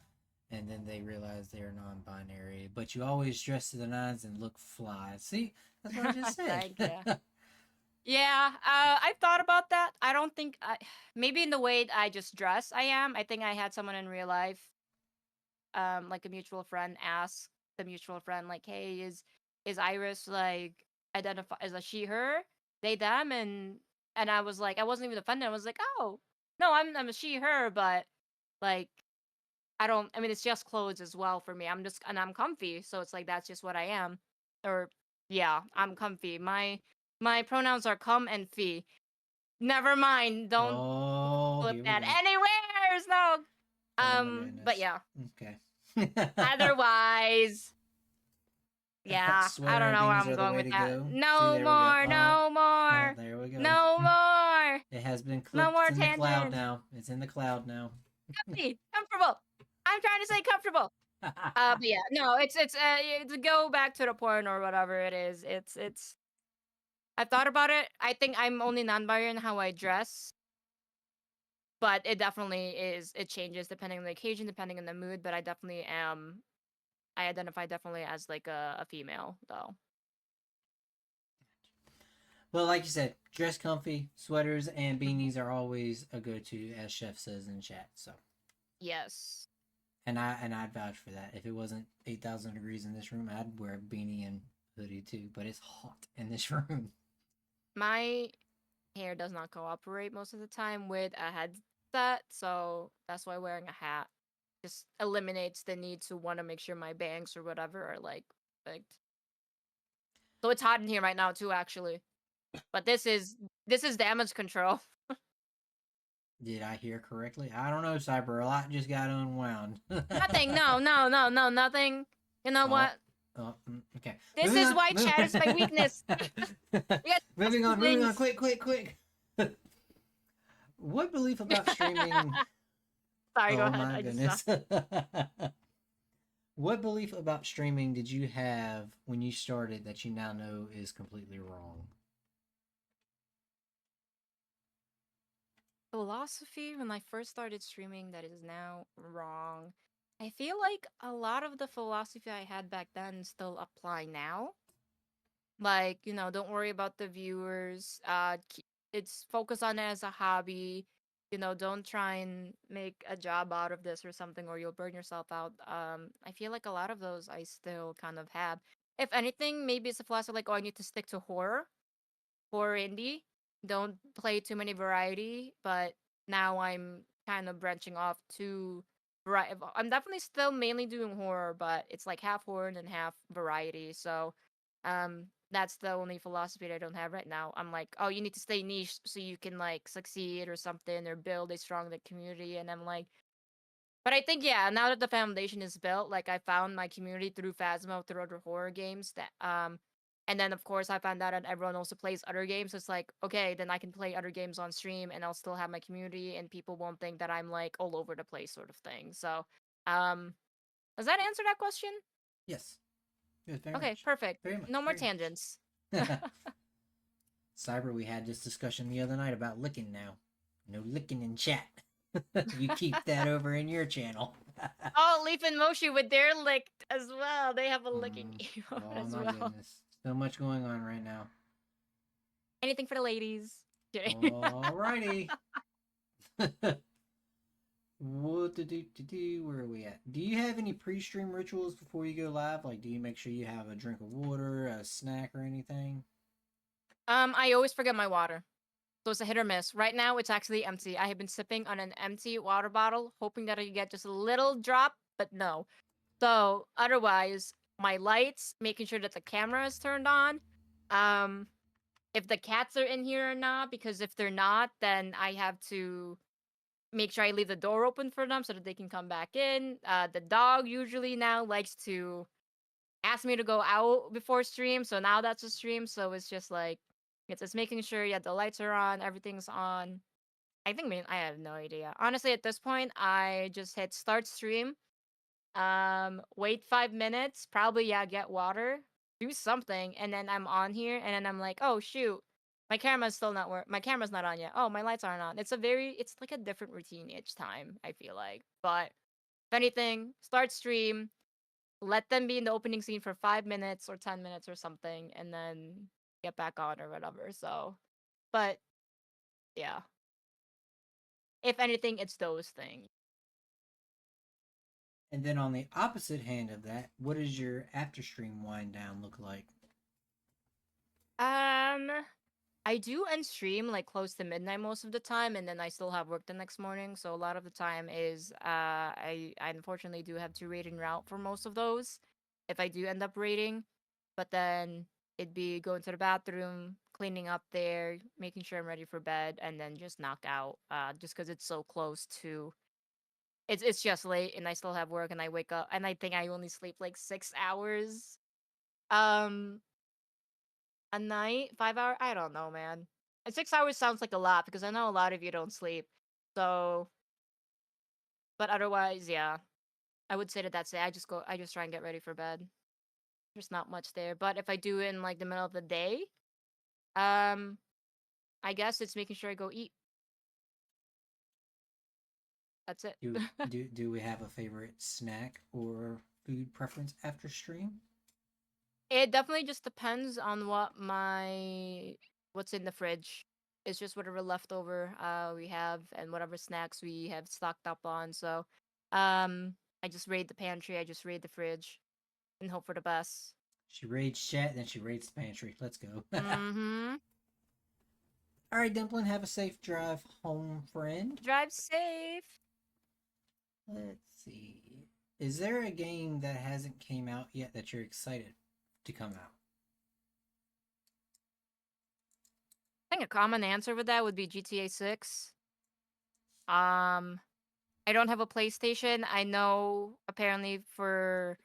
and then they realized they are non-binary. But you always dress to the nines and look fly. See, that's what I just said. Thank you. Yeah, I thought about that. I don't think maybe in the way I just dress, I am. I think I had someone in real life, like a mutual friend, ask the mutual friend, like, "Hey, is Iris like identify as a she, her, they, them?" And I was like, I wasn't even offended. I was like, "Oh, no, I'm a she, her, but like, I don't. I mean, it's just clothes as well for me. I'm comfy, so it's like that's just what I am. Or yeah, I'm comfy. My pronouns are come and fee. Never mind. Don't Oh, flip here we that go. anywheres. No. Oh my But goodness. yeah. Okay. Otherwise, yeah. I Sweater don't and know where beanies I'm are the going way with to that. go. See, No there we go. more. Oh, No oh, more. there we go. No more. It has been No clipped. more It's in the cloud tangents. now. It's in the cloud now. Comfy. Comfortable. I'm trying to say comfortable. But yeah, no, to go back to the point or whatever it is. It's. I've thought about it. I think I'm only non-binary in how I dress, but it definitely is. It changes depending on the occasion, depending on the mood. But I definitely am. I identify definitely as like a female, though. Well, like you said, dress comfy. Sweaters and beanies are always a go-to, as Chef says in chat. So, Yes. and I'd vouch for that. If it wasn't 8,000 degrees in this room, I'd wear a beanie and hoodie too. But it's hot in this room. My hair does not cooperate most of the time with a headset, so that's why wearing a hat just eliminates the need to want to make sure my bangs or whatever are like perfect. So it's hot in here right now too, actually. But this is damage control. Did I hear correctly? I don't know, Cyber. A lot just got unwound. Nothing. No, no, no, no, nothing. You know Oh, what? okay. This Moving is on. why chat is my weakness. We got Moving on. things. Quick. What belief about streaming? Sorry, go Oh ahead. my I just saw. goodness. What belief about streaming did you have when you started that you now know is completely wrong? Philosophy when I first started streaming that is now wrong. I feel like a lot of the philosophy I had back then still apply now. Like, don't worry about the viewers. It's focus on it as a hobby. Don't try and make a job out of this or something, or you'll burn yourself out. I feel like a lot of those I still kind of have. If anything, maybe it's a philosophy like, oh, I need to stick to horror indie. Don't play too many variety, but now I'm kind of branching off to variety. I'm definitely still mainly doing horror, but it's like half horror and half variety. So, that's the only philosophy that I don't have right now. I'm like, oh, you need to stay niche so you can like succeed or something or build a strong like, community. And I'm like, but I think yeah, now that the foundation is built, like I found my community through Phasmo, through other horror games that and then of course I found out that everyone also plays other games. So it's like, okay, then I can play other games on stream and I'll still have my community and people won't think that I'm like all over the place sort of thing. So um does that answer that question? Yes. Yes, very Okay, much. perfect. Very much. No more Very much. tangents. Cyber, we had this discussion the other night about licking now. No licking in chat. You keep that over in your channel. Oh, Leaf and Moshi with their lick as well. They have a licking Mm. emote Oh as my well. goodness. So much going on right now. Anything for the ladies. Kidding. Alrighty. What to do? Where are we at? Do you have any pre-stream rituals before you go live? Like, do you make sure you have a drink of water, a snack, or anything? I always forget my water. So it's a hit or miss. Right now, it's actually empty. I have been sipping on an empty water bottle, hoping that I could get just a little drop, but no. So otherwise, my lights, making sure that the camera is turned on. If the cats are in here or not, because if they're not, then I have to make sure I leave the door open for them so that they can come back in. The dog usually now likes to ask me to go out before stream, so now that's a stream. So it's just like it's making sure yeah the lights are on, everything's on. I think I have no idea. Honestly, at this point, I just hit start stream. Wait 5 minutes, probably yeah, get water, do something, and then I'm on here, and then I'm like, oh shoot, My camera's still not my camera's not on yet. Oh, my lights aren't on. It's like a different routine each time, I feel like. But if anything, start stream, let them be in the opening scene for 5 minutes or 10 minutes or something, and then get back on or whatever. So, but yeah. If anything, it's those things. And then on the opposite hand of that, what does your after stream wind down look like? Um, I do end stream like close to midnight most of the time, and then I still have work the next morning. So a lot of the time is I unfortunately do have to raid en route for most of those, if I do end up raiding. But then it'd be going to the bathroom, cleaning up there, making sure I'm ready for bed, and then just knock out. Just because it's so close to. It's just late, and I still have work, and I wake up, and I think I only sleep like 6 hours. Um, a night, 5 hour. I don't know, man. And 6 hours sounds like a lot because I know a lot of you don't sleep. So, but otherwise, yeah, I would say that that's it. I just try and get ready for bed. There's not much there. But if I do it in like the middle of the day, um, I guess it's making sure I go eat. That's it. Do we have a favorite snack or food preference after stream? It definitely just depends on what's in the fridge. It's just whatever leftover we have and whatever snacks we have stocked up on. So, I just raid the pantry, I just raid the fridge, and hope for the best. She raids chat, then she raids the pantry. Let's go. Mm-hmm. All right, Dumpling, have a safe drive home, friend. Drive safe. Let's see. Is there a game that hasn't came out yet that you're excited to come out? I think a common answer with that would be GTA 6. I don't have a PlayStation. I know apparently for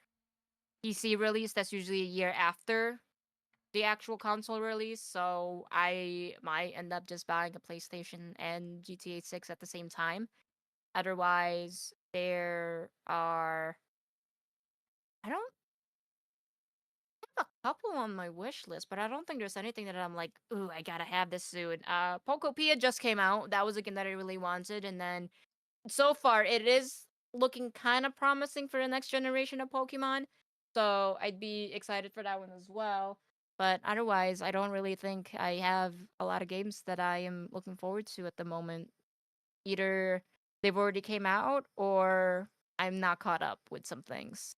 PC release, that's usually a year after the actual console release, so I might end up just buying a PlayStation and GTA 6 at the same time. Otherwise, there are I don't have a couple on my wish list, but I don't think there's anything that I'm like, ooh, I gotta have this soon. Pokopia just came out. That was a game that I really wanted, and then so far it is looking kind of promising for the next generation of Pokemon. So I'd be excited for that one as well. But otherwise, I don't really think I have a lot of games that I am looking forward to at the moment. Either they've already came out or I'm not caught up with some things.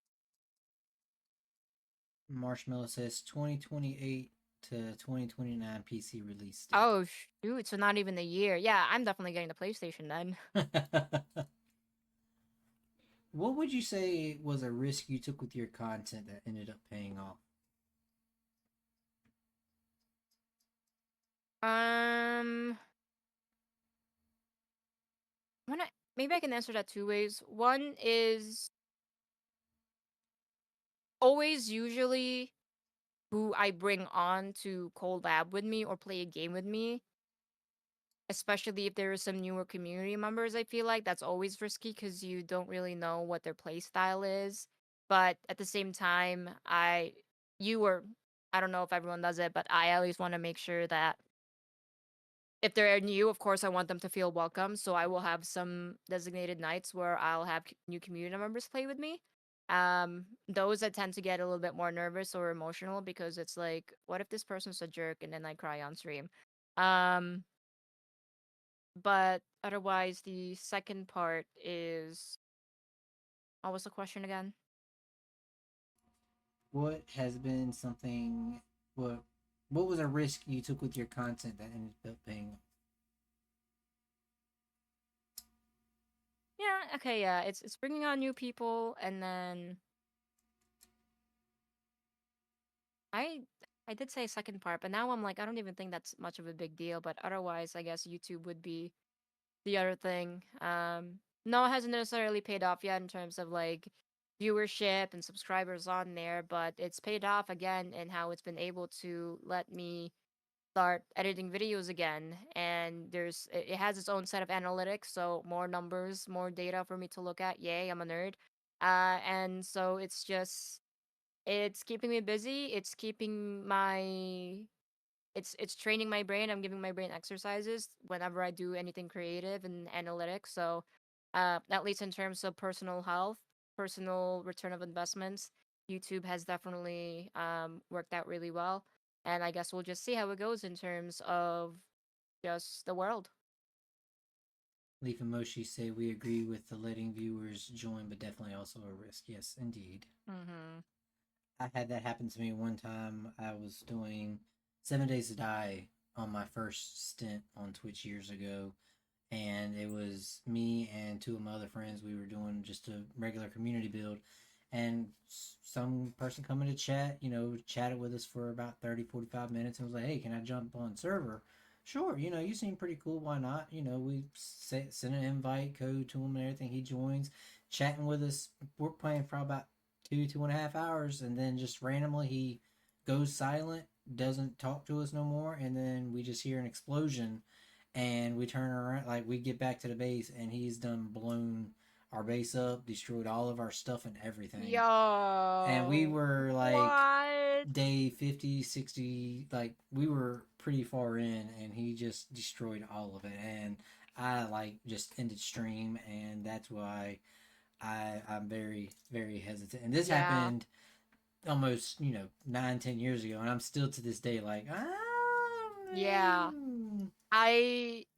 Marshmallow says 2028 to 2029 PC release date. Oh shoot, so not even a year. Yeah, I'm definitely getting the PlayStation then. What would you say was a risk you took with your content that ended up paying off? Um maybe I can answer that two ways. One is always usually who I bring on to collab with me or play a game with me, especially if there are some newer community members. I feel like that's always risky because you don't really know what their play style is. But at the same time, you or I don't know if everyone does it, but I at least want to make sure that if they're new, of course, I want them to feel welcome. So I will have some designated nights where I'll have new community members play with me. Those that tend to get a little bit more nervous or emotional because it's like, what if this person's a jerk and then I cry on stream? Um, but otherwise, the second part is, what was the question again? What has been something what was a risk you took with your content that ended up paying off? Yeah, okay, yeah, it's bringing on new people, and then I I did say second part, but now I'm like, I don't even think that's much of a big deal. But otherwise, I guess YouTube would be the other thing. No, it hasn't necessarily paid off yet in terms of like viewership and subscribers on there, but it's paid off again in how it's been able to let me start editing videos again. And it has its own set of analytics, so more numbers, more data for me to look at. Yay, I'm a nerd. And so it's keeping me busy. It's keeping my it's training my brain. I'm giving my brain exercises whenever I do anything creative and analytics. So, at least in terms of personal health, personal return of investments, YouTube has definitely worked out really well. And I guess we'll just see how it goes in terms of just the world. Leaf and Moshi say we agree with the letting viewers join, but definitely also a risk. Yes, indeed. Mm-hmm. I had that happen to me one time. I was doing 7 Days to Die on my first stint on Twitch years ago, and it was me and two of my other friends. We were doing just a regular community build, and some person come into chat, chatted with us for about 30, 45 minutes and was like, hey, can I jump on server? Sure, you seem pretty cool. Why not? We send an invite code to him and everything. He joins, chatting with us. We're playing for about 2.5 hours, and then just randomly he goes silent, doesn't talk to us no more, and then we just hear an explosion, and we turn around, like we get back to the base, and he's done blown our base up, destroyed all of our stuff and everything. And we Yo, were like what? day 50, 60, like we were pretty far in, and he just destroyed all of it. And I like just ended stream, and that's why I'm very, very hesitant. And this Yeah. happened almost 9, 10 years ago, and I'm still to this day like Yeah.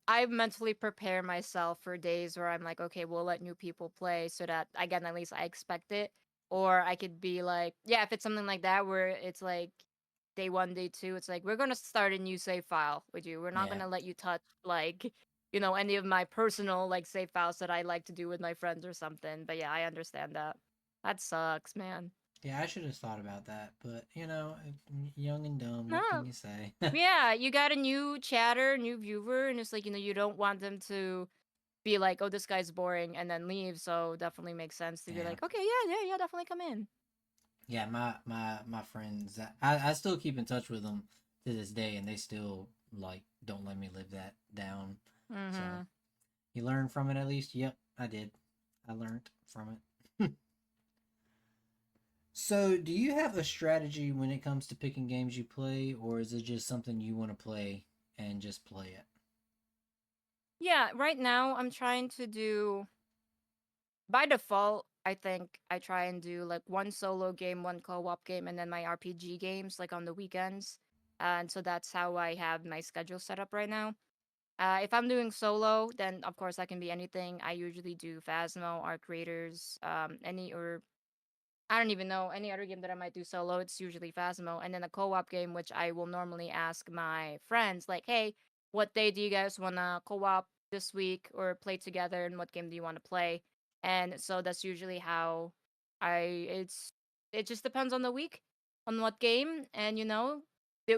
I mentally prepare myself for days where I'm like, okay, we'll let new people play so that again, at least I expect it. Or I could be like, yeah, if it's something like that where it's like day one, day two, it's like we're gonna start a new save file with you. We're not yeah. gonna let you touch like, any of my personal like save files that I like to do with my friends or something. But yeah, I understand that. That sucks, man. Yeah, I should have thought about that, but young and dumb, what can No. you say? Yeah, you got a new chatter, new viewer, and it's like, you don't want them to be like, oh, this guy's boring, and then leave. So definitely makes sense to be Yeah. like, okay, yeah, definitely come in. Yeah, my friends, I still keep in touch with them to this day, and they still like don't let me live that down. So Mm-hmm. you learn from it at least. Yep, I did. I learned from it. So, do you have a strategy when it comes to picking games you play, or is it just something you want to play and just play it? Yeah, right now I'm trying to do by default. I think I try and do like one solo game, one co-op game, and then my RPG games like on the weekends. And so that's how I have my schedule set up right now. If I'm doing solo, then of course that can be anything. I usually do Phasmo, RogueAiris, any or I don't even know any other game that I might do solo. It's usually Phasmo, and then a co-op game, which I will normally ask my friends, like, "Hey, what day do you guys wanna co-op this week or play together, and what game do you want to play?" And so that's usually how I. It just depends on the week, on what game, and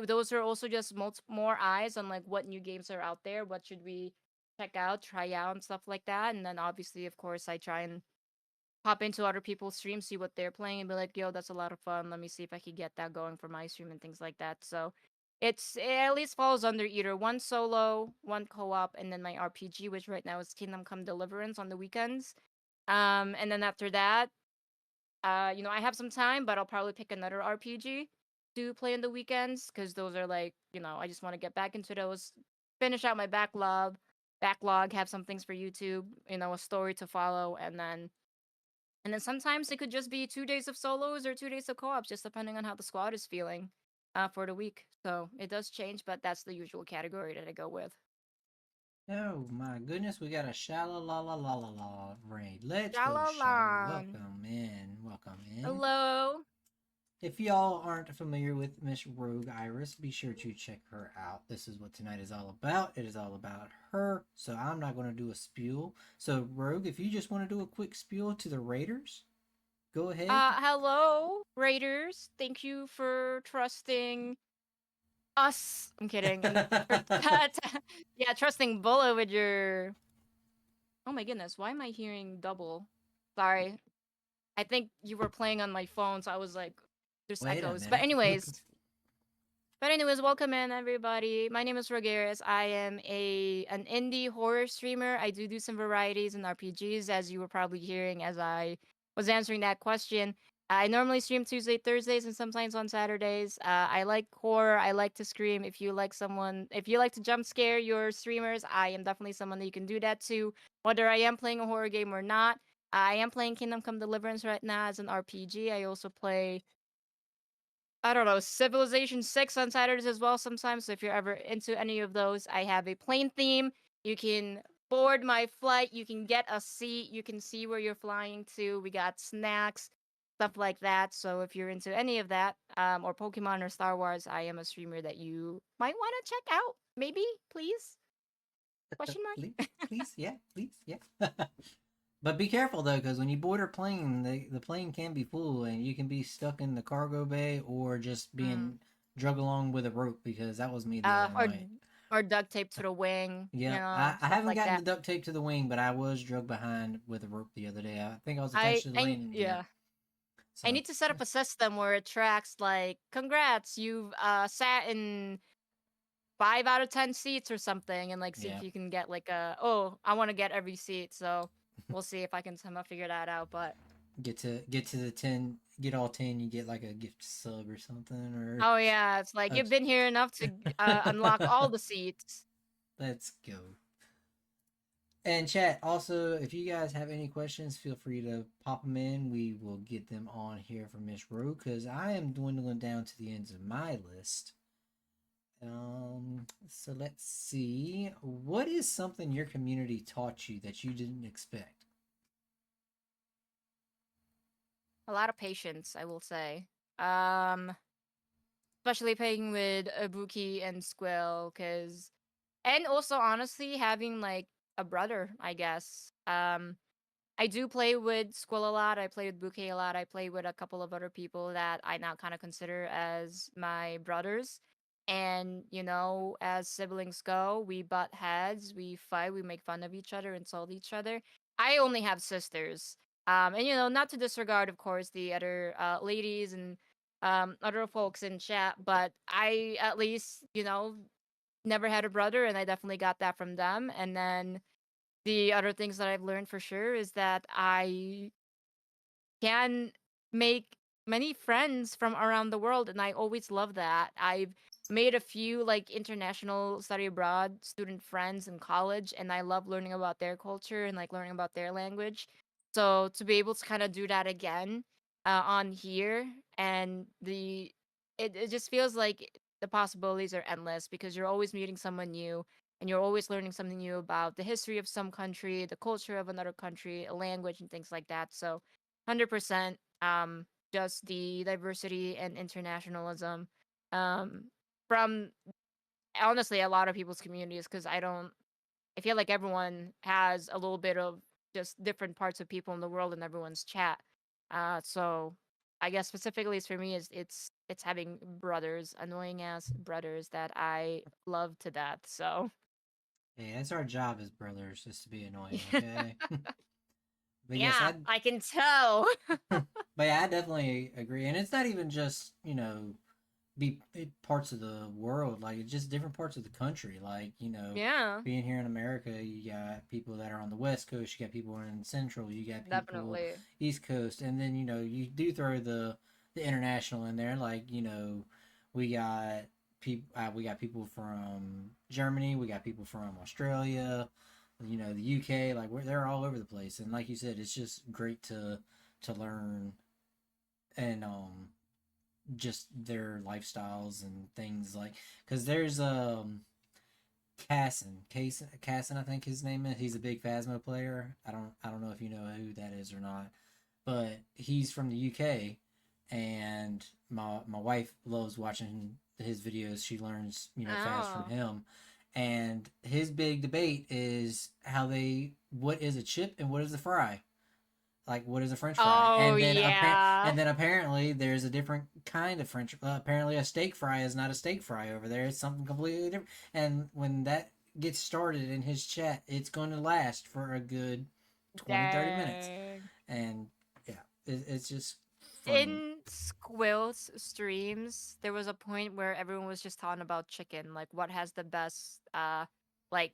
those are also just more eyes on like what new games are out there, what should we check out, try out, and stuff like that. And then obviously, of course, I try and hop into other people's streams, see what they're playing, and be like, yo, that's a lot of fun. Let me see if I can get that going for my stream and things like that. So it at least falls under either one solo, one co-op, and then my RPG, which right now is Kingdom Come Deliverance on the weekends. And then after that, I have some time, but I'll probably pick another RPG to play in the weekends because those are like, I just want to get back into those, finish out my backlog, have some things for YouTube, a story to follow, and then sometimes it could just be 2 days of solos or 2 days of co-ops, just depending on how the squad is feeling for the week. So it does change, but that's the usual category that I go with. Oh my goodness, we got a shala la la la la la raid. Let's go, Shala. Shalalan. Welcome in. Welcome in. Hello. If y'all aren't familiar with Miss RogueAiris, be sure to check her out. This is what tonight is all about. It is all about her. So I'm not going to do a spiel. So Rogue, if you just want to do a quick spiel to the Raiders, go ahead. Hello, Raiders. Thank you for trusting us. I'm kidding. And for that, yeah, trusting Bullet with your. Oh my goodness, why am I hearing double? Sorry. I think you were playing on my phone, so I was like, there's Wait a echoes. But minute. anyways, welcome in everybody. My name is RogueAiris. I am an indie horror streamer. I do some varieties and RPGs, as you were probably hearing as I was answering that question. I normally stream Tuesday, Thursdays, and sometimes on Saturdays. I like horror. I like to scream. If you like to jump scare your streamers, I am definitely someone that you can do that to. Whether I am playing a horror game or not, I am playing Kingdom Come Deliverance right now as an RPG. I also play, I don't know, Civilization 6 on Saturdays as well sometimes. So if you're ever into any of those, I have a plane theme. You can board my flight. You can get a seat. You can see where you're flying to. We got snacks, stuff like that. So if you're into any of that, or Pokemon or Star Wars, I am a streamer that you might want to check out. Maybe, please? Question please, mark? please, yeah, please, yeah. But be careful though, because when you board a plane, the plane can be full, and you can be stuck in the cargo bay or just Mm. being drug along with a rope. Because that was me the other Or night. duct tape to the wing, Yeah, I stuff haven't like gotten that. the duct tape to the wing, but I was drug behind with a rope the other day. I think I was attached to the landing gear. Yeah. I So need to set up a system where it tracks like, congrats, you've sat in 5 out of 10 seats or something, and like see yeah, if you can get like oh, I want to get every seat, so we'll see if I can somehow figure that out. But get to the 10, get all 10, you get like a gift sub or something, or oh yeah, it's like uh, you've been here enough to unlock all the seats. let's go. And chat, also, if you guys have any questions, feel free to pop them in. We will get them on here for Miss Rowe because I am dwindling down to the ends of my list. So let's see. What is something your community taught you that you didn't expect? A lot of patience, I will say. Um, Especially playing with Ibuki and Squill, cause and also honestly having like a brother, I guess. I do play with Squill a lot. I play with Bouquet a lot. I play with a couple of other people that I now kind of consider as my brothers. And, as siblings go, we butt heads, we fight, we make fun of each other, insult each other. I only have sisters. And, not to disregard, of course, the other ladies and other folks in chat, but I at least, never had a brother, and I definitely got that from them. And then the other things that I've learned for sure is that I can make many friends from around the world, and I always love that. I've made a few like international study abroad student friends in college, and I love learning about their culture and like learning about their language. So to be able to kind of do that again on here, and it just feels like the possibilities are endless because you're always meeting someone new, and you're always learning something new about the history of some country, the culture of another country, a language, and things like that. So 100%, just the diversity and internationalism, um, from honestly a lot of people's communities, because I feel like everyone has a little bit of just different parts of people in the world in everyone's chat. So I guess specifically for me is it's having brothers, annoying ass brothers that I love to death. So Hey, that's our job as brothers, is to be annoying, okay? But yes, yeah, I can tell. but yeah, I definitely agree. And it's not even just, parts of the world, like it's just different parts of the country. Like, Yeah, being here in America, you got people that are on the West Coast, you got people in Central, you got people definitely. East Coast, and then, you do throw the international in there. Like, we got we got people from Germany, we got people from Australia, the UK, like they're all over the place. And like you said, it's just great to learn and just their lifestyles and things, like because there's Casson, I think his name is. He's a big Phasmo player. I don't know if you know who that is or not, but he's from the UK, and my wife loves watching his videos. She learns fast from Oh. him, and his big debate is what is a chip and what is a fry, like what is a French fry, Oh yeah. and then apparently there's a different kind of French. Apparently, a steak fry is not a steak fry over there; it's something completely different. And when that gets started in his chat, it's going to last for a good 20-30 minutes, Dang. and yeah, it's just funny. In Squill's streams, there was a point where everyone was just talking about chicken, like what has the best like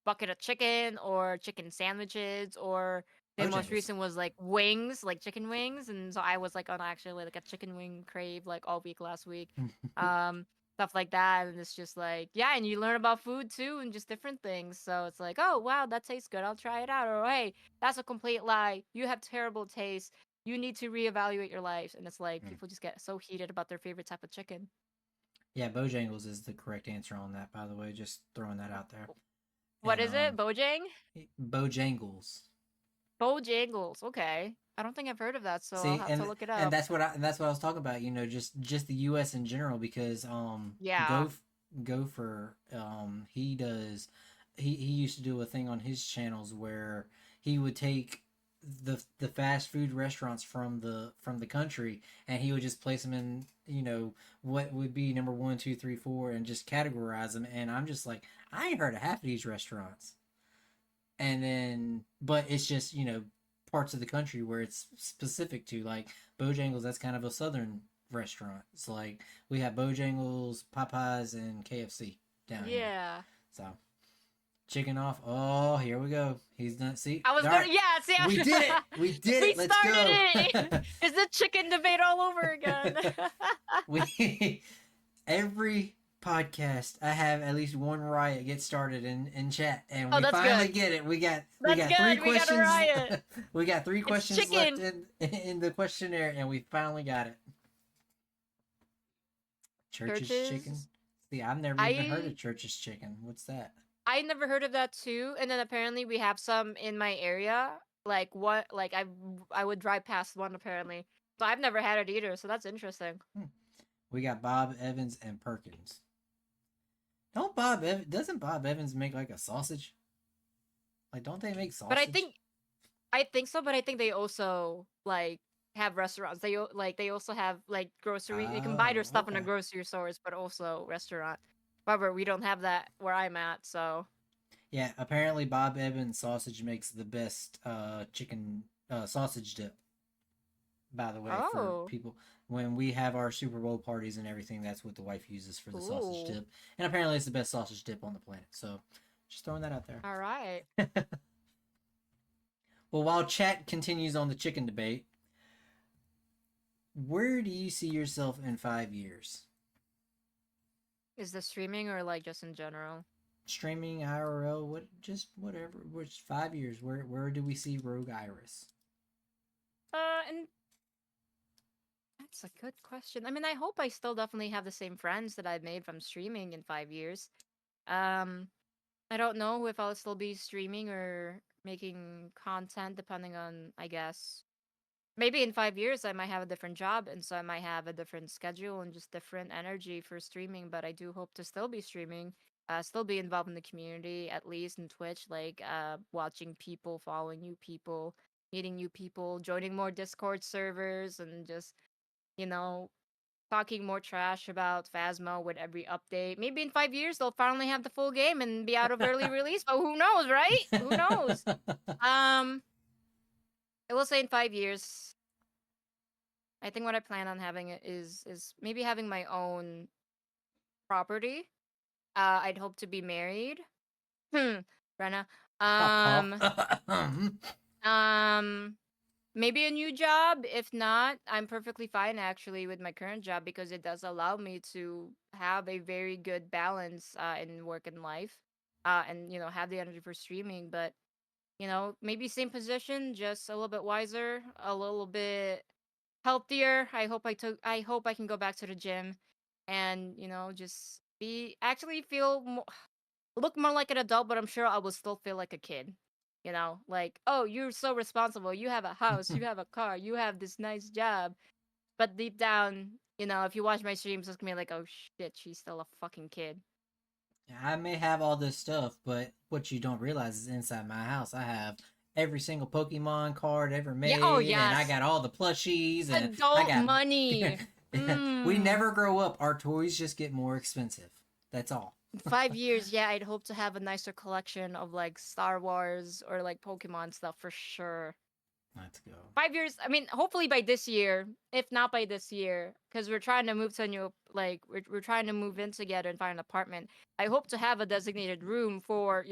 bucket of chicken or chicken sandwiches or The most Bojangles. recent was like wings, like chicken wings, and so I was like on actually like a chicken wing crave like all week last week. Stuff like that, and it's just like yeah, and you learn about food too, and just different things. So it's like, oh wow, that tastes good, I'll try it out. Or hey, that's a complete lie. You have terrible taste. You need to reevaluate your life. And it's like Mm. people just get so heated about their favorite type of chicken. Yeah, Bojangles is the correct answer on that, by the way. Just throwing that out there. What And is it? Bojang? Bojangles. Bojangles. Okay. I don't think I've heard of that, so I'll See, have to look it and up. that's what I was talking about. You know, just the U.S. in general, because Yeah. Gopher he used to do a thing on his channels where he would take the fast food restaurants from the country, and he would just place them in, you know, what would be number 1, 2, 3, 4, and just categorize them. And I'm just like, I ain't heard of half of these restaurants. And then, but it's just, you know, parts of the country where it's specific to, like Bojangles. That's kind of a southern restaurant. It's like we have Bojangles, Popeyes, and KFC down here. Yeah. So chicken off. Oh, here we go. He's done. See, I was all gonna, right. yeah, see, We did it. We did we it. Let's started go. it. It's the chicken debate all over again. we every podcast I have at least one riot get started in chat, and Oh, we that's finally good. get it. We got That's three good. We got a questions. riot. We got three questions chicken. left in the questionnaire, and we finally got it. Church's chicken. Churches? See, I've never even heard of Church's chicken. What's that? I never heard of that too. And then apparently we have some in my area. Like what? Like I would drive past one apparently. So I've never had it either. So that's interesting. We got Bob Evans and Perkins. Doesn't Bob Evans make like a sausage? Like, don't they make sausage? But I think so. But I think they also like have restaurants. They also have like grocery. You can buy their stuff in the okay. grocery stores, but also restaurant. However, we don't have that where I'm at. So Yeah, apparently Bob Evans sausage makes the best chicken sausage dip. By the way, for Oh. people, when we have our Super Bowl parties and everything, that's what the wife uses for the sausage Ooh. dip. And apparently it's the best sausage dip on the planet. So just throwing that out there. All right. Well, while chat continues on the chicken debate, where do you see yourself in 5 years? Is this streaming or like just in general? Streaming, IRL, just whatever. Which 5 years? Where do we see RogueAiris? And that's a good question. I mean, I hope I still definitely have the same friends that I've made from streaming in 5 years. I don't know if I'll still be streaming or making content, depending on, I guess. Maybe in 5 years I might have a different job, and so I might have a different schedule and just different energy for streaming. But I do hope to still be streaming, still be involved in the community, at least in Twitch, like watching people, following new people, meeting new people, joining more Discord servers, and just talking more trash about Phasmo with every update. Maybe in 5 years they'll finally have the full game and be out of early release, but who knows, right? Who knows? I will say in 5 years, I think what I plan on having is maybe having my own property. I'd hope to be married. Brenna. Maybe a new job. If not, I'm perfectly fine actually with my current job because it does allow me to have a very good balance in work and life, and have the energy for streaming. But maybe same position, just a little bit wiser, a little bit healthier. I hope I can go back to the gym, and just look more like an adult, but I'm sure I will still feel like a kid. Like, oh, you're so responsible. You have a house, you have a car, you have this nice job. But deep down, if you watch my streams, it's gonna be like, oh shit, she's still a fucking kid. I may have all this stuff, but what you don't realize is inside my house, I have every single Pokemon card ever made, Yeah, oh, and I yes. got all the plushies, and Adult I got money. We never grow up. Our toys just get more expensive. That's all. 5 years, yeah, I'd hope to have a nicer collection of like Star Wars or like Pokemon stuff for sure. Let's go. 5 years, I mean, hopefully by this year, if not by this year, because we're trying to move to a new, like, we're trying to move in together and find an apartment. I hope to have a designated room for,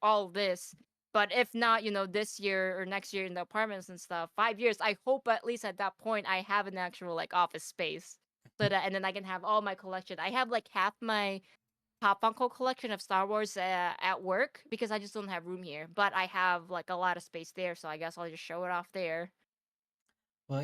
all this. But if not, this year or next year in the apartments and stuff, 5 years, I hope at least at that point I have an actual like office space. And then I can have all my collection. I have like half my Pop Funko collection of Star Wars at work because I just don't have room here. But I have like a lot of space there, so I guess I'll just show it off there. Well,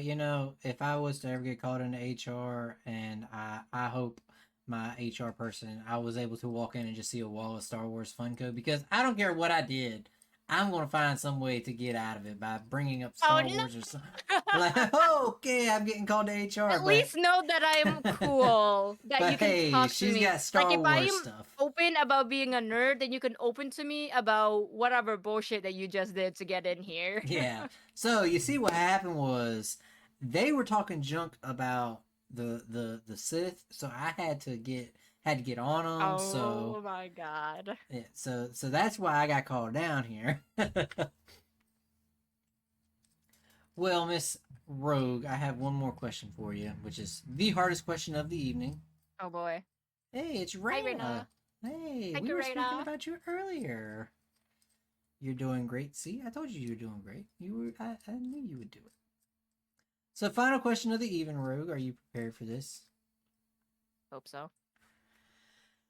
if I was to ever get called into HR, and I hope my HR person, I was able to walk in and just see a wall of Star Wars Funko, because I don't care what I did, I'm gonna find some way to get out of it by bringing up Oh Star no! Wars or something. Like, oh, okay, I'm getting called to HR, At but least know that I am cool. That you can hey, talk to she's me. got Like Star if I Wars am stuff. open about being a nerd, then you can open to me about whatever bullshit that you just did to get in here. Yeah. So you see what happened was they were talking junk about the Sith, so I had to get on them. Oh So my god. yeah, so that's why I got called down here. Well, Miss Rogue, I have one more question for you, which is the hardest question of the evening. Oh boy. Hey, it's Hi, Raina. Rena. Hey, Hi, we were speaking Karina. about you earlier. You're doing great. See, I told you were doing great. I knew you would do it. So, final question of the evening, Rogue. Are you prepared for this? Hope so.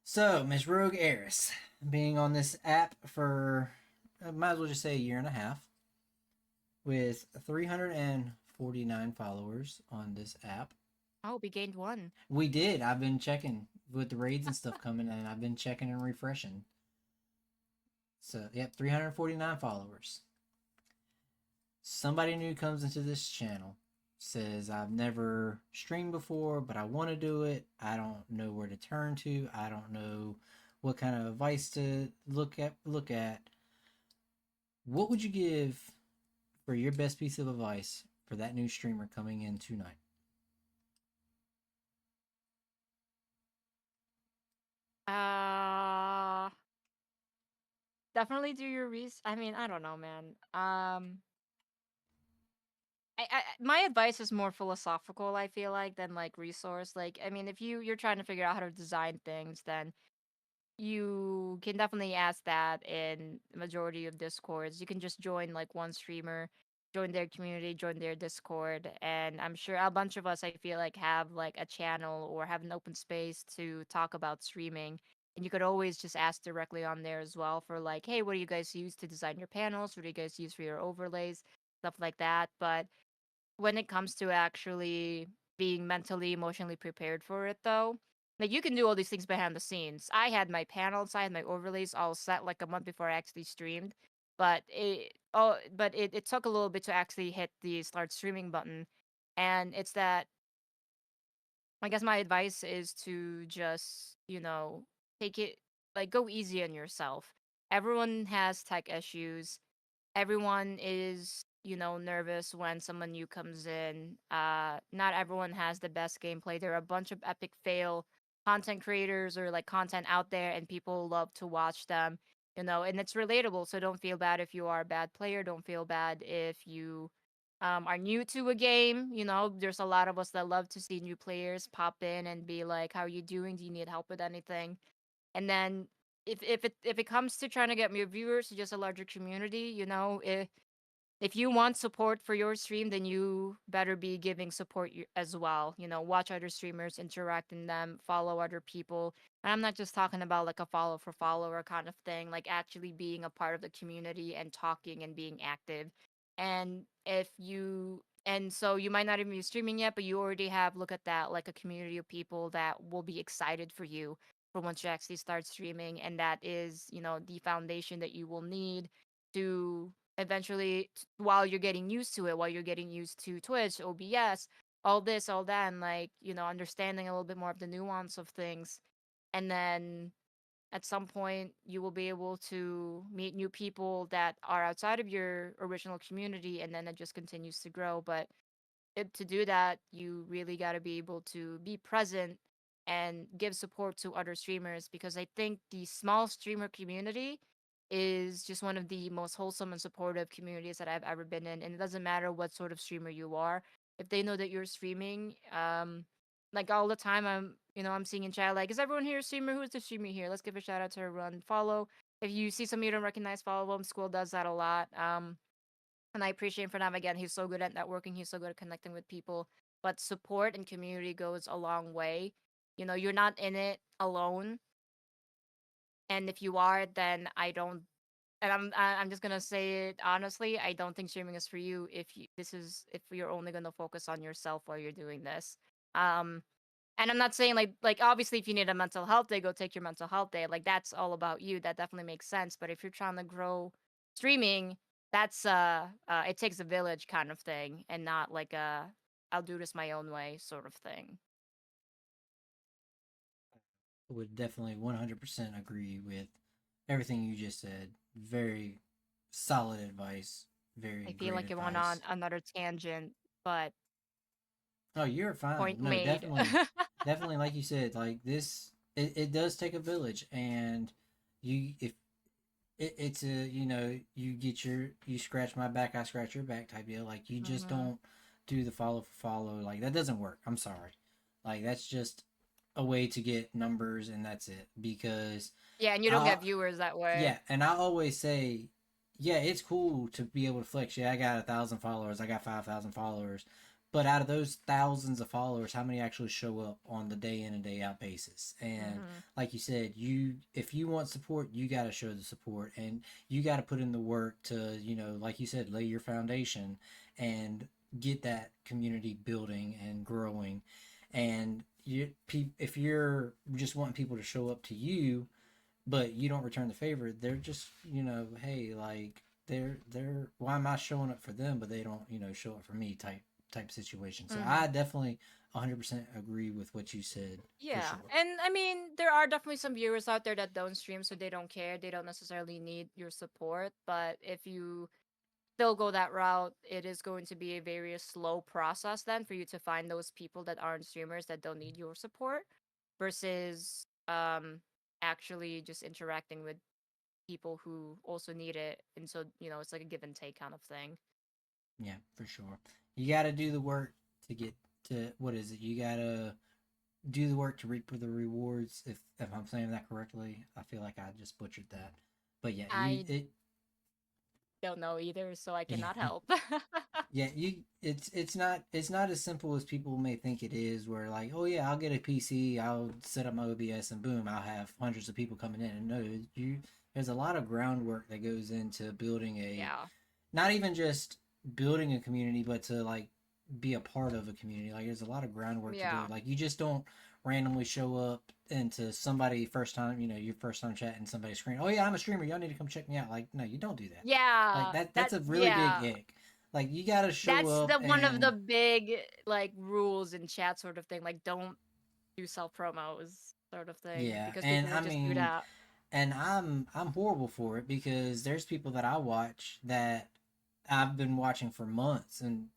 So, Miss RogueAiris, being on this app for, might as well just say a year and a half, with 349 followers on this app. Oh, we gained one. We did. I've been checking with the raids and stuff coming, and I've been checking and refreshing. So, yep, 349 followers. Somebody new comes into this channel, says, I've never streamed before, but I want to do it. I don't know where to turn to. I don't know what kind of advice to look at. What would you give for your best piece of advice for that new streamer coming in tonight? Uh Definitely do your research. I mean, I don't know, man. My advice is more philosophical, I feel like, than like resource. Like, I mean, if you're trying to figure out how to design things, then you can definitely ask that in the majority of discords. You can just join like one streamer, join their community, join their discord, and I'm sure a bunch of us, I feel like, have like a channel or have an open space to talk about streaming. And you could always just ask directly on there as well for like, hey, what do you guys use to design your panels? What do you guys use for your overlays? Stuff like that. But when it comes to actually being mentally, emotionally prepared for it, though, like you can do all these things behind the scenes. I had my panels, I had my overlays all set like a month before I actually streamed, but it took a little bit to actually hit the start streaming button, and it's that I guess my advice is to just take it like go easy on yourself. Everyone has tech issues, everyone is nervous when someone new comes in. Not everyone has the best gameplay. There are a bunch of epic fail content creators or like content out there, and people love to watch them, and it's relatable. So don't feel bad if you are a bad player. Don't feel bad if you are new to a game. There's a lot of us that love to see new players pop in and be like, how are you doing, do you need help with anything? And then if it comes to trying to get more viewers to just a larger community, if you want support for your stream, then you better be giving support as well. Watch other streamers, interact in them, follow other people. And I'm not just talking about like a follow for follower kind of thing, like actually being a part of the community and talking and being active. And so you might not even be streaming yet, but you already have, look at that, like a community of people that will be excited for you for once you actually start streaming. And that is, the foundation that you will need to eventually, while you're getting used to it, while you're getting used to Twitch, OBS, all this, all that, and like, understanding a little bit more of the nuance of things. And then at some point, you will be able to meet new people that are outside of your original community, and then it just continues to grow. But to do that, you really got to be able to be present and give support to other streamers, because I think the small streamer community is just one of the most wholesome and supportive communities that I've ever been in. And it doesn't matter what sort of streamer you are. If they know that you're streaming, like all the time I'm seeing in chat, like, is everyone here a streamer? Who's the streamer here? Let's give a shout out to everyone. Follow. If you see somebody you don't recognize, follow him. School does that a lot. And I appreciate him for that. Again, he's so good at networking. He's so good at connecting with people. But support and community goes a long way. You know, you're not in it alone. And if you are, then I don't. And I'm just gonna say it honestly. I don't think streaming is for you if you're only gonna focus on yourself while you're doing this. Um, and I'm not saying like obviously if you need a mental health day, go take your mental health day. Like that's all about you. That definitely makes sense. But if you're trying to grow streaming, that's it takes a village kind of thing, and not like a I'll do this my own way sort of thing. Would definitely 100% agree with everything you just said. Very solid advice. Very I feel great like it went on advice. another tangent, but Oh, you're fine. point No, made. definitely, like you said, like this, it does take a village, and you, if it's a, you get you scratch my back, I scratch your back type deal. Like you just Hmm. don't do the follow for follow. Like that doesn't work. I'm sorry. Like that's just a way to get numbers, and that's it. Because Yeah, and you don't I, get viewers that way. yeah, and I always say, yeah, it's cool to be able to flex. Yeah, I got 1,000 followers. I got 5,000 followers. But out of those thousands of followers, how many actually show up on the day in and day out basis? And Hmm. like you said, if you want support, you got to show the support, and you got to put in the work to, like you said, lay your foundation and get that community building and growing. And if you're just wanting people to show up to you, but you don't return the favor, they're just, hey, like they're why am I showing up for them, but they don't, show up for me type situation. So Hmm. I definitely 100% agree with what you said for Yeah, sure. and I mean, there are definitely some viewers out there that don't stream, so they don't care. They don't necessarily need your support. But if you still go that route, it is going to be a very slow process then for you to find those people that aren't streamers that don't need your support versus actually just interacting with people who also need it. And so, it's like a give and take kind of thing. Yeah, for sure. You got to do the work to get to, what is it, you got to do the work to reap the rewards, if I'm saying that correctly. I feel like I just butchered that, but yeah, I don't know either, so I yeah. cannot help. Yeah, it's not as simple as people may think it is. Where like, oh yeah, I'll get a PC, I'll set up my OBS, and boom, I'll have hundreds of people coming in. And no, there's a lot of groundwork that goes into building Yeah. not even just building a community, but to like be a part of a community. Like there's a lot of groundwork to do. Yeah. Like you just don't randomly show up into somebody first time, your first time chatting somebody's screen. Oh yeah, I'm a streamer. Y'all need to come check me out. Like no, you don't do that. Like Yeah. that's That a really big yeah. ick. Like you gotta show That's up the one of the and big like rules in chat sort of thing. Like don't do self promos sort of thing yeah, because and people I will just do mean, that. and I'm horrible for it because there's people that I watch that I've been watching for months and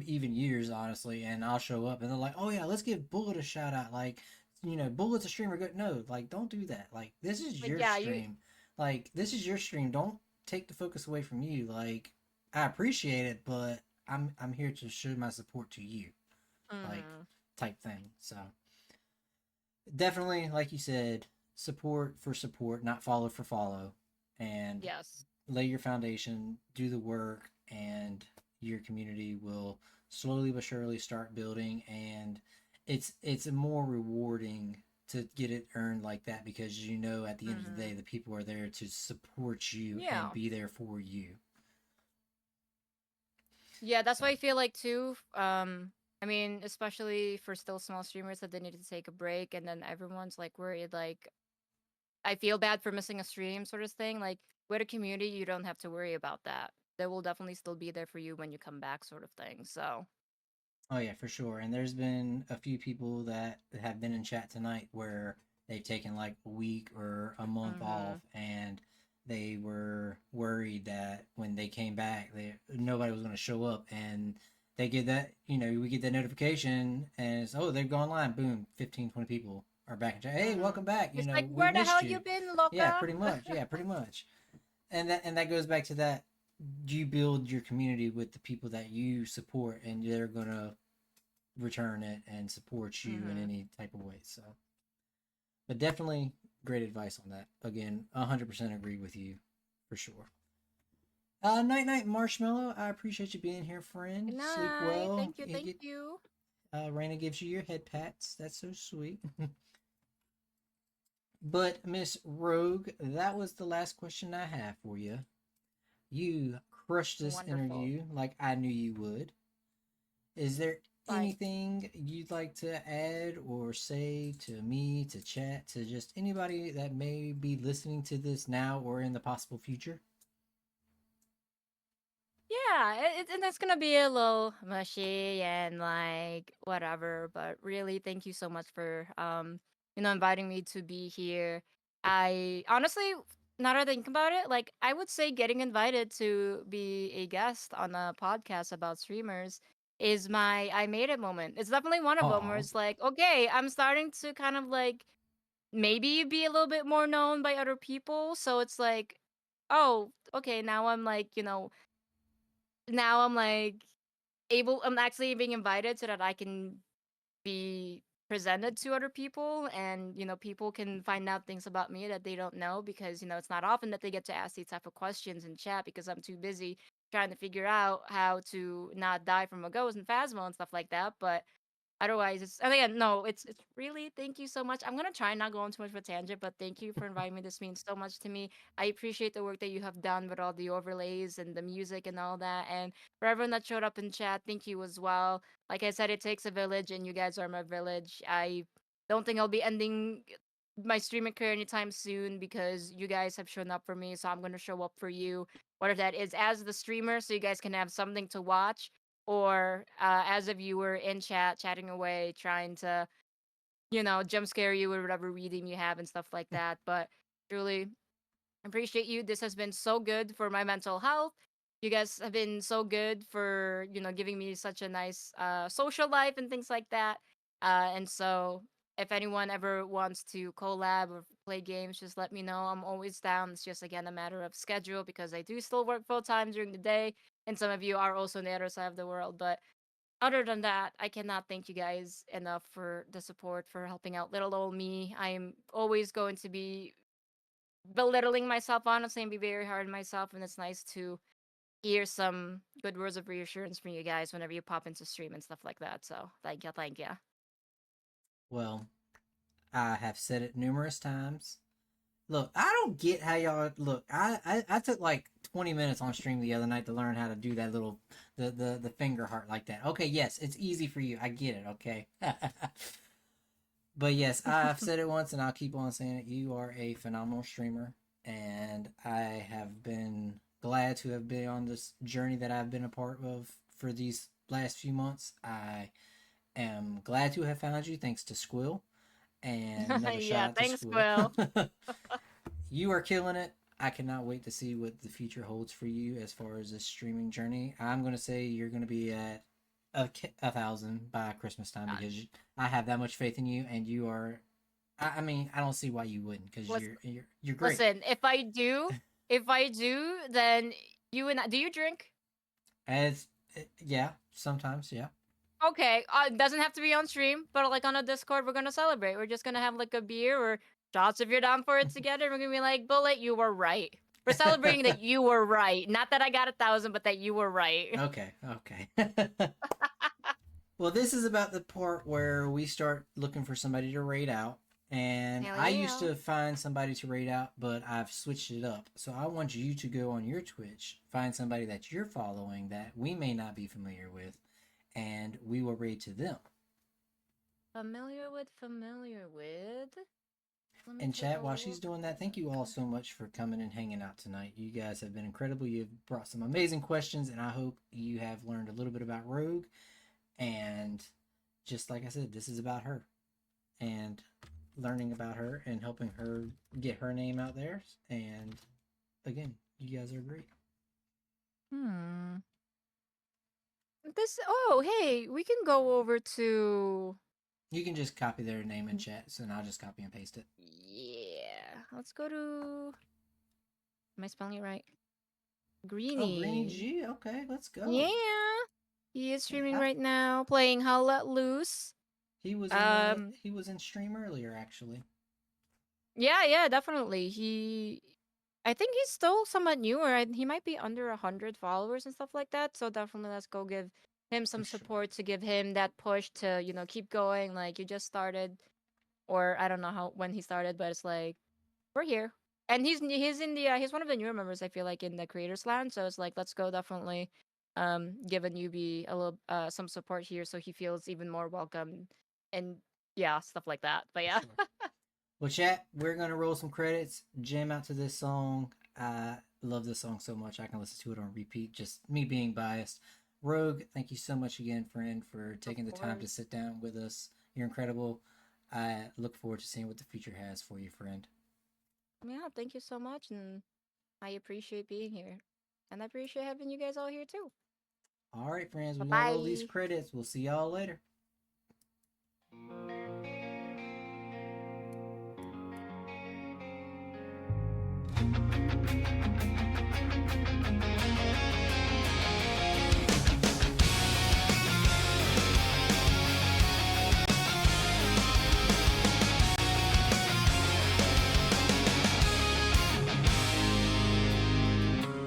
even years, honestly, and I'll show up and they're like, "Oh yeah, let's give Bullet a shout out." Like, Bullet's a streamer. Good, no, like, don't do that. Like, this is Like your yeah, you stream. Like, this is your stream. Don't take the focus away from you. Like, I appreciate it, but I'm here to show my support to you, like, mhm. type thing. So definitely, like you said, support for support, not follow for follow, and Yes. lay your foundation, do the work, and your community will slowly but surely start building. And it's more rewarding to get it earned like that because at the end of the day Mhm. the people are there to support you and Yeah. be there for you. Yeah, that's So why I feel like too. I mean, especially for still small streamers that they need to take a break, and then everyone's like worried, like I feel bad for missing a stream, sort of thing. Like with a community, you don't have to worry about that. They will definitely still be there for you when you come back, sort of thing. So, oh yeah, for sure. And there's been a few people that have been in chat tonight where they've taken like a week or a month off, hmm. and they were worried that when they came back, nobody was going to show up, and they get that, we get that notification, and it's, oh, they've gone live. Boom, 15, 20 people are back in chat. Hey, Hmm. welcome back. It's like, We where the missed hell you you. been, Yeah, loca? pretty much. Yeah, pretty much. And that goes back to that. You build your community with the people that you support, and they're gonna return it and support you in Hmm. any type of way. So, but definitely great advice on that. Again, 100% agree with you for sure. Night night marshmallow. I appreciate you being here, friend. Good Sleep night. well. Thank you. Thank you. Raina gives you your head pats. That's so sweet. But Miss Rogue, that was the last question I have for you. You crushed this Wonderful. interview like I knew you would. Is there Like, anything you'd like to add or say to me, to chat, to just anybody that may be listening to this now or in the possible future? yeah, and it's gonna be a little mushy and like whatever, but really, thank you so much for inviting me to be here. I honestly, now that I think about it, like I would say getting invited to be a guest on a podcast about streamers is my I made it moment. It's definitely one of them where Aw. it's like, okay, I'm starting to kind of like maybe be a little bit more known by other people, so it's like, oh, okay, now I'm like, now I'm like I'm actually being invited so that I can be presented to other people, and people can find out things about me that they don't know, because it's not often that they get to ask these type of questions in chat, because I'm too busy trying to figure out how to not die from a ghost and phasma and stuff like that. But otherwise, and again, no, it's really, thank you so much. I'm gonna try not going too much of a tangent, but thank you for inviting me. This means so much to me. I appreciate the work that you have done with all the overlays and the music and all that. And for everyone that showed up in chat, thank you as well. Like I said, it takes a village, and you guys are my village. I don't think I'll be ending my streaming career anytime soon, because you guys have shown up for me. So I'm gonna show up for you, whether that is as the streamer, so you guys can have something to watch, or as a viewer in chat, chatting away, trying to, jump scare you with whatever reading you have and stuff like that. But truly appreciate you. This has been so good for my mental health. You guys have been so good for, giving me such a nice social life and things like that. And so if anyone ever wants to collab or play games, just let me know. I'm always down. It's just, again, a matter of schedule, because I do still work full time during the day. And some of you are also on the other side of the world. But other than that, I cannot thank you guys enough for the support, for helping out little old me. I am always going to be belittling myself, honestly, and be very hard on myself. And it's nice to hear some good words of reassurance from you guys whenever you pop into stream and stuff like that. So thank you, thank you. Well, I have said it numerous times. Look, I don't get how y'all look. I took like 20 minutes on stream the other night to learn how to do that little the finger heart like that. Okay, yes, it's easy for you. I get it, okay. But yes, I've said it once and I'll keep on saying it. You are a phenomenal streamer, and I have been glad to have been on this journey that I've been a part of for these last few months. I am glad to have found you thanks to Squill. And another shout Yeah, out to thanks, Squill. Will. You are killing it. I cannot wait to see what the future holds for you as far as this streaming journey. I'm going to say you're going to be at a thousand by Christmas time, because I have that much faith in you, and you are. I mean, I don't see why you wouldn't, because you're great. Listen, if I do, then you and I, do you drink? As yeah, sometimes yeah. Okay, it doesn't have to be on stream, but like on a Discord, we're gonna celebrate. We're just gonna have like a beer or shots if you're down for it together. We're gonna be like, Bullet, you were right. We're celebrating that you were right. Not that I got 1,000, but that you were right. Okay, okay. Well, this is about the part where we start looking for somebody to raid out. And Hell I yeah. used to find somebody to raid out, but I've switched it up. So I want you to go on your Twitch, find somebody that you're following that we may not be familiar with, and we will raid to them. Familiar with. Let me And take chat, a while look. she's doing that, thank you all so much for coming and hanging out tonight. You guys have been incredible. You've brought some amazing questions, and I hope you have learned a little bit about Rogue. And just like I said, this is about her. And learning about her and helping her get her name out there. And again, you guys are great. Hey, we can go over to. You can just copy their name in chat, so I'll just copy and paste it. Yeah, let's go to. Am I spelling it right? Oh, Greenie. Greenie G. Okay, let's go. Yeah, he is streaming Yeah. right now, playing How Let Loose. He was in stream earlier, actually. Yeah, definitely. I think he's still somewhat newer. He might be under 100 followers and stuff like that. So definitely, let's go give him some For sure. support to give him that push to keep going. Like you just started, or I don't know how when he started, but it's like we're here, and he's in the he's one of the newer members. I feel like in the creators land. So it's like let's go definitely, give a newbie a little some support here so he feels even more welcome, and yeah, stuff like that. But yeah. Sure. Well, chat, we're gonna roll some credits, jam out to this song. I love this song so much I can listen to it on repeat. Just me being biased. Rogue, thank you so much again, friend, for taking the time to course. sit down with us. You're incredible. I look forward to seeing what the future has for you, friend. Yeah, thank you so much, and I appreciate being here. And I appreciate having you guys all here too. All right, friends, Bye we're gonna roll these bye. credits. We'll see y'all later.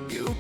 You